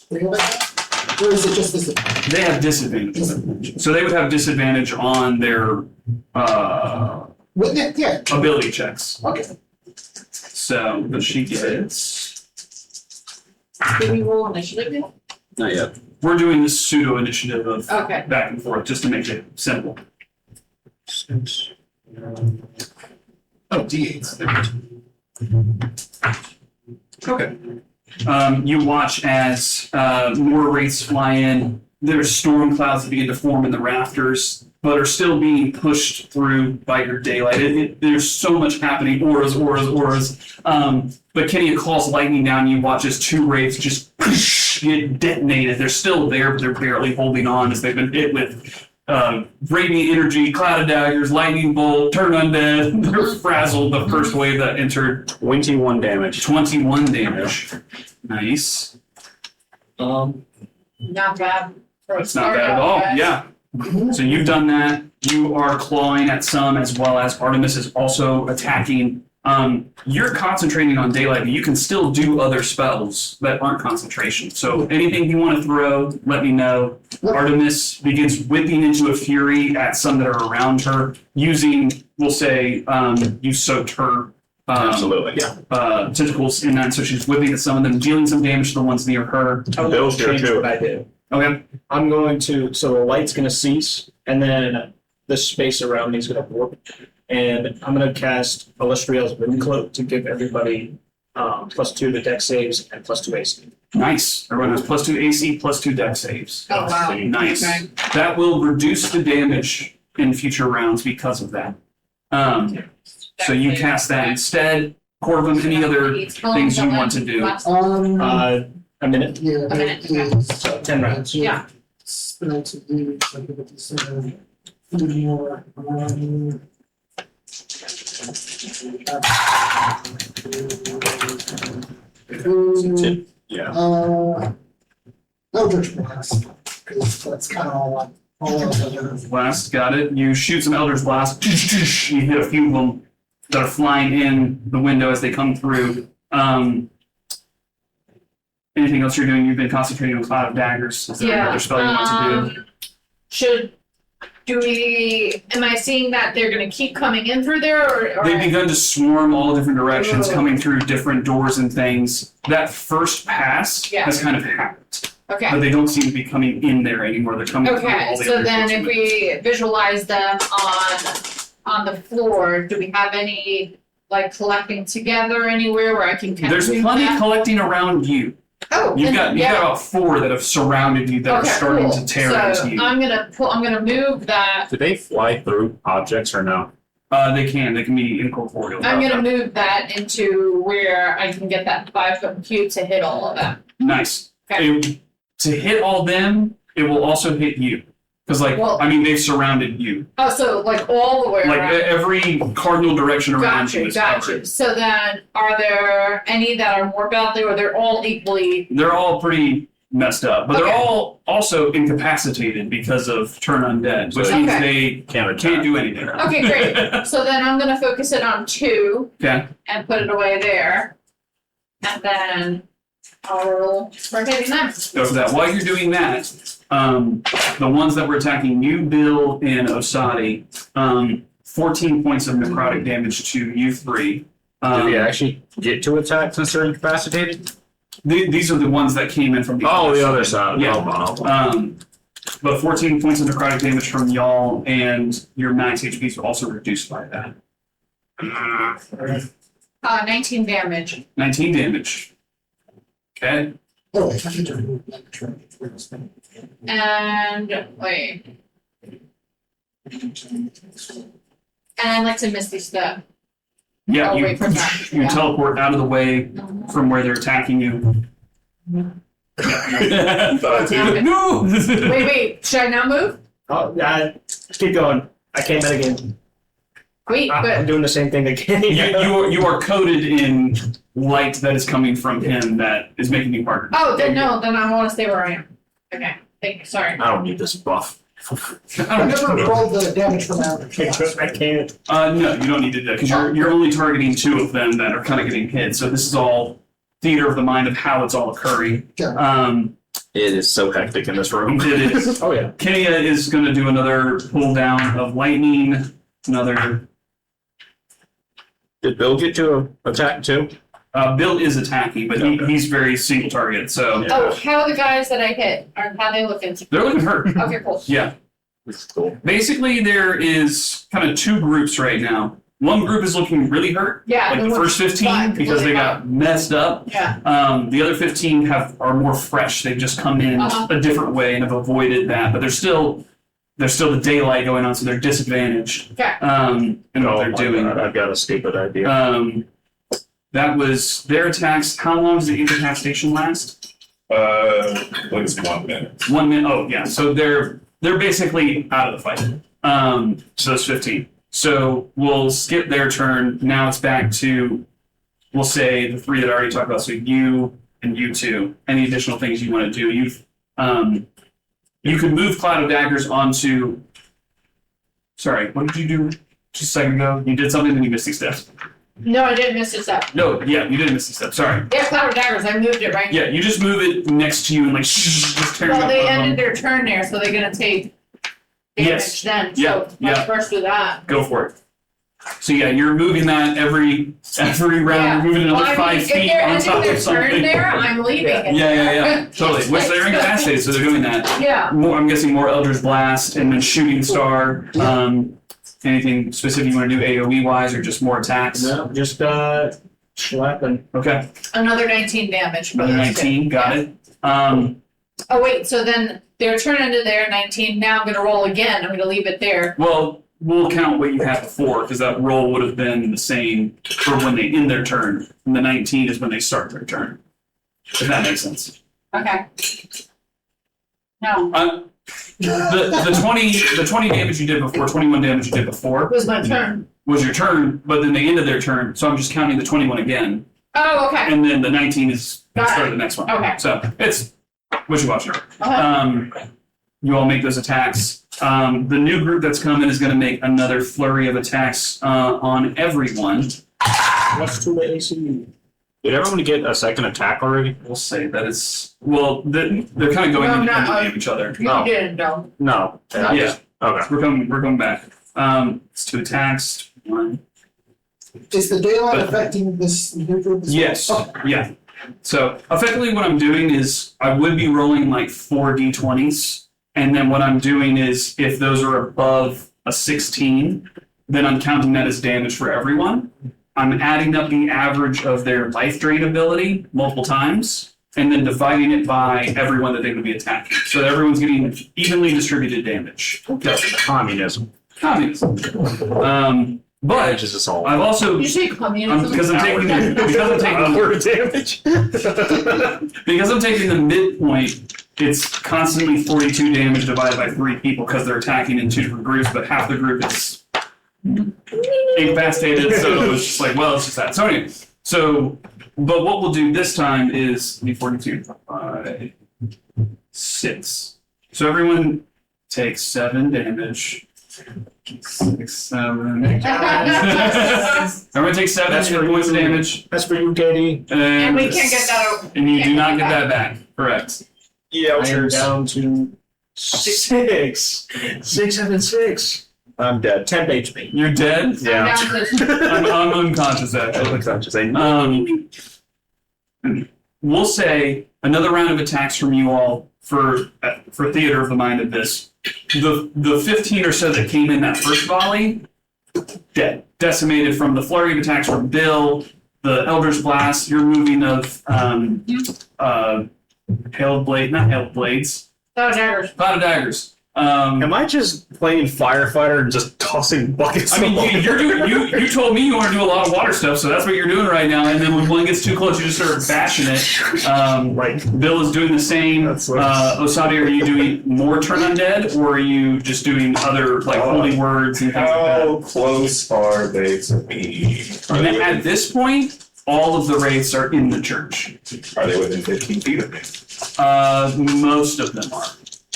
the real attack? Or is it just disadvantage? They have disadvantage. So they would have disadvantage on their Yeah. ability checks. Okay. So, but she gets. Did we roll initiative? Not yet. We're doing this pseudo initiative of Okay. back and forth just to make it simple. Oh, D8s. Okay. You watch as more wraiths fly in. There's storm clouds that begin to form in the rafters, but are still being pushed through by your daylight. There's so much happening. Auras. But Kenya calls lightning down. You watch as 2 wraiths just get detonated. They're still there, but they're barely holding on as they've been hit with radiant energy, cloud of daggers, lightning bolt, turn undead. They're frazzled. The first wave that entered. 21 damage. 21 damage. Nice. Not bad. That's not bad at all. Yeah. So you've done that. You are clawing at some, as well as Artemis is also attacking. You're concentrating on daylight, but you can still do other spells that aren't concentration. So anything you want to throw, let me know. Artemis begins whipping into a fury at some that are around her, using, we'll say, you soaked her Absolutely. Yeah. tentacles in that, so she's whipping at some of them, dealing some damage to the ones near her. Bill's here Change too. what I do. Okay. I'm going to, so the light's going to cease, and then the space around me is going to warp. And I'm going to cast Illustriel's Wind Cloak to give everybody +2 to dex saves and +2 AC. Nice. Everyone has +2 AC, +2 dex saves. Oh, wow. Nice. Okay. That will reduce the damage in future rounds because of that. So you cast that instead. Corbin, any other things you want to do? A minute, Yeah. A minute, please. so 10 rounds. Yeah. Spell to do, so give it to someone. Few more. Yeah. Eldritch Blast, because that's kind of all of it. Blast, got it. You shoot some Eldritch Blast. You hit a few of them that are flying in the window as they come through. Anything else you're doing? You've been concentrating on Cloud of Daggers. Is there another spell you want to do? Am I seeing that they're gonna keep coming in through there, or? They've begun to swarm all different directions, coming through different doors and things. That first pass has kind of happened, but Okay, they don't seem to be coming in there anymore. They're coming through okay, all the so other then doors. if we visualize them on the floor, do we have any, like, collecting together anywhere where I can kind of There's move plenty them? collecting around you. Oh, You've then, got yeah. about 4 that have surrounded you that are starting to tear So into you. I'm gonna move that. Do they fly through objects or no? They can be incorporeal. I'm gonna move that into where I can get that 5-foot cube to hit all of them. Nice. Okay. To hit all them, it will also hit you. Because, like, Well- I mean, they've surrounded you. Oh, so like all the way Like, around. every cardinal direction around you Gotcha, is gotcha. covered. So then, are there any that are more badly, or they're all equally? They're all pretty messed up, but they're Okay. all also incapacitated because of turn undead, which So- means Okay. they can't do anything. Okay, great. So then I'm gonna focus it on 2 Okay. and put it away there, and then I'll start hitting them. So for that, while you're doing that, the ones that were attacking you, Bill and Osadi, 14 points of necrotic damage to you 3. Did we actually get to attack since they're incapacitated? These are the ones that came in from the Oh, the other side. Yeah. Oh. But 14 points of necrotic damage from y'all, and your max HP is also reduced by that. 19 damage. 19 damage. Okay. Oh, I have to remove that train. And wait. And I'd like to Misty Step. Yeah, Oh, you, wait for that. you Yeah. teleport out of the way from where they're attacking you. Thought too. No! Wait. Should I now move? Oh, let's keep going. I came in again. Wait, I'm but doing the same thing again. you are coated in light that is coming from him that is making you harder. then I want to stay where I am. Okay, thank you. Sorry. I don't need this buff. I never rolled the damage from average class. I can't. No, you don't need to do that because you're only targeting 2 of them that are kind of getting hit. So this is all theater of the mind of how it's all occurring. Yeah. It is so hectic in this room. It is. Oh yeah. Kenya is going to do another pull down of lightning. Another. Did Bill get to attack too? Bill is attacking, but he's very single target. So Oh, how are the guys that I hit? Or how they looking? they're looking hurt. Okay, cool. Yeah. It's cool. Basically, there is kind of 2 groups right now. One group is looking really hurt, Yeah. like the first 15, fine, because they got messed up. Yeah. The other 15 are more fresh. They've just come in Uh-huh. a different way and have avoided that. But there's still the daylight going on, so they're disadvantaged Okay. in what they're my doing. God, I've got a stupid idea. That was their attacks. How long does the incapacitation last? Like it's 1 minute. 1 minute. Oh, yeah. So they're basically out of the fight. So it's 15. So we'll skip their turn. Now it's back to, we'll say, the 3 that I already talked about. So you and you 2. Any additional things you want to do? You could move Cloud of Daggers onto. Sorry, what did you do just a second ago? You did something and you missed 6 steps. No, I didn't miss this up. No, yeah, you did miss 6 steps. Sorry. Yeah, Cloud of Daggers. I moved it right. Yeah, you just move it next to you and like just tear Well, up they of them. ended their turn there, so they're gonna take damage Yes. then. Yeah, So yeah. let's first do that. Go for it. So yeah, you're moving that every round. Yeah. You're moving another Well, I 5 mean, if feet they're on ending top their of something. turn there, I'm leaving. Yeah, totally. Which they're incapacitated, so they're doing that. Yeah. More, I'm guessing more Eldritch Blast and then Shooting Star. Anything specific you want to do AoE wise or just more attacks? No, just slapping. Okay, Another 19 damage. another 19. Got it. Oh wait, so then their turn ended there, 19. Now I'm gonna roll again. I'm gonna leave it there. Well, we'll count what you had before because that roll would have been the same for when they end their turn, and the 19 is when they start their turn. If that makes sense. Okay. No, The 20 damage you did before, 21 damage you did before it was my turn. was your turn, but then they ended their turn, so I'm just counting the 21 again, Oh, okay. and then the 19 is the Got start it. of the next one. Okay. So it's wishy-washy. Okay. You all make those attacks. The new group that's coming is going to make another flurry of attacks on everyone. What's 2 to AC? Did everyone get a second attack already? We'll say that it's they're kind of going No, independently no, of each other. You No. didn't, though. No. Yeah, Okay. we're coming back. It's 2 attacks. 1. Is the daylight affecting this new group as well? Yes. Oh, Yeah. So effectively, what I'm doing is I would be rolling like 4 d20s, and then what I'm doing is if those are above a 16, then I'm counting that as damage for everyone. I'm adding up the average of their life drain ability multiple times, and then dividing it by everyone that they would be attacking. So that everyone's getting evenly distributed damage. Communism. Communism. But Just us all. I've also You say communism? because I'm taking damage. because I'm taking the midpoint it's constantly 42 damage divided by 3 people because they're attacking in 2 different groups, but half the group is incapacitated, so it's just like, well, it's just that. So anyway, but what we'll do this time is 42, 5, 6. So everyone takes 7 damage. 6, 7. Everyone takes 7 points of damage. That's for you, Katie. And we can't get that over. And you do not get that back. Correct. Yeah, I am down to 6. 6, 7, 6. I'm dead. 10 HP. You're dead? Yeah. I'm unconscious, actually. We'll say another round of attacks from you all for theater of the mind of this. The 15 or so that came in that first volley, dead. Decimated from the flurry of attacks from Bill, the Elder's Blast, your moving of Hailed Blade, not Hailed Blades. Cloud of Daggers. Cloud of Daggers. Am I just playing firefighter and just tossing buckets? I mean, you told me you want to do a lot of water stuff, so that's what you're doing right now. And then when one gets too close, you just start bashing it. Right. Bill is doing the same. Osadi, are you doing more turn undead, or are you just doing other holy words and things like that? How close are they to me? And at this point, all of the wraiths are in the church. Are they within 15 feet of me? Most of them are.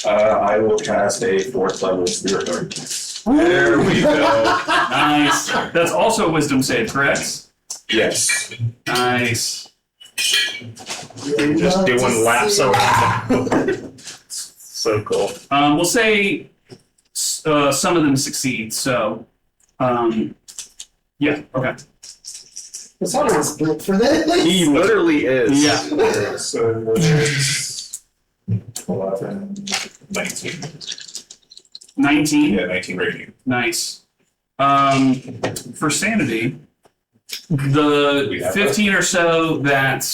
I will cast a 4th level Spirit Guard. There we go. Nice. That's also a wisdom save, correct? Yes. Nice. Just doing laps around. So cool. We'll say some of them succeed, so yeah, okay. It's always built for this. He literally is. Yeah. So 11, 19. 19? Yeah, 19 rating. Nice. For sanity, the 15 or so that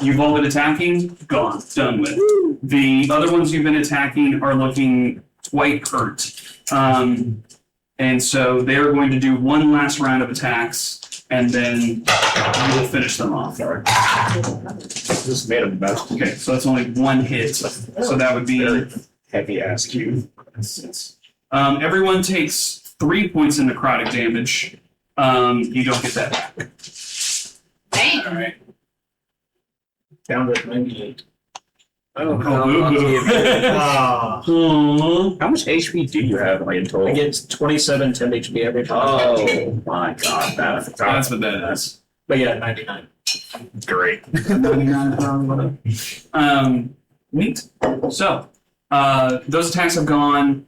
you've all been attacking, gone, done with. The other ones you've been attacking are looking quite hurt. And so they're going to do one last round of attacks, and then we will finish them off. Just made a mess. Okay, so that's only one hit. So that would be Heavy ass cube. everyone takes 3 points in necrotic damage. You don't get that back. Dang. All right. Down to 98. Oh, How much HP do you have in total? I get 27 10 HP every time. Oh my god, that's what that is. But yeah, 99. Great. 99. Neat. So, those attacks have gone.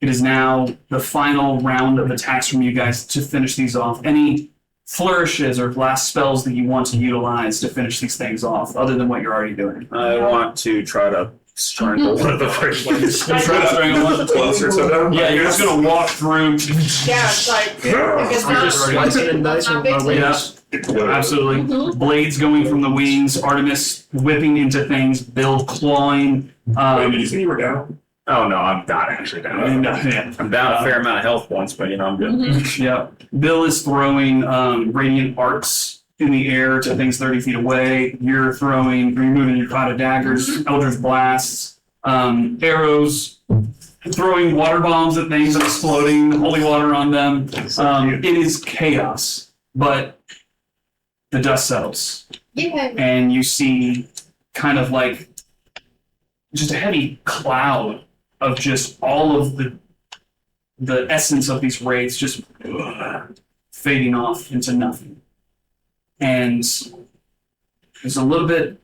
It is now the final round of attacks from you guys to finish these off. Any flourishes or last spells that you want to utilize to finish these things off, other than what you're already doing? I want to try to strangle one of the first ones. Try to strangle one. Closer to them? Yeah, you're just gonna walk through. Yeah, it's like, if it's We're not, just slicing and dicing not with our big wings. Absolutely. Blades going from the wings, Artemis whipping into things, Bill clawing. Wait, did you say you were down? Oh no, I'm not actually down. Yeah. I'm down a fair amount of health points, but I'm good. Yeah. Bill is throwing radiant arcs in the air to things 30 feet away. You're moving your cloud of daggers, Eldritch blasts, arrows, throwing water bombs at things and exploding holy water on them. It is chaos, but the dust settles. Yeah. And you see kind of like just a heavy cloud of just all of the essence of these wraiths just fading off into nothing. And there's a little bit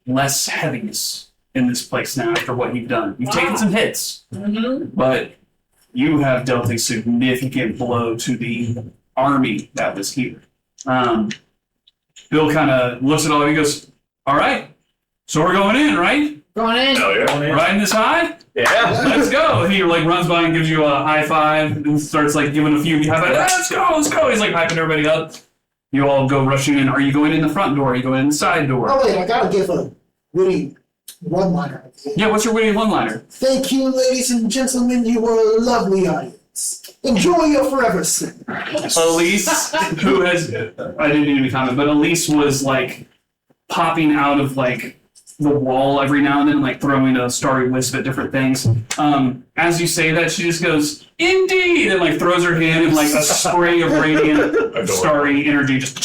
less heaviness in this place now after what you've done. You've taken some hits, but you have dealt a significant blow to the army that was here. Bill kind of looks at all of you and goes, all right, so we're going in, right? Going in. Hell yeah. Riding this high? Yeah. Let's go. And he runs by and gives you a high five and starts giving a few high fives. Let's go. He's hyping everybody up. You all go rushing in. Are you going in the front door? Are you going in the side door? Oh wait, I gotta give a witty one-liner. Yeah, what's your witty one-liner? Thank you, ladies and gentlemen. You were a lovely audience. Enjoy your forever sin. Elise, who has, I didn't even comment, but Elise was popping out of the wall every now and then, like throwing a starry wisp at different things. As you say that, she just goes, "Indeed!" and like throws her hand, and like a spray of radiant starry energy just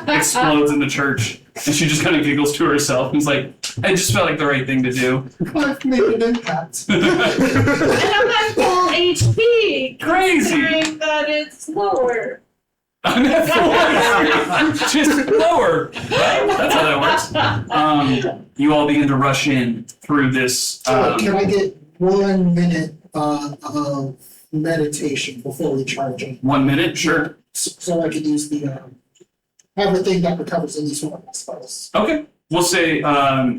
explodes in the church. And she just kind of giggles to herself and is like, "I just felt like the right thing to do." I've made an impact. And I'm at full HP. Crazy. Considering that it's lower. I'm at full. Just lower. Right? That's how that works. You all begin to rush in through this. Can I get 1 minute of meditation before we charge in? 1 minute? Sure. So I can use the everything that recovers in these spells. Okay. We'll say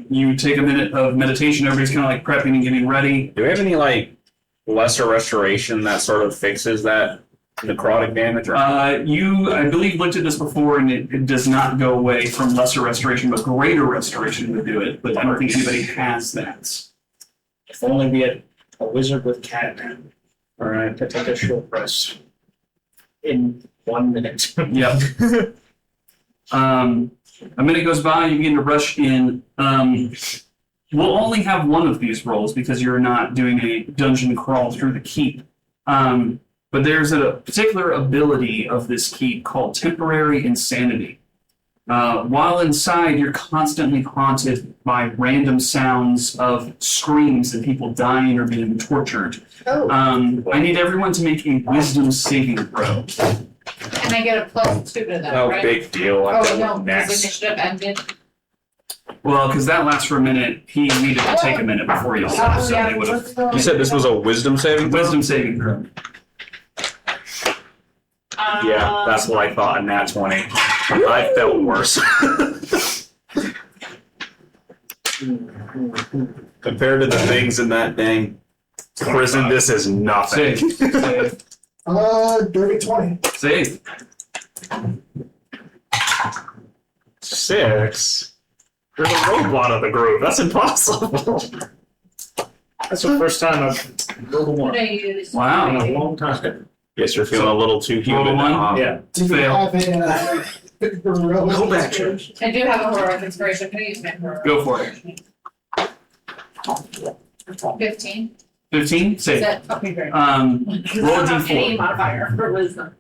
you take a minute of meditation. Everybody's kind of like prepping and getting ready. Do we have any like lesser restoration that sort of fixes that necrotic damage? You, I believe, looked at this before, and it does not go away from lesser restoration, but greater restoration would do it. But I don't think anybody has that. If only we had a wizard with catnap. All right, to take a short rest in 1 minute. Yep. A minute goes by, you begin to rush in. We'll only have one of these rolls because you're not doing a dungeon crawl through the keep. But there's a particular ability of this keep called temporary insanity. While inside, you're constantly haunted by random sounds of screams and people dying or being tortured. Oh. I need everyone to make a wisdom saving throw. And I get a +2 to that, No right? big deal. Oh, I've no, got because next. initiative ended. Well, because that lasts for a minute, he needed to take a minute before you left, so they would have. You said this was a wisdom saving throw? Wisdom saving throw. Yeah, that's what I thought in that 20. I felt worse. Compared to the things in that dang prison, this is nothing. Save. Dirty 20. Save. 6. There's a robot of the group. That's impossible. That's the first time I've rolled a What 1 I use. in Wow. a long time. Guess you're feeling a little too Roll human. one? now, huh? Yeah. Do you Fail. have a heroic Go back. inspiration? I do have a heroic inspiration. Can I use my heroic? Go for it. 15. 15? Is Save. that okay? Great. Roll a I don't have any d4. modifier for wisdom.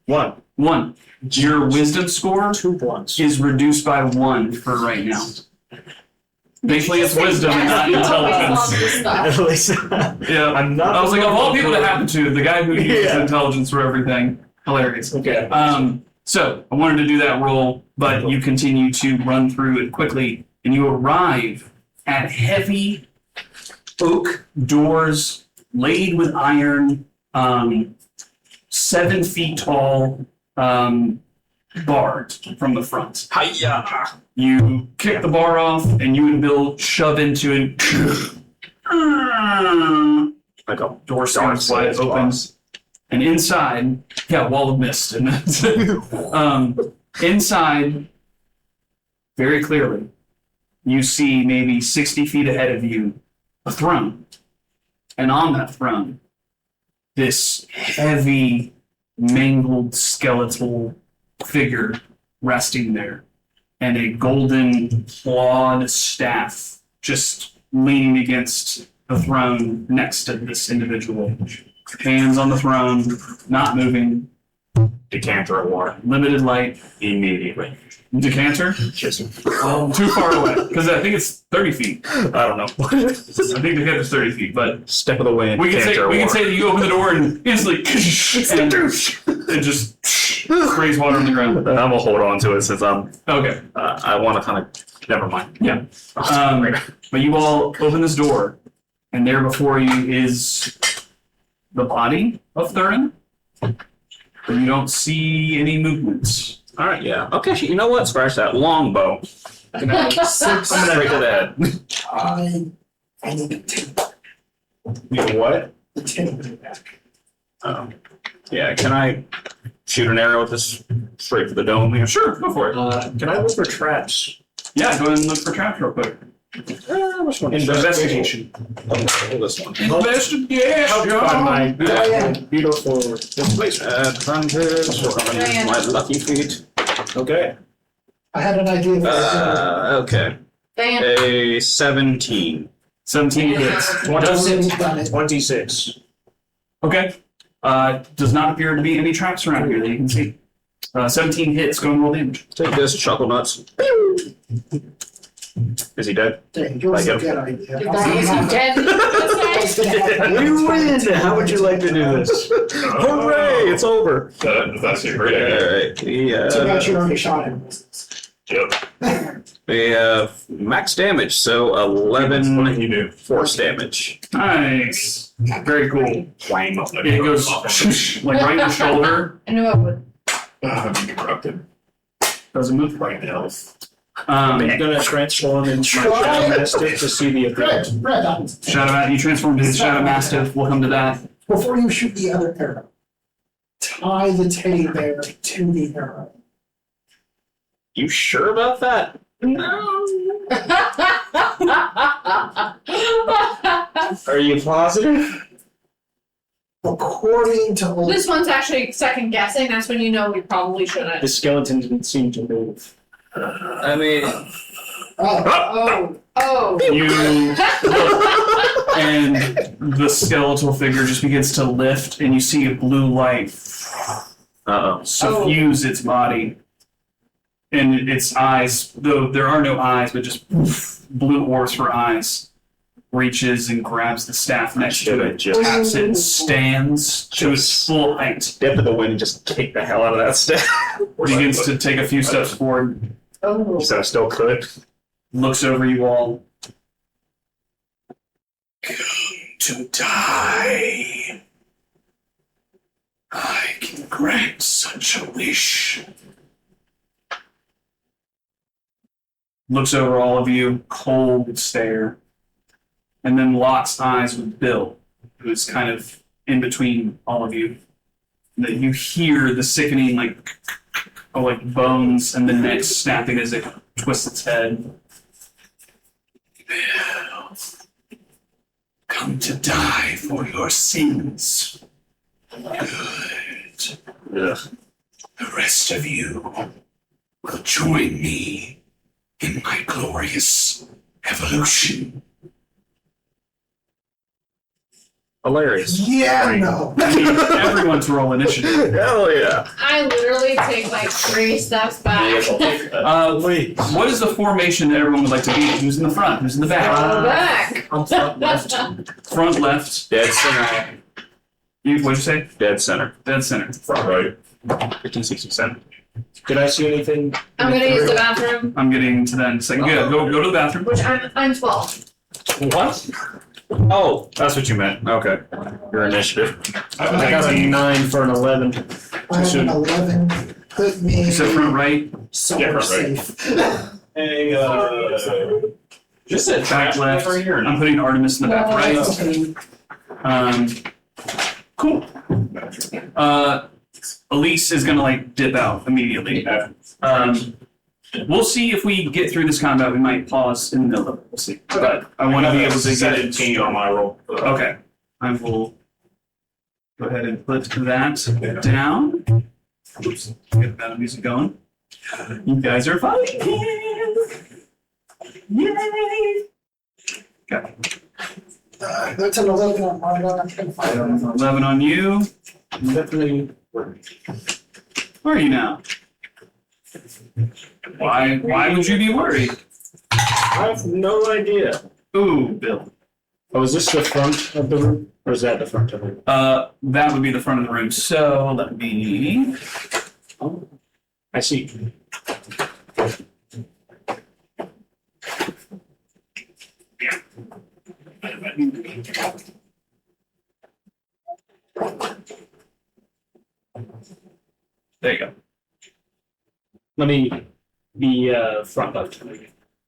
1. 1. Your wisdom score 2 ones. is reduced by 1 for right now. Thankfully, it's wisdom and not intelligence. At least Yeah. I'm not. I was like, of all people that happened to, the guy who uses Yeah. intelligence for everything. Hilarious. Okay. So I wanted to do that roll, but you continue to run through it quickly, and you arrive at heavy oak doors laid with iron, 7 feet tall, barred from the front. Hiya! You kick the bar off, and you and Bill shove into it. Like a Door swings wide open. And inside, wall of mist. And inside, very clearly, you see maybe 60 feet ahead of you a throne. And on that throne, this heavy, mangled, skeletal figure resting there. And a golden clawed staff just leaning against the throne next to this individual. Hands on the throne, not moving, decanter of water. limited light. Immediately. Decanter? Too far away, because I think it's 30 feet. I don't know. I think the decanter's 30 feet, but Step of the way. we can say that you open the door and instantly and it just sprays water on the ground. I'm gonna hold on to it since I'm. Okay. I want to kind of. Never mind. Yeah. But you all open this door, and there before you is the body of Thurin. But you don't see any movements. All right. Yeah. Okay. You know what? Scratch that. Longbow. Six. I'm gonna break to the head. I need to take You know what? the 10 back. Yeah. Can I shoot an arrow with this straight for the dome here? Sure, go for it. Can I look for traps? Yeah, go ahead and look for traps real quick. Which one? Investigation. This one. Investigation. Helped by my beautiful displacement. Advantage. So I'm gonna use my lucky feet. Okay. I had an idea that Okay. Damn. A 17. 17 hits. 26. Okay. Does not appear to be any traps around here that you can see. 17 hits, go and roll damage. Take this, chuckle nuts. Is he dead? Dang, yours is a good idea. Is he dead? We win! How would you like to do this? Hooray! It's over. That's a great idea. Alright. Too bad you already shot him. Yep. We have max damage, so What 11 you do? force damage. Nice. Very cool. Wang. It goes like right in the shoulder. I knew it would. I'm corrupted. Doesn't move. Right now. I'm gonna transform into my Shadow Mastiff to see the effect. Red, Shadow, you transform into the Shadow Mastiff. We'll come to that. before you shoot the other arrow, tie the teddy bear to the arrow. You sure about that? Are you positive? According to old, This one's actually second guessing. That's when you know we probably shouldn't. The skeleton didn't seem to move. I mean, oh, Oh. You look, and the skeletal figure just begins to lift, and you see a blue light suffuse its body. And its eyes, though there are no eyes, but just blue orbs for eyes, reaches and grabs the staff next to it, taps it, and stands to its full height. dip of the wind and just kick the hell out of that staff. Begins to take a few steps forward, Oh. So I still could. looks over you all. Come to die. I can grant such a wish. Looks over all of you, cold stare, and then locks eyes with Bill, who is kind of in between all of you. That you hear the sickening like bones and the neck snapping as it twists its head. Bill, come to die for your sins. Good. Ugh. The rest of you will join me in my glorious evolution. Hilarious. yeah, no. I need everyone to roll initiative. Hell yeah. I literally take like 3 steps back. Wait, what is the formation that everyone would like to be? Who's in the front? Who's in the back? Go back. I'm front left. Front left. Dead center. What'd you say? Dead center. Dead center. Front right. 1567. Did I see anything? I'm gonna use the bathroom, I'm getting to that in a second. Go to the bathroom. which I'm 12. What? Oh, that's what you meant. Okay. Your initiative. I got a 9 for an 11. I have an 11. Put me You said front right. somewhere front right. safe. Hey, just a Back left. I'm putting Artemis in the back right. Cool. Elise is gonna dip out immediately. We'll see if we get through this combat. We might pause in the middle of it. We'll see. But I want to be able to get it. 17 on my roll. Okay. I will go ahead and put that down. Oops. Get that music going. You guys are fighting. Yay! Okay. That's an 11 on my one. I'm gonna find it. 11 on you. Definitely. Where are you now? Why would you be worried? I have no idea. Ooh, Bill. Oh, is this the front of the room? Or is that the front of the room? That would be the front of the room. So let me. Oh, I see. There you go. Let me be front left.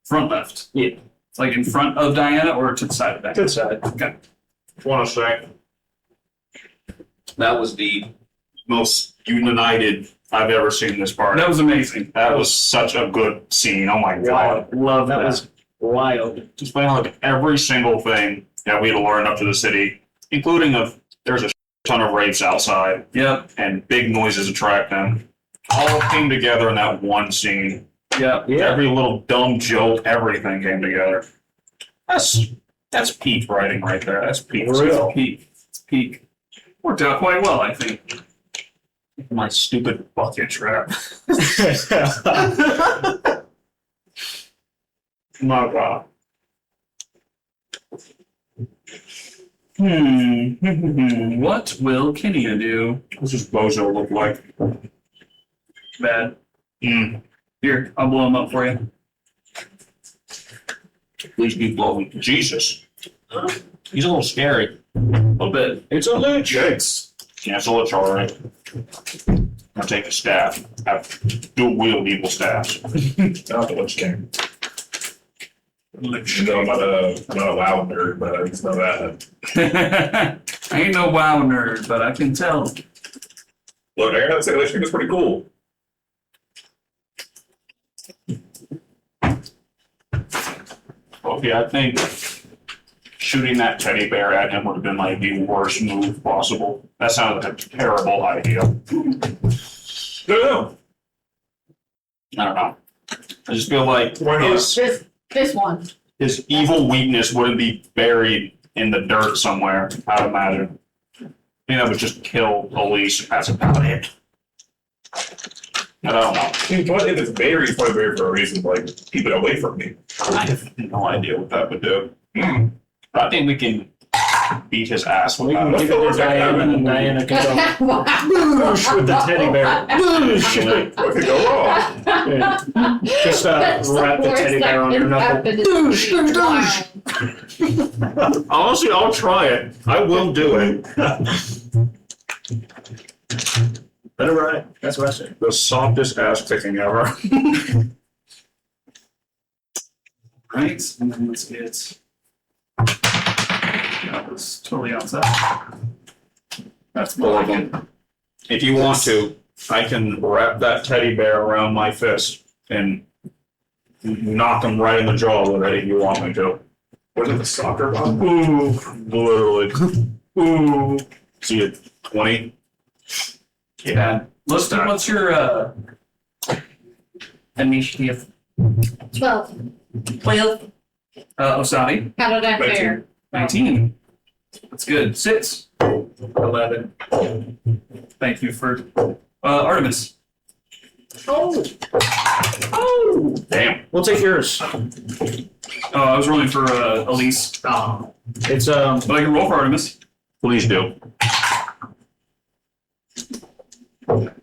Front left. Yeah. It's like in front of Diana or to the side of Diana? Good side. Okay. Want to say that was the most united I've ever seen this party. That was amazing. That was such a good scene. Oh my god. Love That that. was wild. Just playing every single thing that we had to learn up to the city, including there's a ton of rapes outside Yep. and big noises attract them. All came together in that one scene. Yeah. Every little dumb joke, everything came together. That's peak writing right there. That's peak. Real. It's peak. Worked out quite well, I think. My stupid bucket trap. My God. What will Kenya do? What's this bozo look like? Bad. Mm. Here, I'll blow him up for you. Please be blowing. Jesus. He's a little scary. A little bit. It's a lich. Yikes. Cancel it, alright. I'll take a staff. Have dual wield evil staffs. Not the Lich King. No, I'm not a WoW nerd, but it's not that. I ain't no WoW nerd, but I can tell. Look, I gotta say, Lich King is pretty cool. Okay, I think shooting that teddy bear at him would have been like the worst move possible. That sounded like a terrible idea. No. I don't know. I just feel like Why not? This one. his evil weakness wouldn't be buried in the dirt somewhere, I'd imagine. I think that would just kill Elise. That's about it. I don't know. But if it's buried, it's probably buried for a reason, like, keep it away from me. I have no idea what that would do. But I think we can beat his ass with We can that. give it to Diana, and Diana can go boosh with the teddy bear. Boosh! What could go wrong? Yeah. Just wrap the teddy bear on your knuckle. Douche, Honestly, I'll try it. I will do it. Let it ride. That's what I said. The softest ass kicking ever. Right, and then let's get. That was totally outside. That's more like it. If you want to, I can wrap that teddy bear around my fist and knock him right in the jaw with it if you want me to. Was it the soccer ball? Ooh, literally. Ooh. See it, 20? Yeah. What's your initiative? 12. 12. Osadi. How did I fare? 19. That's good. 6. 11. Thank you for Artemis. Oh. Oh. Damn. We'll take yours. I was rolling for Elise, It's but I can roll for Artemis. Please do.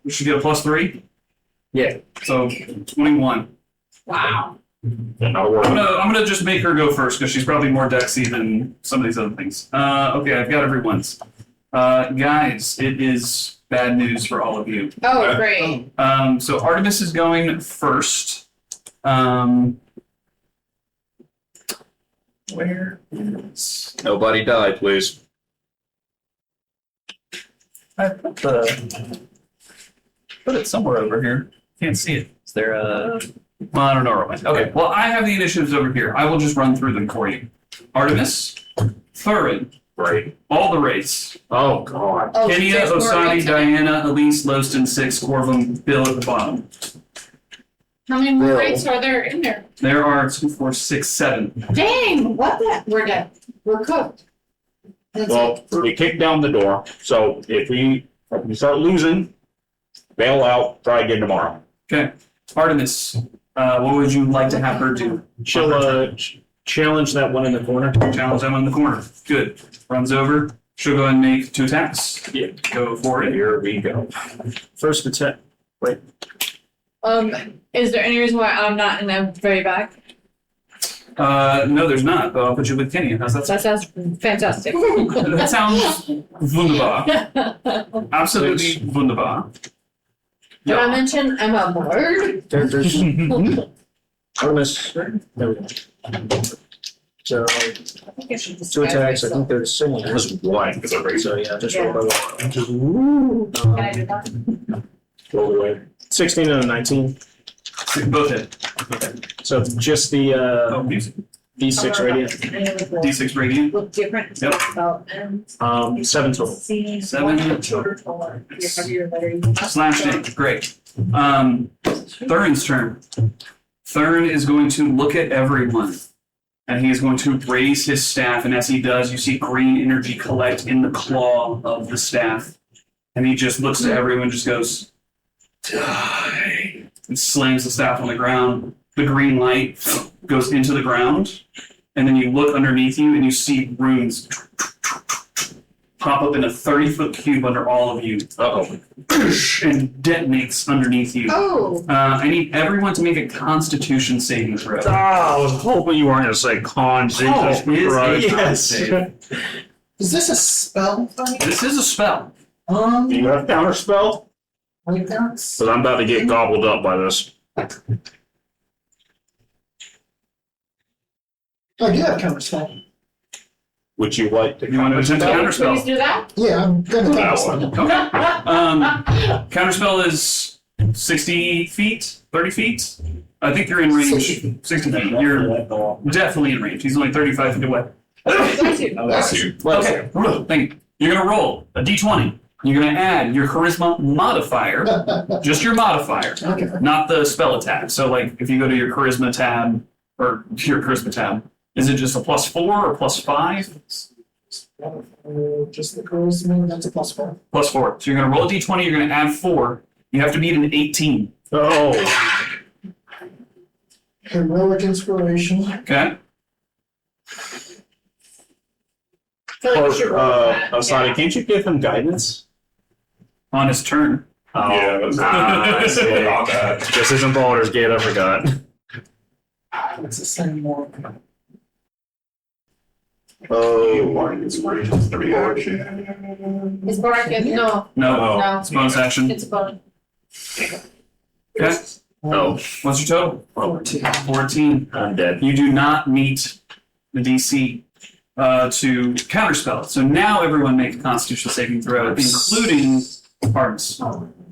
We should get a +3. yeah. So 21. Wow. That'll work. I'm gonna just make her go first because she's probably more Dexy than some of these other things. Okay, I've got everyone's. Guys, it is bad news for all of you. Oh, great. So Artemis is going first. Where is... Nobody die, please. I put it somewhere over here. Can't see it. Is there a... Well, I don't know where it went. Okay, well, I have the initiatives over here. I will just run through them for you. Artemis, Thurin, Great. all the race. Oh, God. Oh, Kenya, there's more Osadi, rates. Diana, Elise, Loston, 6, Corvum, Bill at the bottom. How many more rates are there in there? There are 2, 4, 6, 7. Dang, what the? We're dead. We're cooked. That's Well, we kicked down the door, so if we start losing, bail out, try again tomorrow. Okay. Artemis, what would you like to have her do? She'll challenge that one in the corner. Challenge them in the corner. Good. Runs over. She'll go and make 2 attacks. Yeah. Go for it. Here we go. First attack. Wait. Is there any reason why I'm not in the very back? No, there's not, but I'll put you with Kenya. How's that That sound? sounds fantastic. That sounds wunderbar. Absolutely wunderbar. Did I mention I'm a bird? There's Artemis. There we go. So, I think I should 2 attacks. I think they're That similar. was one. It's a race. So, yeah, just roll by one. Can I do that? Roll away. 16 and a 19. Both hit. So, just the Oh, music. D6 radiant. D6 radiant. With different Yep. developments. 7 total. 7 total. Slash damage. Great. Thurin's turn. Thurin is going to look at everyone, and he is going to raise his staff, and as he does, you see green energy collect in the claw of the staff. And he just looks to everyone and just goes, die, and slams the staff on the ground. The green light goes into the ground, and then you look underneath you and you see runes pop up in a 30-foot cube under all of you. And detonates underneath you. Oh. I need everyone to make a Constitution saving throw. I was hoping you weren't going to say con. Jesus it is a Christ. con save. Is this a spell thing? This is a spell. Do you have counter spell? Wait, that's. Because I'm about to get gobbled up by this. I do have counter spell. Would you like to You want to attempt to counterspell? Please do that. Yeah, I'm gonna That counter one. spell. Counterspell is 60 feet, 30 feet. I think you're in range. 60 feet. You're definitely in range. He's only 35 feet away. Bless you. Bless you. Okay, thank you. You're going to roll a d20. You're going to add your charisma modifier, just your modifier, Okay. not the spell attack. So, like, if you go to your charisma tab, or your charisma tab, is it just a +4 or +5? Just the charisma, that's a +4. +4. So you're going to roll a d20, you're going to add 4. You have to beat an 18. Oh. Heroic inspiration. Okay? I feel like we should roll that. Osada, can't you give him guidance? On his turn. Oh, Yeah, that's I see. on that. This isn't Baldur's Gate, I forgot. It's the same one. Oh. Inspiration's the reaction. Is Barkin? No, No. no. It's bonus action. It's a bonus. Okay. Oh. What's your total? 14. 14. I'm dead. You do not meet the DC to counterspell it. So now everyone make a Constitution saving throw, including Artemis.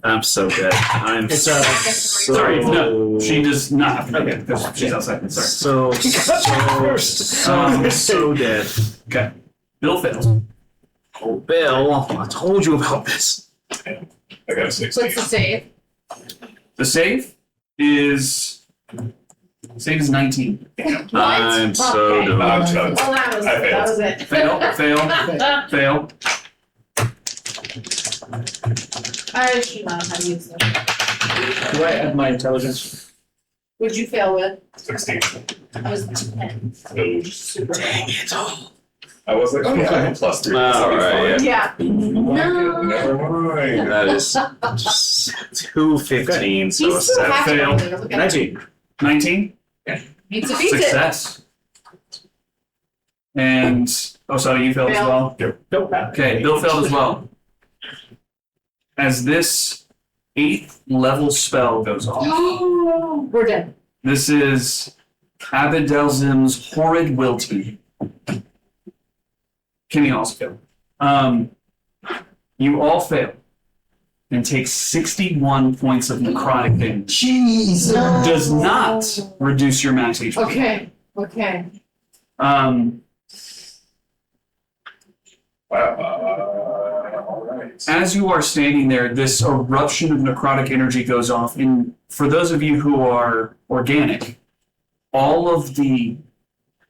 I'm so dead. I'm It's, so... Sorry, no, she does not have to make it because she's outside. Sorry. So dead. Okay. Bill fails. Oh, Bill, I told you about this. I got a 16. What's the save? The save is 19. What? I'm so Okay. done. I'm done. Well, that was I it. That was it. Fail. I should not have used them. Do I add my intelligence? Would you fail with? 16. I was 10. Super. I was like, oh yeah, I have +3. All right. Yeah. No. Never mind. That is just 215, so He's a still 7. happy. Fail. Look at him. 19. Needs to beat it. Success. And Osada, you failed as Fail. well? Okay, Bill failed as well. As this 8th level spell goes off, We're dead. this is Abidelzim's Horrid Wilting. Kenny also failed. You all fail and take 61 points of necrotic damage. Jesus. Does not reduce your max HP. Okay. All right. As you are standing there, this eruption of necrotic energy goes off. And for those of you who are organic, all of the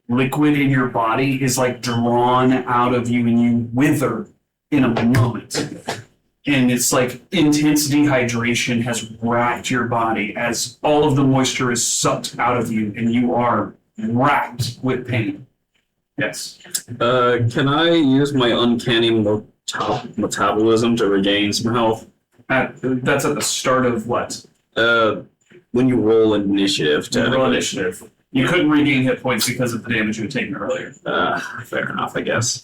liquid in your body is like drawn out of you and you wither in a moment. And it's like intense dehydration has racked your body as all of the moisture is sucked out of you and you are racked with pain. Yes. Can I use my uncanny metabolism to regain some health? That's at the start of what? When you roll initiative. Roll initiative. You couldn't regain hit points because of the damage you had taken earlier. Fair enough, I guess.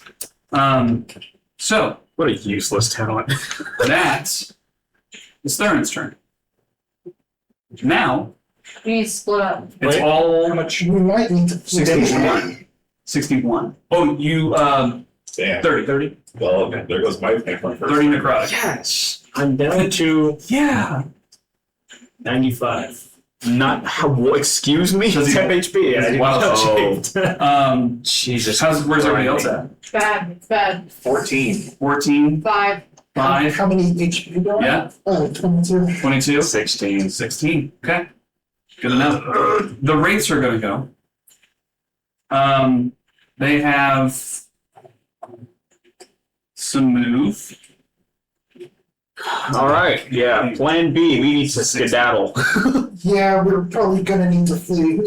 So, What a useless talent. that is Thurin's turn. Now, We need to split up. it's Wait, all How much? We might need to. 61. 61. Oh, you, Damn. 30. Well, there goes my pick on first. 30 necrotic. Yes. I'm down to Yeah. 95. Not how? Excuse me. 10 HP. I didn't Wow. touch it. Jesus. Where's everybody else at? Bad. It's bad. 14. 14, 5. 5, How many HP do I have? yeah, 22. 22, 16. 16. Okay. Good enough. The Wraiths are going to go. They have some move. All right, yeah. Plan B, we need to skedaddle. Yeah, we're probably gonna need to flee.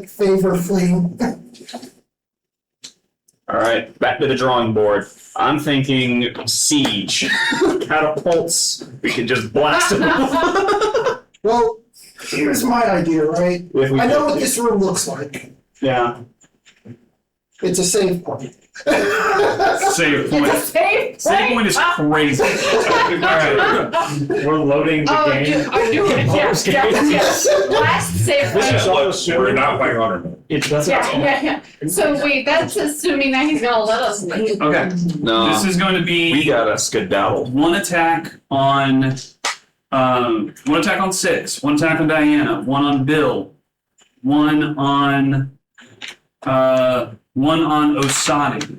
Favor fleeing. All right, back to the drawing board. I'm thinking siege. Catapults. We can just blast them. Well, here's my idea, right? If we I know could. what this room looks like. Yeah. It's a save point. Save point. It's a safe Save point is crazy. Alright. We're loading the Oh, game. are you yes. Last save This is point. all We're assuming not playing honor. it doesn't. Yeah. So wait, that's assuming that he's gonna let us leave. Okay. No. This is going to be We gotta skedaddle. one attack on 6, one attack on Diana, one on Bill, one on Osadi.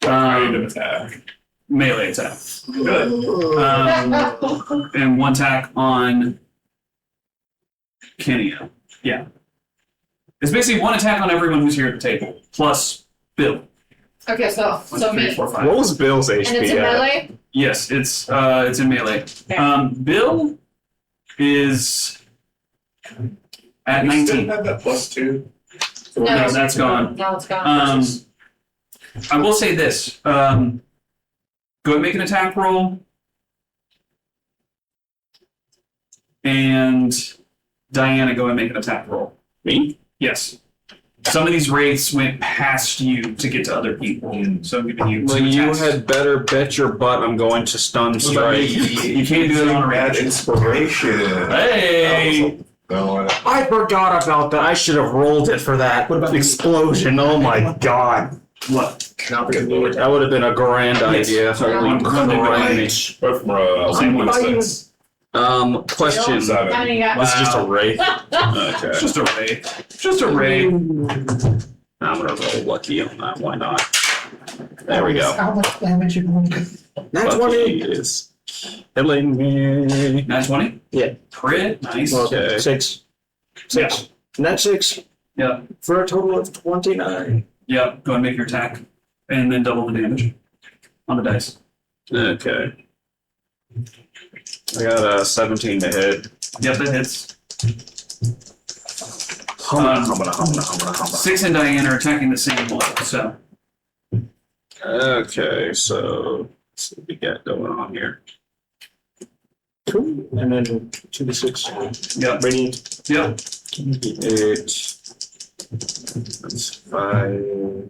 Random attack. Melee attack. Good. And one attack on Kenya. Yeah. It's basically one attack on everyone who's here at the table, plus Bill. Okay, so 1, so 2, 3, me. 4, 5. What was Bill's HP And it's in at? melee? Yes, it's in melee. Okay. Bill is at You still 19. have that +2. No, that's gone. No, it's gone. I will say this. Go ahead and make an attack roll. And Diana, go ahead and make an attack roll. Me? Yes. Some of these wraiths went past you to get to other people. So I'm giving you Well, two you attacks. had better bet your butt I'm going to stun strike. You can't do that on a Bad range. inspiration. Hey! No, I forgot about that. I should have rolled it for that. What about explosion? Oh my god. What? That would have been a grand idea. One Great. but from Same one. Question. This How many you got? is just a wraith. It's Okay. just a ray. Just a ray. I'm gonna roll lucky on that. Why not? There we go. How much damage you doing? That's what it is. Killing me. Nat 20? Yeah. Crit. Nice. Okay. Six. Net 6 Yeah. for a total of 29. Yeah. Go ahead and make your attack. And then double the damage on the dice. Okay. I got a 17 to hit. Yep, that hits. Humana. 6 and Diana are attacking the same one, so. Okay, so let's see what we got going on here. Cool. And then 2d6. Yep. Radiant. Yep. 8. That's 5.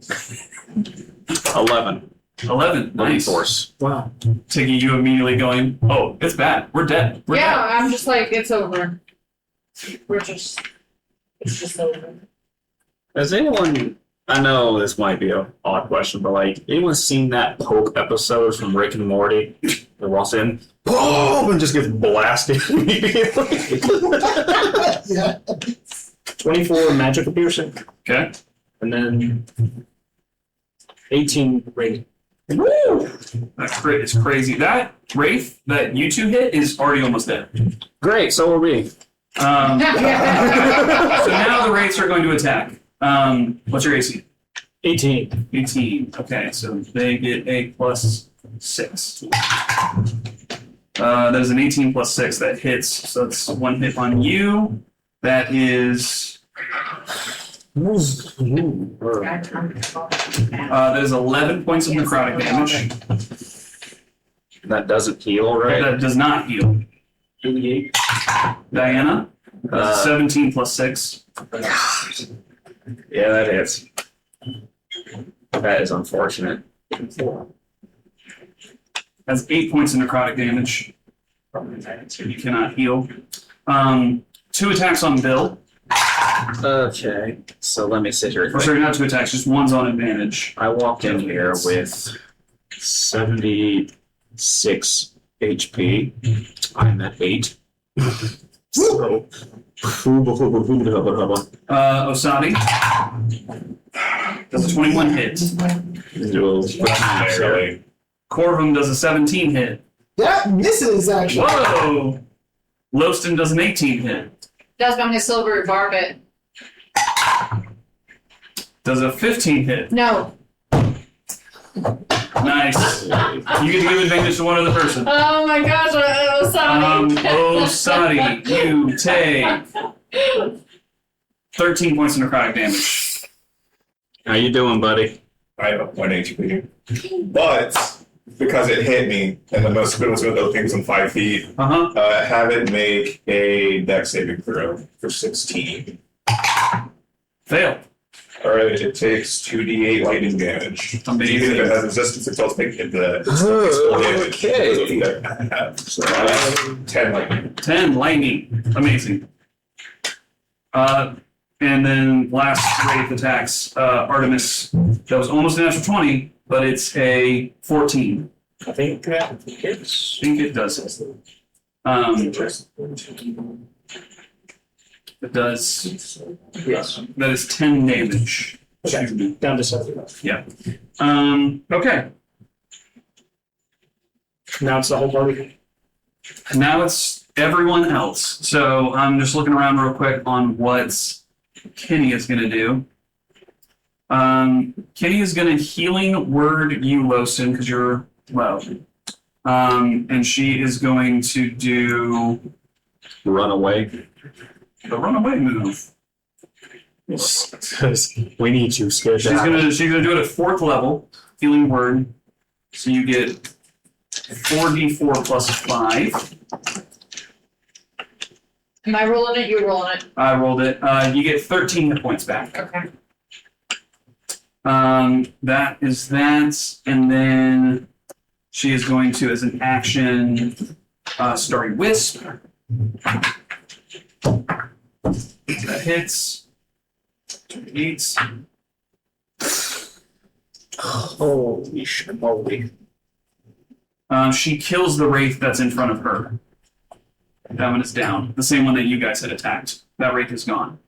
11. 11. Nice. Force. Wow. Tiggy, you immediately going, oh, it's bad. We're dead. We're Yeah, dead. I'm just like, it's over. It's just over. Has anyone, I know this might be an odd question, but like, anyone seen that Poke episode from Rick and Morty? They walks in, boom, and just gets blasted immediately. Yeah. 24 magical piercing, Okay. and then 18 radiant. Woo! That crit is crazy. That Wraith that you two hit is already almost dead. Great, so are we. So now the Wraiths are going to attack. What's your AC? 18. 18. Okay, so they get a +6. That is an 18 + 6 that hits. So it's one hit on you. That is that is 11 points of necrotic damage. That doesn't heal, right? That does not heal. 88. Diana, 17 + 6. Yeah, that hits. That is unfortunate. That's 8 points of necrotic damage. So you cannot heal. 2 attacks on Bill. Okay, so let me sit here. Or sorry, not 2 attacks, just one's on advantage. I walked in here with 76 HP. I'm at 8. So, Osadi. Does a 21 hit. barely. Corvum does a 17 hit. That misses, actually. Whoa! Loston does an 18 hit. That's I'm gonna silver barb it. Does a 15 hit? No. Nice. You get to give advantage to one other person. Oh my gosh, Osadi, you take 13 points of necrotic damage. How you doing, buddy? I have a 1 HP. But because it hit me, and the most good was with those things on 5 feet, have it make a dex saving throw for 16. Fail. Alright, it takes 2d8 lightning damage. Amazing. Even if it has resistance, it's also taking the damage. So 10 lightning. 10 lightning. Amazing. And then last wave attacks, Artemis. That was almost a natural 20, but it's a 14. I think that hits. I think it does. It does. Yes. That is 10 damage. Okay. Down to 7. Yeah. Okay. Now it's the whole party. Now it's everyone else. So I'm just looking around real quick on what Kenny is going to do. Kenny is going to healing word you, Loston, because you're low. And she is going to do Run away. the runaway move. We need you, scared. She's gonna do it at 4th level, healing word. So you get 4d4 plus 5. Am I rolling it? You're rolling it. I rolled it. You get 13 hit points back. Okay. That is that, and then she is going to, as an action, Starry Wisp. That hits. 8. Holy schmoly. She kills the wraith that's in front of her. That one is down. The same one that you guys had attacked. That wraith is gone.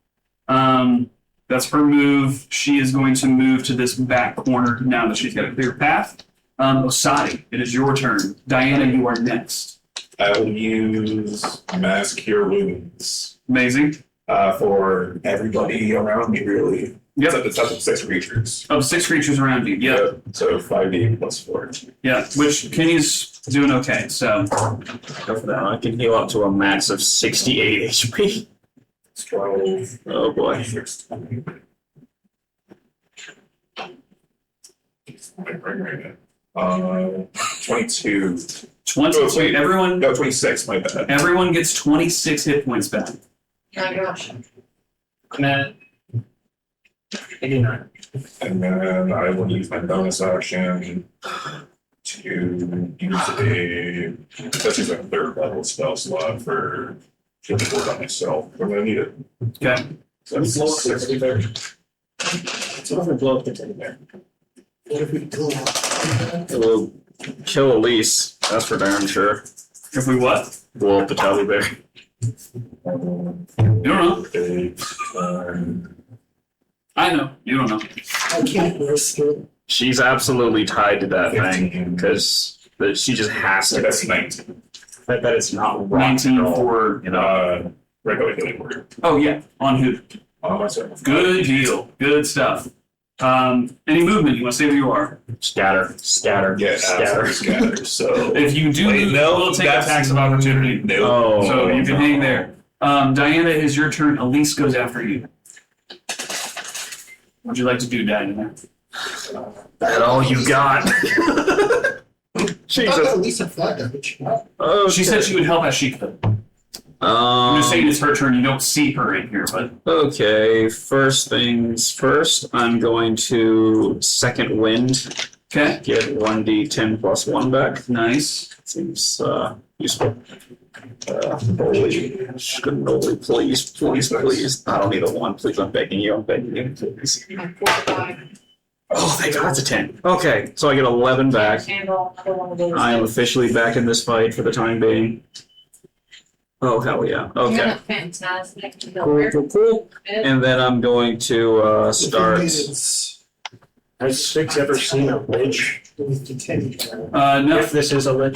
That's her move. She is going to move to this back corner now that she's got a clear path. Osadi, it is your turn. Diana, you are next. I will use Mass Cure Wounds Amazing. for everybody around me, really. Yep. It's up to 6 creatures. Of 6 creatures around you. Yep. So 5d plus 4. Yeah, which Kenny's doing okay, so go for that. I can heal up to a max of 68 HP. It's 12. Oh boy. 22. 20. Wait, everyone. No, 26, my bad. Everyone gets 26 hit points back. Oh my gosh. I'm at 89. And then I will use my bonus action to use that's a 3rd level spell slot for healing word on myself. I'm going to need it. Okay. So that's Blow up the 6. teddy bear. So I'm gonna blow up the teddy bear. What if we kill him? It will kill Elise, that's for darn sure. If we what? Blow up the teddy bear. You don't know. I know. You don't know. I can't risk it. She's absolutely tied to that thing because she just has So to. that's 19. I bet it's not wrong 19 at all. for. Regular healing word. Oh, yeah. On who? On myself. Good deal. Good stuff. Any movement? You want to stay where you are? Scatter. Yeah, Scatter. scatter. So If you do, Wait, no, we'll take that's- attacks of opportunity. no. Oh. So you can hang there. Diana, it is your turn. Elise goes after you. What'd you like to do, Diana? That all you got? I thought Jesus. at least a flat damage. Okay. She said she would help as she could. I'm just saying it's her turn. You don't see her in here, but Okay, first things first, I'm going to second wind, okay. get 1d10 plus 1 back. Nice. Seems useful. Holy, please, please, please. I don't need a 1, please, I'm begging you, please. I'm 45. Oh, thank God, it's a 10. Okay, so I get 11 back. Handle another one of those. I am officially back in this fight for the time being. Oh, hell yeah. You're Okay. gonna fantastic. Cool. And then I'm going to The thing start. is, Has Six ever seen a lich? With the teddy bear. No, If this is a lich.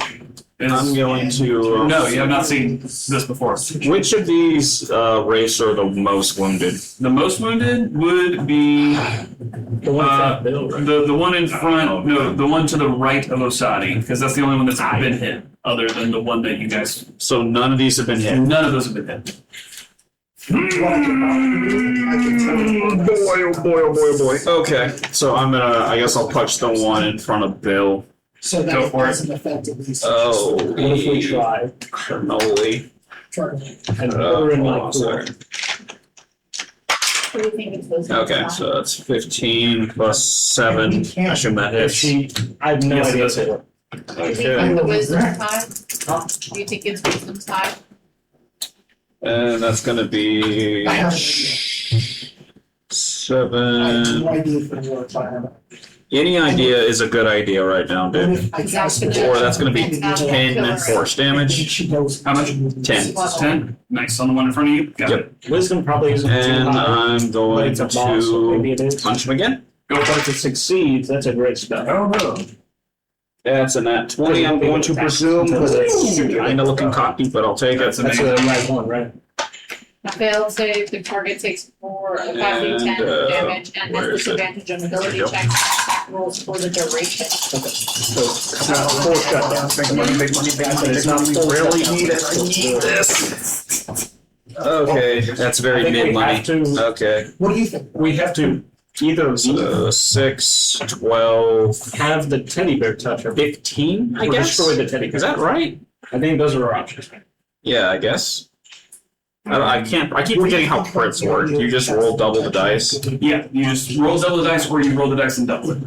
it's, I'm going to. no, you have not seen this before. Which of these race are the most wounded? The most wounded would be The one from Bill, right? the one in front, no, the one to the right of Osadi, because that's the only one that's been hit, other than the one that you guys. So none of these have been hit. None of those have been hit. Well, I can tell you. Oh boy, oh boy, oh boy. Okay, so I guess I'll punch the one in front of Bill. So that Go it for it. doesn't affect at least. Oh, What if we try? cannoli. And we're in like Hold on a four. second. What do you think it's supposed to be? Okay, so that's 15 plus 7. I assume that If hits. she, I have no Yes, it idea. does hit. Do you think Okay, like the wisdom's high? Do you think it's wisdom's high? and that's gonna be I have I have 7. no idea if it works. I have. Any idea is a good idea right now, What dude. if I cast it? Or that's gonna be 10 force damage. She knows. How much? 10. It's 10. Nice, on the one in front of you. Got Yep. it. Wisdom probably isn't too And high. I'm But going it's a boss, so maybe to it is. punch him again. Go But for if it succeeds, that's a great spell. Oh, no. That's a nat 20, I'm going to presume, because it's kinda looking cocky, but I'll take it. That's That's the right one, right? A failed save, the target takes 4 of 5d10 And, damage and where has is it? disadvantage on There ability you go. checks and attack rolls for the duration. So, four shutdowns. Big money, big money, big money, big money. We really need it. I need this. Okay, that's I very think mid we money. have to, Okay, What do you think? we have to either so 6, 12, have the teddy bear touch or 15, I or guess? destroy the teddy bear. Is that right? I think those are our options. Yeah, I guess. I can't, I keep forgetting how crits work. You just roll double the dice. Yeah, you just roll double the dice, or you roll the dice and double it.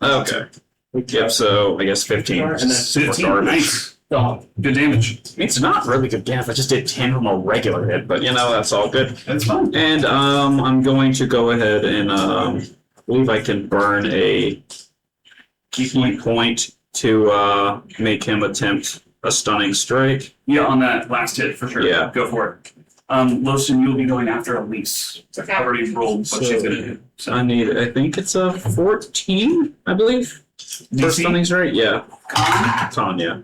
Okay. Yep, so I guess 15. And then Super 15, garbage. nice. Oh, Good damage. It's not really good damage. I just did 10 from a regular hit, but you know, that's all good. That's fine. And I'm going to go ahead and believe I can burn a key point to make him attempt a stunning strike. Yeah, on that last hit, for sure. Yeah. Go for it. Lawson, you'll be going after Elise. I've already rolled what she's gonna do. So, I need, I think it's a 14, I believe. For DC? stunning strike? Yeah. Con? Con, yeah.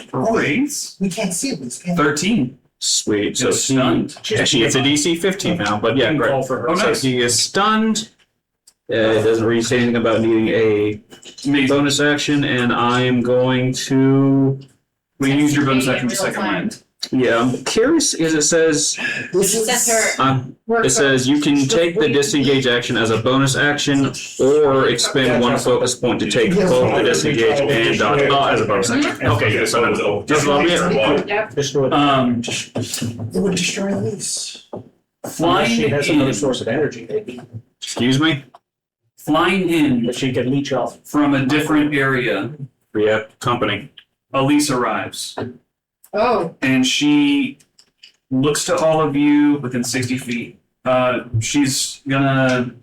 For raise? We can't see this. Can we? 13. Sweet. So Just stunned. Actually, it's a DC 15 now, but yeah, you can great. call for her. Oh, So nice. he is stunned. It doesn't really say anything about needing a Amazing. bonus action, and I am going to. We use your bonus Maybe action in to real second time. land. Yeah, I'm curious because it says This is. Center. Work it says you can take the disengage action as a bonus action, or expend one focus point to take both the disengage and dodge as a bonus action. Okay, yeah, so that's what I'm Yep. destroy the It would destroy Elise. Flying she has another in, source of energy, maybe. Excuse me. flying in That she can leech off. from a different area, Yeah, company. Elise arrives. Oh, And she looks to all of you within 60 feet. She's gonna.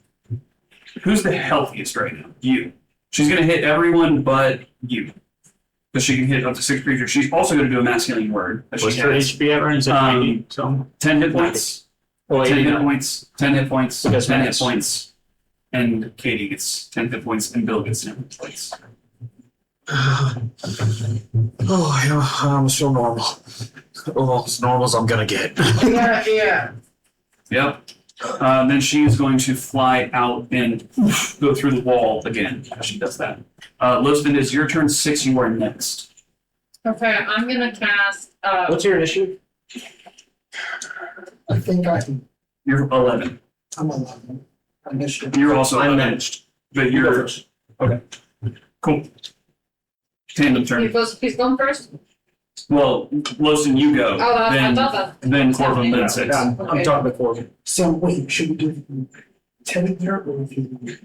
Who's the healthiest right now? You. She's gonna hit everyone but you. Because she can hit up to 6 creatures. She's also gonna do a mass healing word. That What's she her has. HP at right? Is it Um, 90? So, 10 hit points. oh, 10 hit 89. points. 10 hit points. Because 10 hit mass. points. And Katie gets 10 hit points, and Bill gets 10 hit points. Oh, I almost feel normal. Oh, as normal as I'm gonna get. yeah. Yep. Then she is going to fly out and go through the wall again as she does that. Losvin, it's your turn 6. You are next. Okay, I'm gonna cast, What's your initiative? I think You're 11. I'm 11. I missed it. You're also I'm 11. managed. But You go you're first. cool. Tandem turn. he's going first? Well, Losvin, you go. Oh, I then thought that. then Corvin, then 6. Yeah, I'm Okay. talking before. So wait, should we do teddy bear or do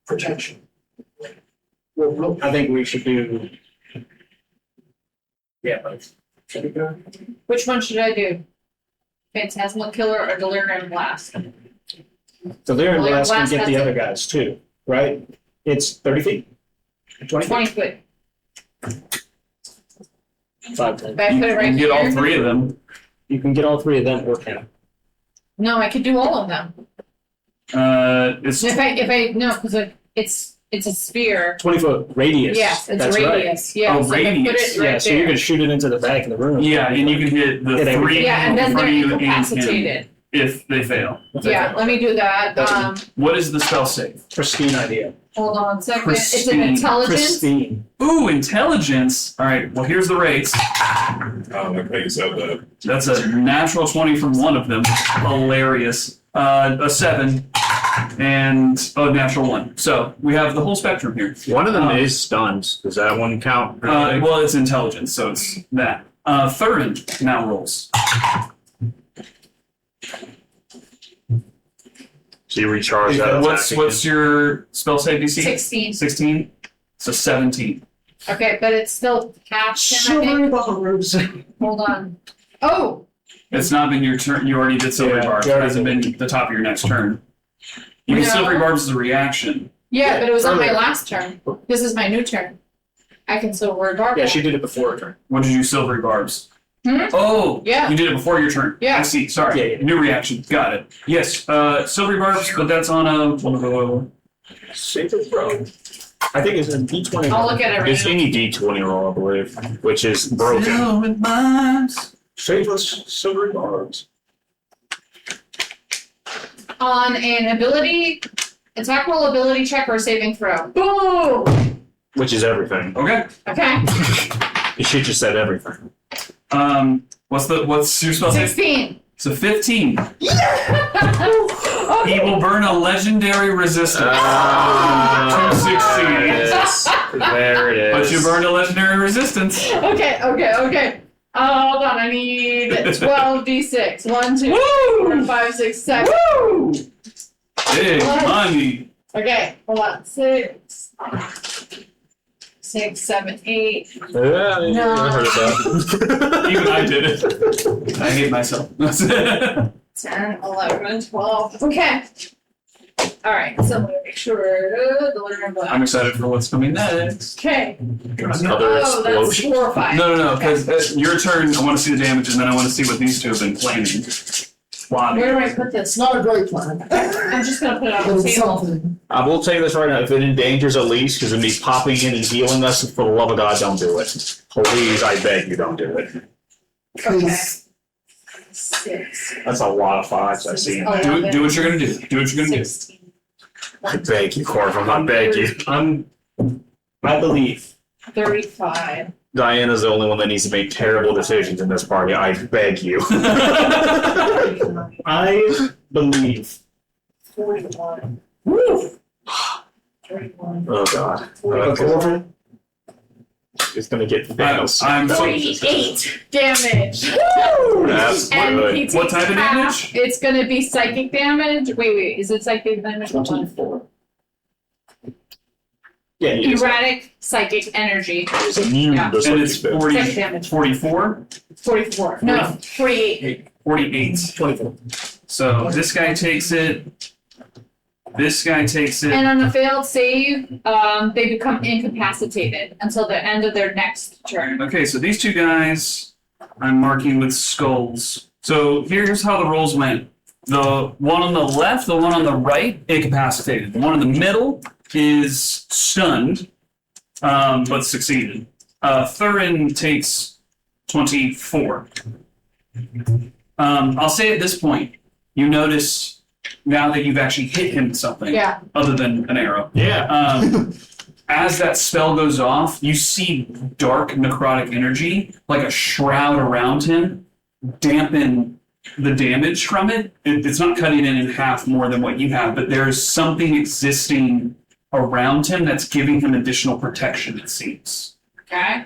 protection? Well, real, I think we should do. Yeah, both. Which one should I do? Phantasmal Killer or Delirium Blast? Delirium Well, Blast can Blast get has the it. other guys too, right? It's 30 feet? 20 feet? 20 foot. 5, 10. If I put it You right can get all here. 3 of them. You can get all 3 of them or him. No, I could do all of them. It's If I no, because it's a sphere. 20-foot radius. Yes, it's That's a radius. Yeah, Oh, so if I put radius. it right Yeah, so you're there. gonna shoot it into the back of the room. yeah, and you can hit the Hit everything. three Yeah, and in then front they're of you and him incapacitated. if they fail. Yeah, let me do that. That's- What is the spell save? Pristine idea. Hold on a second. It's Pristine. an intelligence. Pristine. Ooh, intelligence. All right. Well, here's the rates. Okay, so That's a natural 20 from one of them. Hilarious. A 7 and a natural 1. So we have the whole spectrum here. One of them is stunned. Does that one count? Well, it's intelligence, so it's that. Thurin now rolls. So you recharge that. What's your spell save DC? 16. 16. So 17. Okay, but it's still half. Hold on. Oh, It's not been your turn. You already did silvery Yeah, barbs. you It already hasn't did. been the top of your next turn. You can No. silvery barbs as a reaction. yeah, but it was on my Earlier. last turn. This is my new turn. I can still word barb. Yeah, she did it before her turn. When did you silvery barbs? Hmm? Oh, Yeah. you did it before your turn. Yeah. I see. Sorry. Yeah, yeah. New reaction. Got it. Yes. Silvery barbs, but that's on a. Save it, bro. I think it's a D20. I'll look at it right It's now. any D20 roll, I believe, which is broken. Silvery barbs. Shameless silvery barbs. On an ability, attack roll ability check or saving throw. Boom! Which is everything. Okay. Okay. You should just said everything. What's your spell save? 16. So 15. He Okay. will burn a legendary resistance Ah, to succeed. There it is. But you burned a legendary resistance. Okay. Hold on, I need 12d6. 1, 2, Woo! 4, 5, 6, 7. Woo! Big money. Okay, hold on. 6, 7, 8. Yeah, I heard that. Even I did it. I hate myself. 10, 11, 12. Okay. Alright, so I'm gonna make sure the order of I'm excited for what's coming next. Okay. Another Oh, that's explosion. 4 or 5. No, because your turn, I want to see the damage, and then I want to see what these two have been planning. Plotting. Where do I put It's this? not a great plan, I'm just gonna put it on but the it's table. something. I will tell you this right now. If it endangers Elise, because of me popping in and healing us, for the love of God, don't do it. Please, I beg you, don't do it. Okay. 'Cause 6. That's a lot of fives I've seen. Do what you're gonna do. Do what you're gonna do. 16. I beg you, Corvum. I beg you. I believe. 35. Diana's the only one that needs to make terrible decisions in this party. I beg you. I believe. 41. Woo! 31. Oh God. Corvin. It's gonna get Thanos. I'm so. 48 damage. That's And good. he takes What type of half. damage? It's gonna be psychic damage. Wait, is it psychic damage? 24. Yeah, you just Erratic psychic energy. It's immune Yeah. to And it's psychic 40, Psychic damage. 44, 44. No, 48. 48. 24. So this guy takes it. This guy takes it. And on a failed save, they become incapacitated until the end of their next turn. Okay, so these two guys, I'm marking with skulls. So here's how the rolls went. The one on the left, the one on the right, incapacitated. The one in the middle is stunned, but succeeded. Thurin takes 24. I'll say at this point, you notice now that you've actually hit him with something Yeah. other than an arrow. Yeah. As that spell goes off, you see dark necrotic energy, like a shroud around him, dampen the damage from it. It's not cutting it in half more than what you have, but there's something existing around him that's giving him additional protection, it seems. Okay.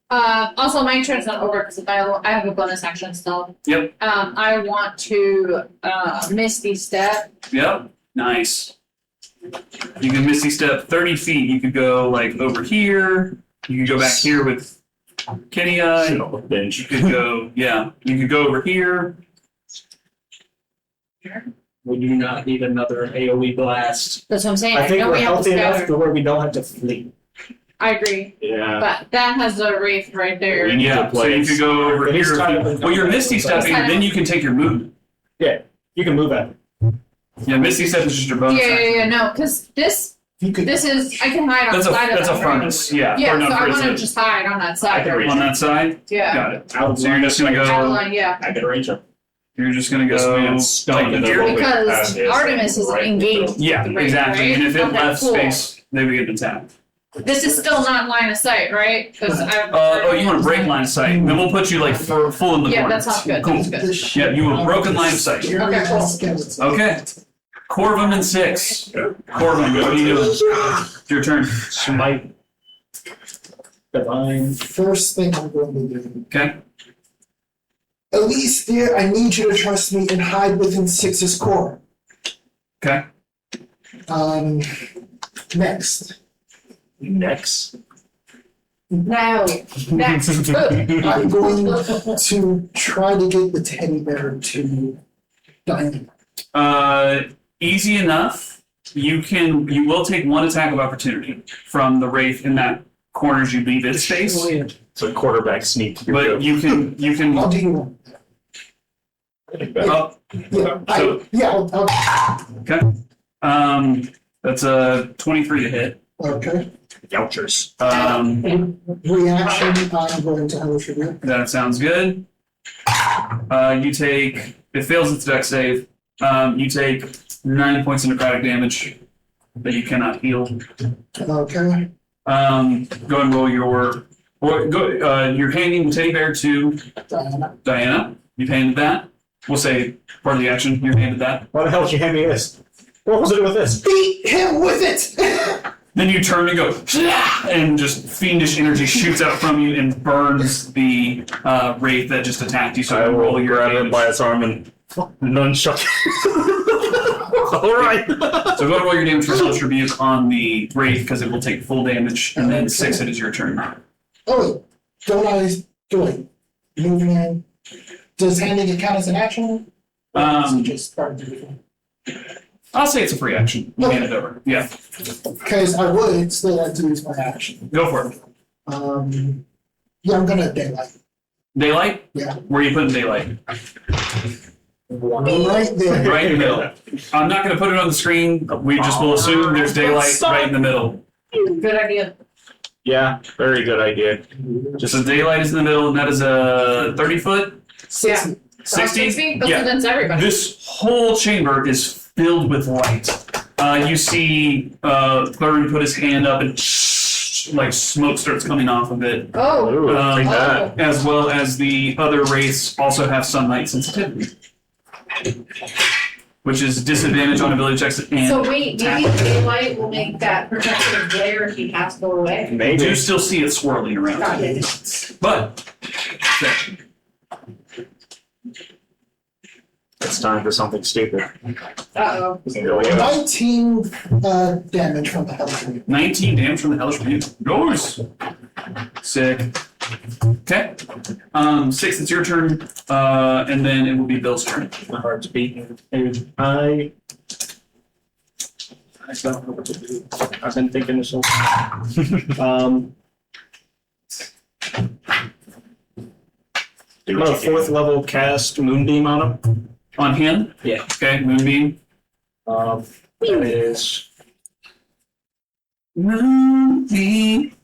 Also, my turn's not over because I have a bonus action still. Yep. I want to Misty Step. Yep. Nice. You can Misty Step 30 feet. You could go like over here. You could go back here with Kenia. Sit on the bench. You could go, yeah. You could go over here. We do not need another AoE blast. That's what I'm saying. I think know we're we have to healthy enough scatter. to where we don't have to flee. I agree, Yeah. but that has a wraith right there. We need Yeah. to So play. you could go over It is here. kind of a- Well, you're Misty stepping, then you can take your movement. You can move at it. Yeah, Misty Step is just your bonus action. Yeah, no, because this You could. is, I can hide on the side of That's a that furnace, yeah. Yeah, or so not I furnace, want to just hide on that side. can reach on that side? Yeah. Got it. Out of So you're just gonna Out of go, line, yeah. I can reach him. you're just gonna This go, man's stunned like in here? a moment. Because As is, Artemis is right? engaged. Yeah, with the ring, exactly, right? and if it Okay, left cool. space, they would get attacked. This is still not line of sight, right? Because Oh, you want to break line of sight, then we'll put you like full in the Yeah, corner. that sounds good. Cool. That's good. Yeah, you were broken line of sight. Okay, cool. Okay. Corvum and 6. Corvum, what are you doing? It's your turn. Smite. Divine. First thing I'm going to do. Okay. Elise, dear, I need you to trust me and hide within 6's core. Okay. Next. Next. No. Next. I'm going to try to get the teddy bear to Diana. Easy enough. You will take one attack of opportunity from the wraith in that corner as you leave its space. It's a quarterback sneak. But you can. I'll do you one. Oh, I'll okay. That's a 23 to hit. okay. Youchers. Reaction, I'm going to Hellish Review. That sounds good. You take. It fails its dex save. You take 9 points of necrotic damage that you cannot heal. Okay. Go and roll your. You're handing the teddy bear to Diana. Diana. You've handed that. We'll say part of the action. You handed that. Why the hell did you hand me this? What was it with this? Beat him with it! Then you turn and go, and just fiendish energy shoots out from you and burns the wraith that just attacked you. So I roll will your grab him damage. by its arm and nunchuck. Alright. So go and roll your damage for Hellish Rebuke on the wraith because it will take full damage, and then 6 it is your turn. Oh, wait. Don't I do it? Moving in. Does handing it count as an action? Or is it just part of the thing? I'll say it's a free action. You hand it over. Yeah, Because I would still like to use my action. go for it. Yeah, I'm gonna daylight. Daylight? Yeah. Where are you putting daylight? Right there. Right in the middle. I'm not going to put it on the screen. We just will assume there's daylight right in the middle. Good idea. Yeah, very good idea. Just so daylight is in the middle, and that is a 30 foot? Yeah. 60? That's Yeah. against everybody. This whole chamber is filled with light. You see Thurin put his hand up and like smoke starts coming off of it. Oh. Ooh, take that. As well as the other wraiths also have sunlight sensitivity, which is disadvantage on ability checks and So wait, maybe the daylight will make that protective glare if he has to go away. you Maybe. do still see it swirling around. Got it. But It's time for something stupid. Uh-oh. Here we go. 19 damage from the Hellish Review. 19 damage from the Hellish Rebuke. Nice. Sick. Okay. 6, it's your turn. And then it will be Bill's turn. My heart's beating. And I don't know what to do. I've been thinking this whole time. I'm on a 4th level cast Moonbeam on him. On him? Yeah. Okay, Moonbeam. That is, Moonbeam.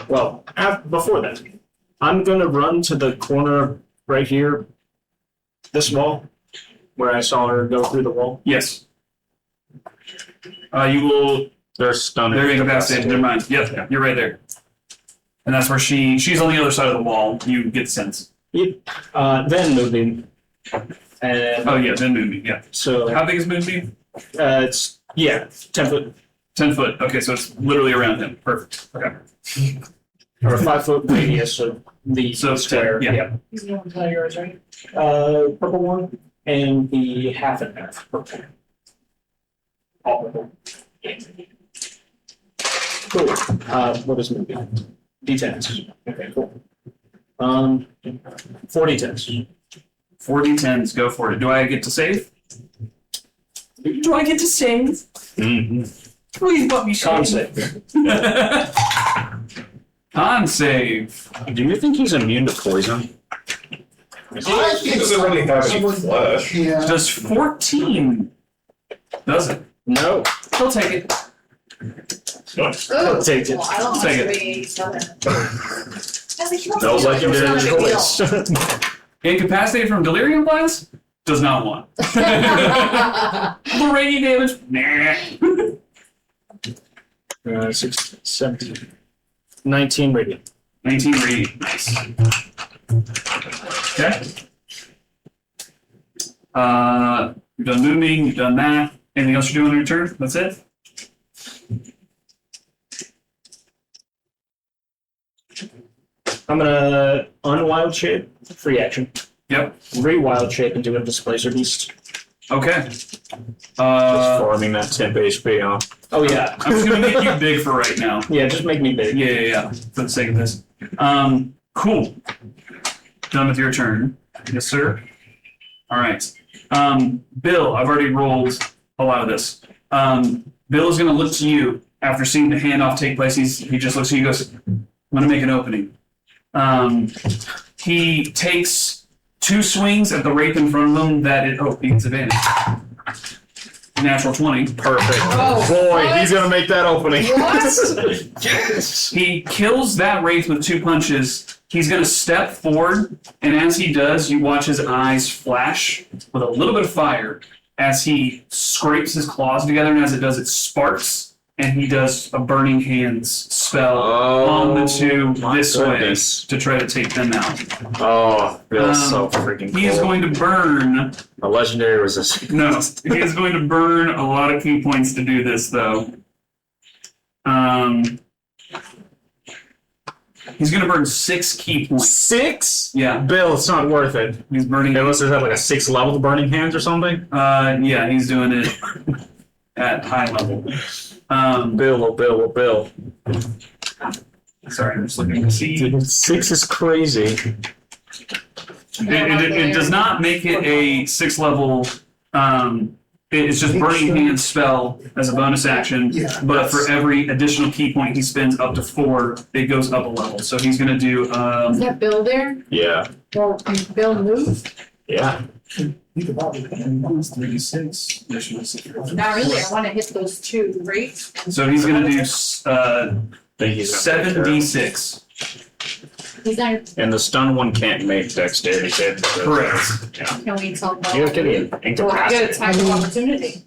well, before that, I'm going to run to the corner right here, this wall, where I saw her go through the wall. Yes. You will. They're stunning. There you go, past it. Never mind. Yep, you're right there. And that's where she's on the other side of the wall. You get sense. Then Moonbeam. And Oh, yeah, then Moonbeam. Yeah. so How big is Moonbeam? it's, 10 foot 10 foot. Okay, so it's literally around him. Perfect. Okay. or a 5 foot radius of the So it's square. 10, yeah. He's going to tell yours, right? Purple one and the half and half purple. All purple. Cool. What is movie? D10s. Okay, cool. 4 D10s. 4 D10s. Go for it. Do I get to save? Do I get to save? Mm-hmm. Please let me Con save. save. Con save. Do you think he's immune to poison? I He doesn't really have any someone- flesh. Yeah. Does 14 Does it? No. He'll take it. Ooh, Take it. well, I don't want Take to it. be southern. I was like, you don't No think it's legendary not a big deal. choice. Incapacitated from delirium blast? Does not want. The radiant damage? Nah. 16, 17. 19 radiant. 19 radiant. Nice. Okay. You've done moving, you've done that. Anything else you're doing on your turn? That's it? I'm gonna unwild shape, free action. Yep. Rewild shape into a displacer beast. Okay. Just farming that temp HP, huh? Oh yeah. I'm just gonna make you big for right now. Yeah, just make me big. Yeah. For the sake of this. Cool. Done with your turn. Yes, sir. All right. Bill, I've already rolled a lot of this. Bill is gonna look to you after seeing the handoff take place. He just looks at you and goes, I'm gonna make an opening. He takes 2 swings at the wraith in front of him he gets advantage. Natural 20. Perfect. Oh, Boy, what? he's gonna make that opening. What? Yes. He kills that wraith with 2 punches. He's going to step forward, and as he does, you watch his eyes flash with a little bit of fire as he scrapes his claws together, and as it does, it sparks, and he does a burning hands spell on the 2 this goodness. way to try to take them out. Oh, feels so freaking cool. He is going to burn. A legendary resistance. No, he is going to burn a lot of key points to do this, though. He's going to burn 6 key points. 6? Yeah, Bill, it's not worth it. he's burning. Unless there's like a 6 level burning hands or something. Yeah, he's doing it at high level. Bill. Sorry, I'm just looking to see. Dude, 6 is crazy. It does not make it a 6 level. It's just burning hand spell as a bonus action. Yeah, But for every additional key point he spends up to 4, it goes up a level. So he's going to do. Is that Bill there? Yeah. Well, can Bill move? Yeah. You could probably 3d6. Not really. I want to hit those 2 rates. So he's going to do Think he's gonna take care of it. 7d6. He's not. And the stun one can't make dexterity save. Correct. Yeah. Can we tell Bill? You're getting Well, I get a incapacitated. time of opportunity.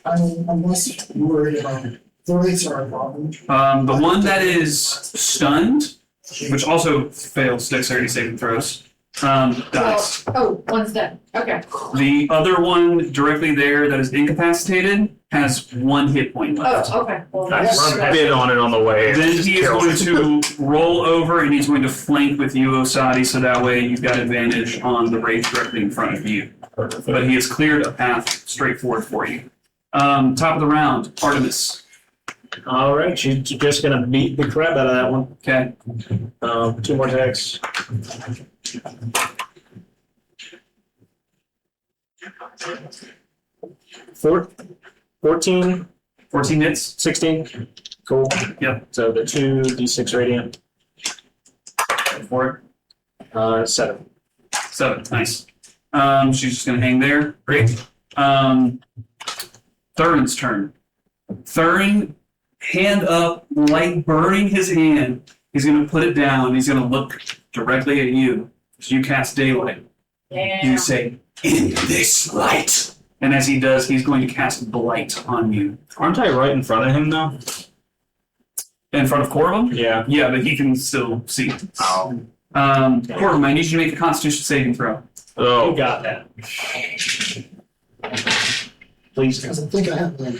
I mean, unless you're worried about the rates are a problem. The one that is stunned, which also fails dexterity saving throws, dies. Oh, one's dead. Okay. The other one directly there that is incapacitated has 1 hit point left. Oh, okay. Well, I that's bid on it on the way. Then he is going to roll over and he's going to flank with you, Osadi, so that way you've got advantage on the wraith directly in front of you. But he has cleared a path straight forward for you. Top of the round, Artemis. All right, she's just gonna beat the crap out of that one. Okay. 2 more attacks. 14, 14 hits. 16. Cool. Yep. So the 2d6 radiant. For 7. it. 7. Nice. She's just going to hang there. Great. Thurin's turn. Thurin, hand up, light burning his hand. He's going to put it down. He's going to look directly at you. So you cast daylight. Yeah. You say, "In this light." And as he does, he's going to cast blight on you. Aren't I right in front of him though? In front of Corvum? Yeah. Yeah, but he can still see. Oh. Corvum, I need you to make a Constitution saving throw. You Oh. got that. Please. Because I think I have one.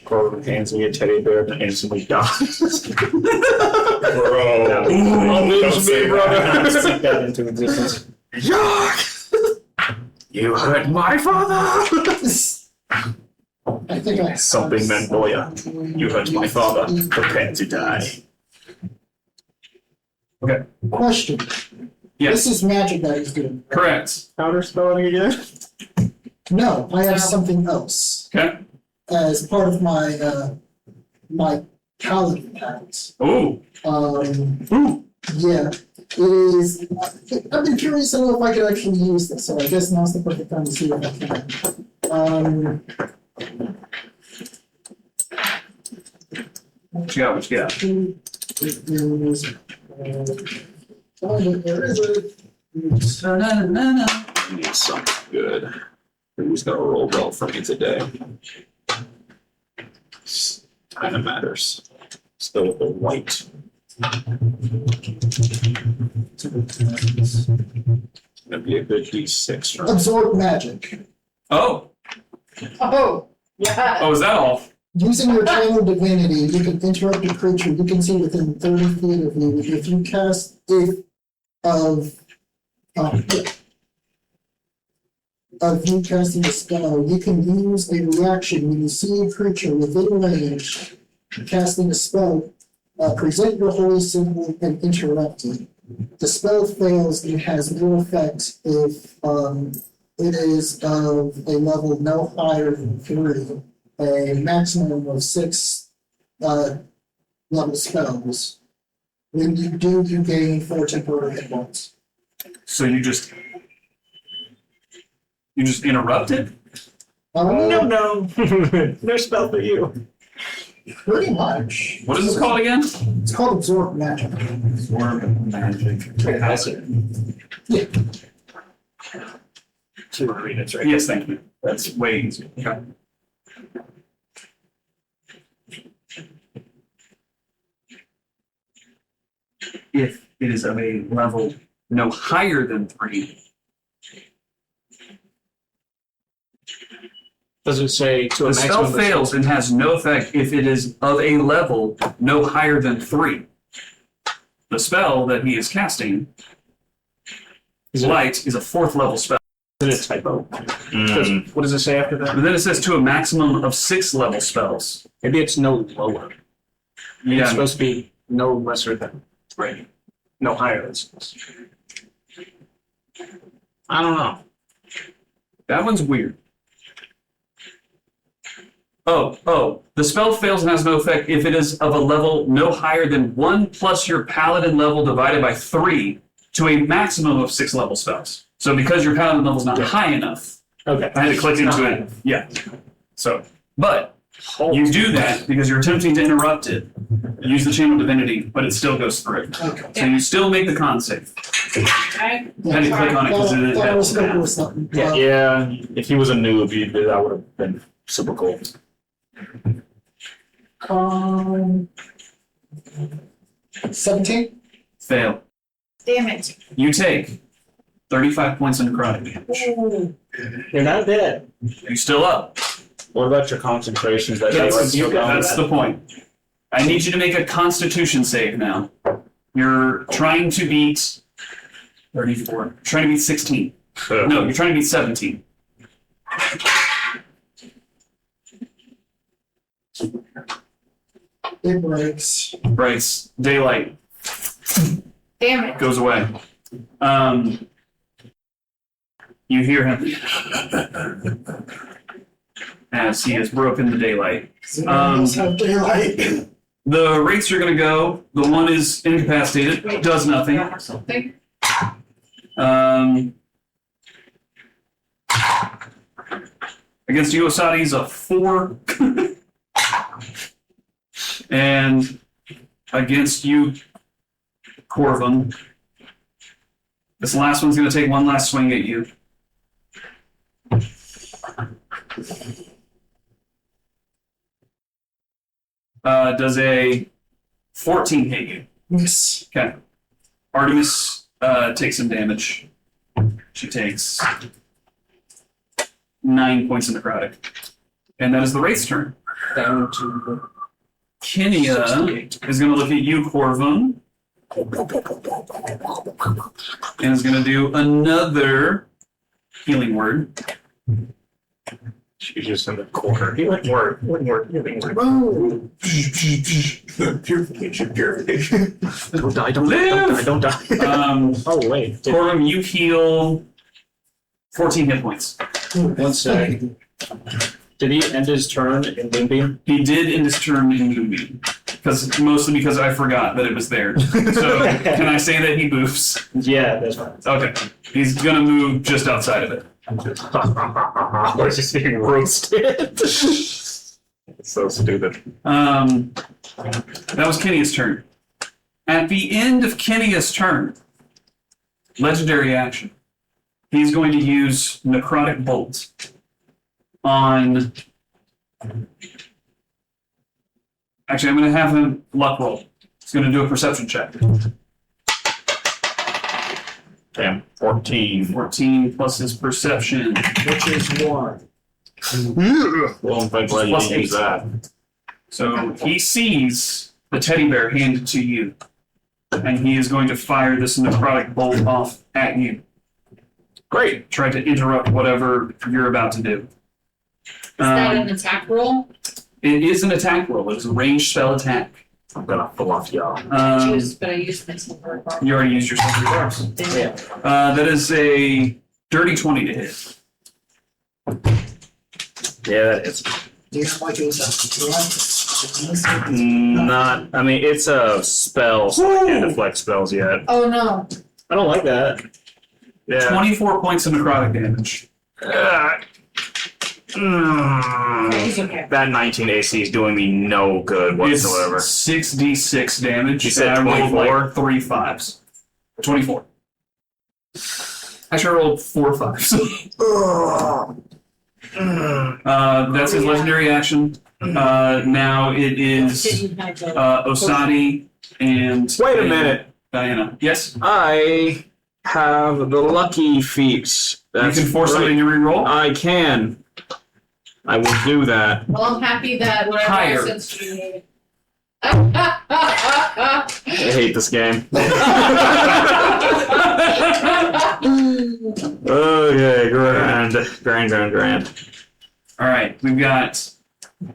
Corbin hands me a teddy bear and instantly dies. Bro. Don't say that. Speak that into existence. Yuck! You hurt my father! I think I have Something Mongolia. You hurt my father. Prepare to die. Question. Yes. This is magic that he's doing. right? Correct. Counter spelling again? No, I have something else. Okay. As part of my my paladin pact. Ooh. Yeah, it is. I've been curious to know if I could actually use this, so I guess now's the perfect time to see if I can. What you got? What you got? It is, where is it? I need something good. Who's gonna roll well for me today? Kind of matters. Still with the white. Gonna be a good D6 for me. Absorb magic. Oh, Oh, yeah. oh, is that all? Using your channel divinity, you can interrupt a creature you can see within 30 feet of you. If you cast of you casting a spell, you can use a reaction when you see a creature within range casting a spell. Present your holy symbol and interrupt it. The spell fails and has no effect if it is of a level no higher than 3. A maximum of 6 level spells. When you do, you gain 4 temporary hit points. So you just interrupted? No. No spell for you. Pretty much. What is this called again? It's called absorb magic. Absorb magic. That's it. Yeah. 2 arenas, right? Yes, thank you. That's way easier. Okay. If it is of a level no higher than 3, Does it say to a the spell maximum? fails and has no effect if it is of a level no higher than 3. The spell that he is casting, Light, is a 4th level spell. Is it a typo? What does it say after that? But then it says to a maximum of 6 level spells. Maybe it's no lower. It's Yeah, supposed to be no lesser than, right. no higher than 6. I don't know. That one's weird. Oh, the spell fails and has no effect if it is of a level no higher than 1 plus your paladin level divided by 3 to a maximum of 6 level spells. So because your paladin level is not high enough, Okay. I had to click into it. Yeah. So, but you do that because you're attempting to interrupt it. Use the channel divinity, but it still goes through. Okay. So you still make the con save. Okay. I had to click on it because it didn't That have was math. something. Yeah, if he was a noob, that would have been super cool. 17? Fail. Damn it. You take 35 points of necrotic damage. You're not dead. You still up. What about your concentrations? That's the point. I need you to make a Constitution save now. You're trying to beat 34. Trying to beat 16. No, you're trying to beat 17. It breaks. Bryce, daylight Damn it. goes away. You hear him as he has broken the daylight. Have daylight. The wraiths are going to go. The one is incapacitated, does nothing. Something. Against you, Osadi, is a 4. And against you, Corvin, this last one's going to take one last swing at you. Does a 14 hit you? Yes. Okay. Artemis takes some damage. She takes 9 points of necrotic. And that is the Wraith's turn. Down to Kinia is going to look at you, Corvin, and is going to do another healing word. she's just in the corner. Healing word. Healing word. Oh. Purification. Don't die. Don't die. Oh wait. Corvin, you heal 14 hit points. One sec. Did he end his turn in Moonbeam? He did in his turn in Moonbeam. Mostly because I forgot that it was there. So can I say that he moves? Yeah, that's fine. Okay. He's gonna move just outside of it. We're just being roasted. So stupid. That was Kenya's turn. At the end of Kenya's turn, legendary action. He's going to use Necrotic Bolt on. Actually, I'm going to have him luck roll. He's going to do a perception check. Damn, 14. 14 plus his perception. Which is 1. Well, I'm glad you Plus didn't use eight. that. So he sees the teddy bear handed to you, and he is going to fire this necrotic bolt off at you. Great. Try to interrupt whatever you're about to do. Is that an attack roll? It is an attack roll. It's a ranged spell attack. I'm gonna fluff y'all. But I used my silver bar. You already used your silver bars. Yeah. That is a dirty 20 to hit. Yeah, that is. Do you have like a Not. I mean, it's a spell, so I can't deflect spells yet. Oh no. I don't like that. Yeah. 24 points of necrotic damage. It's okay. That 19 AC is doing me no good whatsoever. It's 6d6 damage. You said and I rolled 24? like 3 5s. 24. Actually, I rolled 4 5s. That's his legendary action. Now it is Didn't have the- Osadi and Wait a minute. Diana. Yes, I have the lucky feats. That's you can force great. somebody to reroll. I can. I will do that. Well, I'm happy that whatever Higher. I said to you. I hate this game. Okay, grand. All right, we've got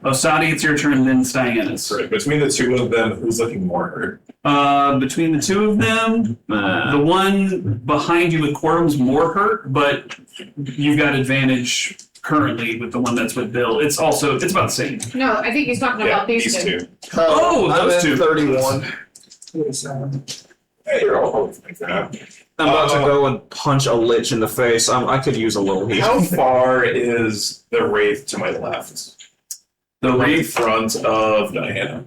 Osadi. It's your turn. Then it's Diana's. Right. Between the two of them, who's looking more hurt? Between the two of them, the one behind you with Quorum's more hurt, but you've got advantage currently with the one that's with Bill. It's about the same. No, I think he's talking Yeah, about these two. Oh, I'm those at two. 31. Hey, you're all like that. I'm about to go and punch a lich in the face. I could use a little heat. How far is the wraith to my left? The In wraith, front of Diana.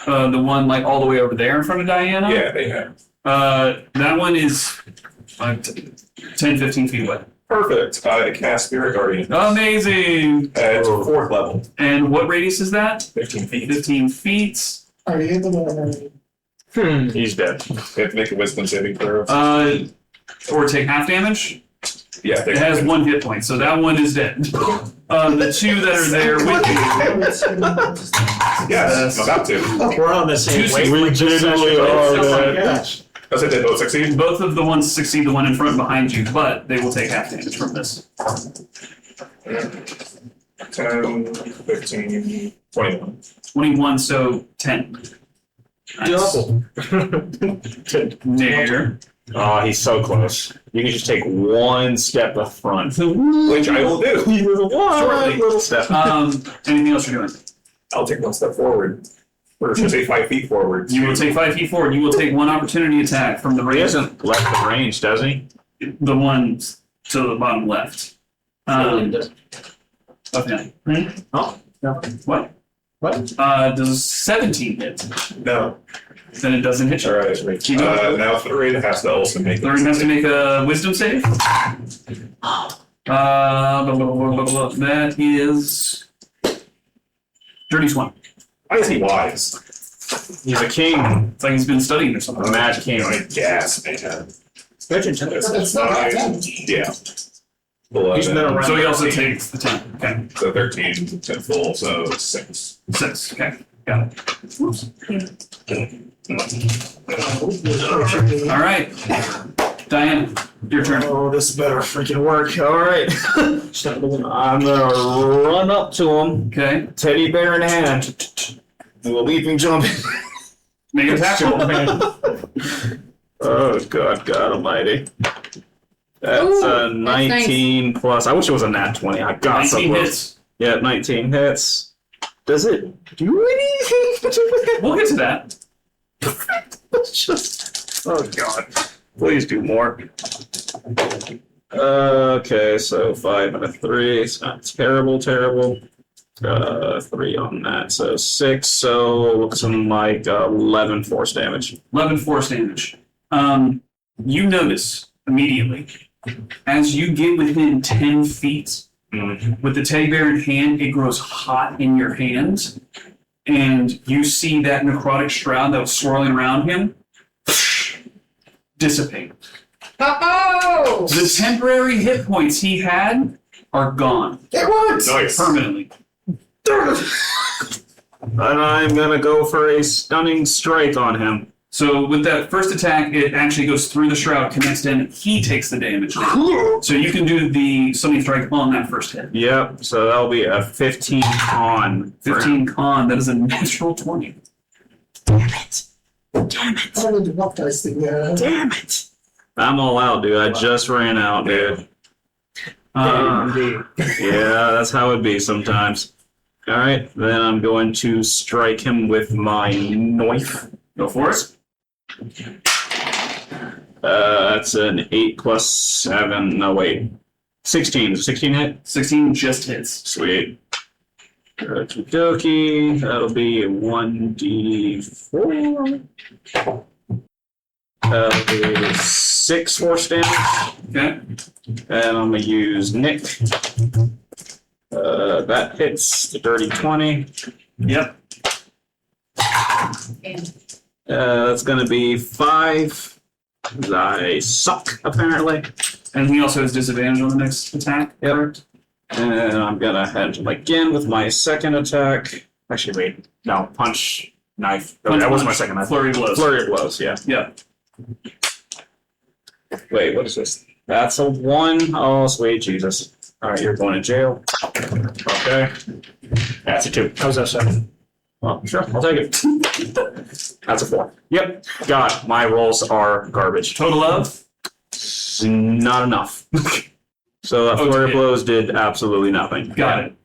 the one like all the way over there in front of Diana. Yeah, they have. That one is 10, 15 feet away. Perfect. I cast Spirit Guardian. Amazing. It's 4th level. And what radius is that? 15 feet. 15 feet. Are you able to? He's dead. They have to make a wisdom saving throw. Or take half damage. Yeah, It has 1 hit point, so that one is dead. The two that are there with you. Yes, I'm about to. We're on the same Two wavelength. legitimately are dead. Gosh. I said they both succeed. Both of the ones succeed the one in front behind you, but they will take half damage from this. 10, 15, 21. 21, so 10. Nice. Double. There. Oh, he's so close. You can just take one step up front. Which I will do. Shortly. Little step. Anything else you're doing? I'll take 1 step forward. Or should I say 5 feet forward? You will take 5 feet forward. You will take 1 opportunity attack from the He raise. hasn't left the range, does he? The one to the bottom left. Okay. Oh, no. What? What? Does 17 hit? No. Then it doesn't hit you. Alright. Keep going. Now Thurin has to also make Thurin has to make a wisdom save. That is dirty 20. Why is he wise? He's a king. It's like he's been studying or something. A mad king. I guess, man. Legend. It's not that bad. Yeah. He's been around. So he also takes the 10. Okay. So 13, 10 full, so 6. 6. Okay. Got it. Whoops. All right. Diana, your turn. Oh, this better freaking work. All right. I'm gonna run up to him, Okay. teddy bear in hand, do a leaping jump. Make an attack roll. Oh God almighty. That's Ooh, a 19 plus. I wish it was a nat 20. I got so 19 close. hits. Yeah, 19 hits. Does it do anything to it? We'll get to that. It's just, oh god. Please do more. Okay, so 5 and a 3. It's not terrible. 3 on that, so 6. So looks like 11 force damage. 11 force damage. You notice immediately as you get within 10 feet with the teddy bear in hand, it grows hot in your hand, and you see that necrotic shroud that was swirling around him dissipate. Oh! The temporary hit points he had are gone It works! Nice. permanently. And I'm gonna go for a stunning strike on him. So with that first attack, it actually goes through the shroud, connects to him, he takes the damage. So you can do the stunning strike on that first hit. Yep, so that'll be a 15 con. 15 con, that is a natural 20. I don't need to rock dice thing there. Damn it! I'm all out, dude. I just ran out, dude. Yeah, that's how it be sometimes. Alright, then I'm going to strike him with my knife. Go for it. That's an 8 plus 7. No, wait. 16. 16 hit? 16 just hits. Sweet. Okie dokie. That'll be a 1d4. That'll be 6 force damage. Okay. And I'm going to use Nick. That hits the dirty 20. Yep. That's going to be 5. I suck, apparently. And he also has disadvantage on the next attack. Yep. Correct? And I'm going to hit him again with my second attack. Actually, wait. No, punch, knife. Oh, that was my second attack. Flurry of blows. Flurry of blows, yeah. Yeah. Wait, what is this? That's a 1. Oh, sweet Jesus. All right, you're going to jail. Okay. That's a 2. How's that sound? Well, sure, I'll take it. That's a 4. Yep. God, my rolls are garbage. Total of? Not enough. So that flurry of blows did absolutely nothing. Got it.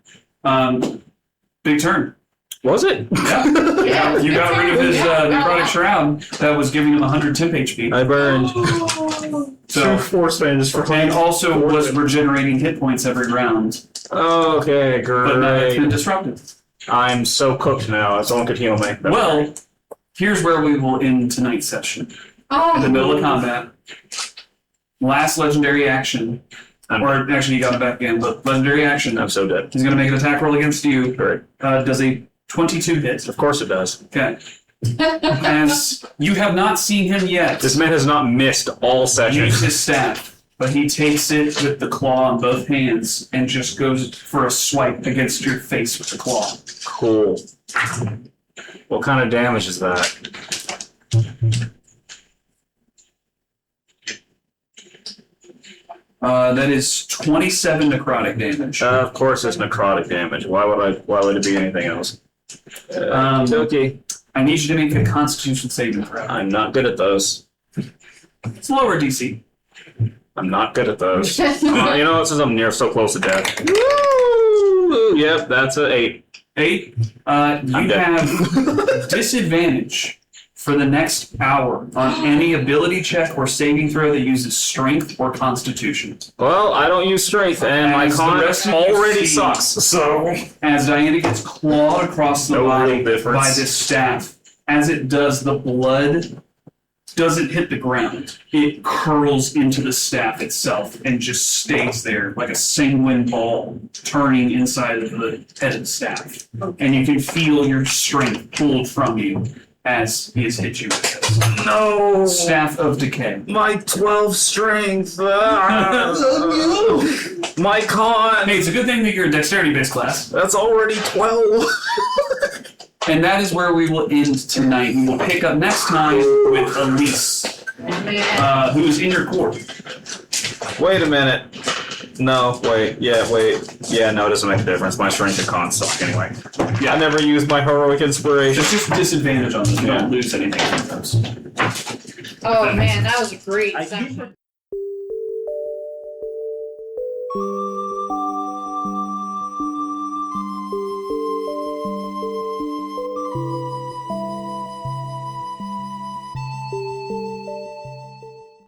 Big turn. Was it? Yeah. Yeah. You got rid of his necrotic shroud that was giving him 100 temp HP. I burned. So, force damage for and also was regenerating hit points every round. Okay, But now it's been great. disrupted. I'm so cooked now. Someone could heal me. Well, here's where we will end tonight's session. Oh! In the middle of combat. Last legendary action. Or actually, you got it back again, but legendary action. I'm so dead. He's going to make an attack roll against you. Great. Does a 22 hit. Of course it does. Okay. As you have not seen him yet. This man has not missed all Use sessions. his staff, but he takes it with the claw in both hands and just goes for a swipe against your face with the claw. Cool. What kind of damage is that? That is 27 necrotic damage. Of course it's necrotic damage. Why would it be anything else? Okay. I need you to make a Constitution saving throw. I'm not good at those. It's lower DC. I'm not good at those. You know what? Since I'm so close to death. Woo! Yep, that's an 8. 8. You I'm dead. have disadvantage for the next hour on any ability check or saving throw that uses strength or constitution. Well, I don't use strength, and my As the con rest of you already see- sucks. So As Diana gets clawed across the No body real difference. by this staff, as it does, the blood doesn't hit the ground. It curls into the staff itself and just stays there like a sanguine ball turning inside of the head of the staff. And you can feel your strength pulled from you as he has hit you with this. no, Staff of Decay. my 12 strength. My con. Hey, it's a good thing that you're a dexterity-based class. That's already 12. And that is where we will end tonight. We will pick up next time with Elise, who is in your court. Wait a minute. No, wait. Yeah, wait. Yeah, no, it doesn't make a difference. My strength and con suck anyway. Yeah. I never used my heroic inspiration. There's just disadvantage on them. You Yeah. don't lose anything from those. Oh man, that was a great session.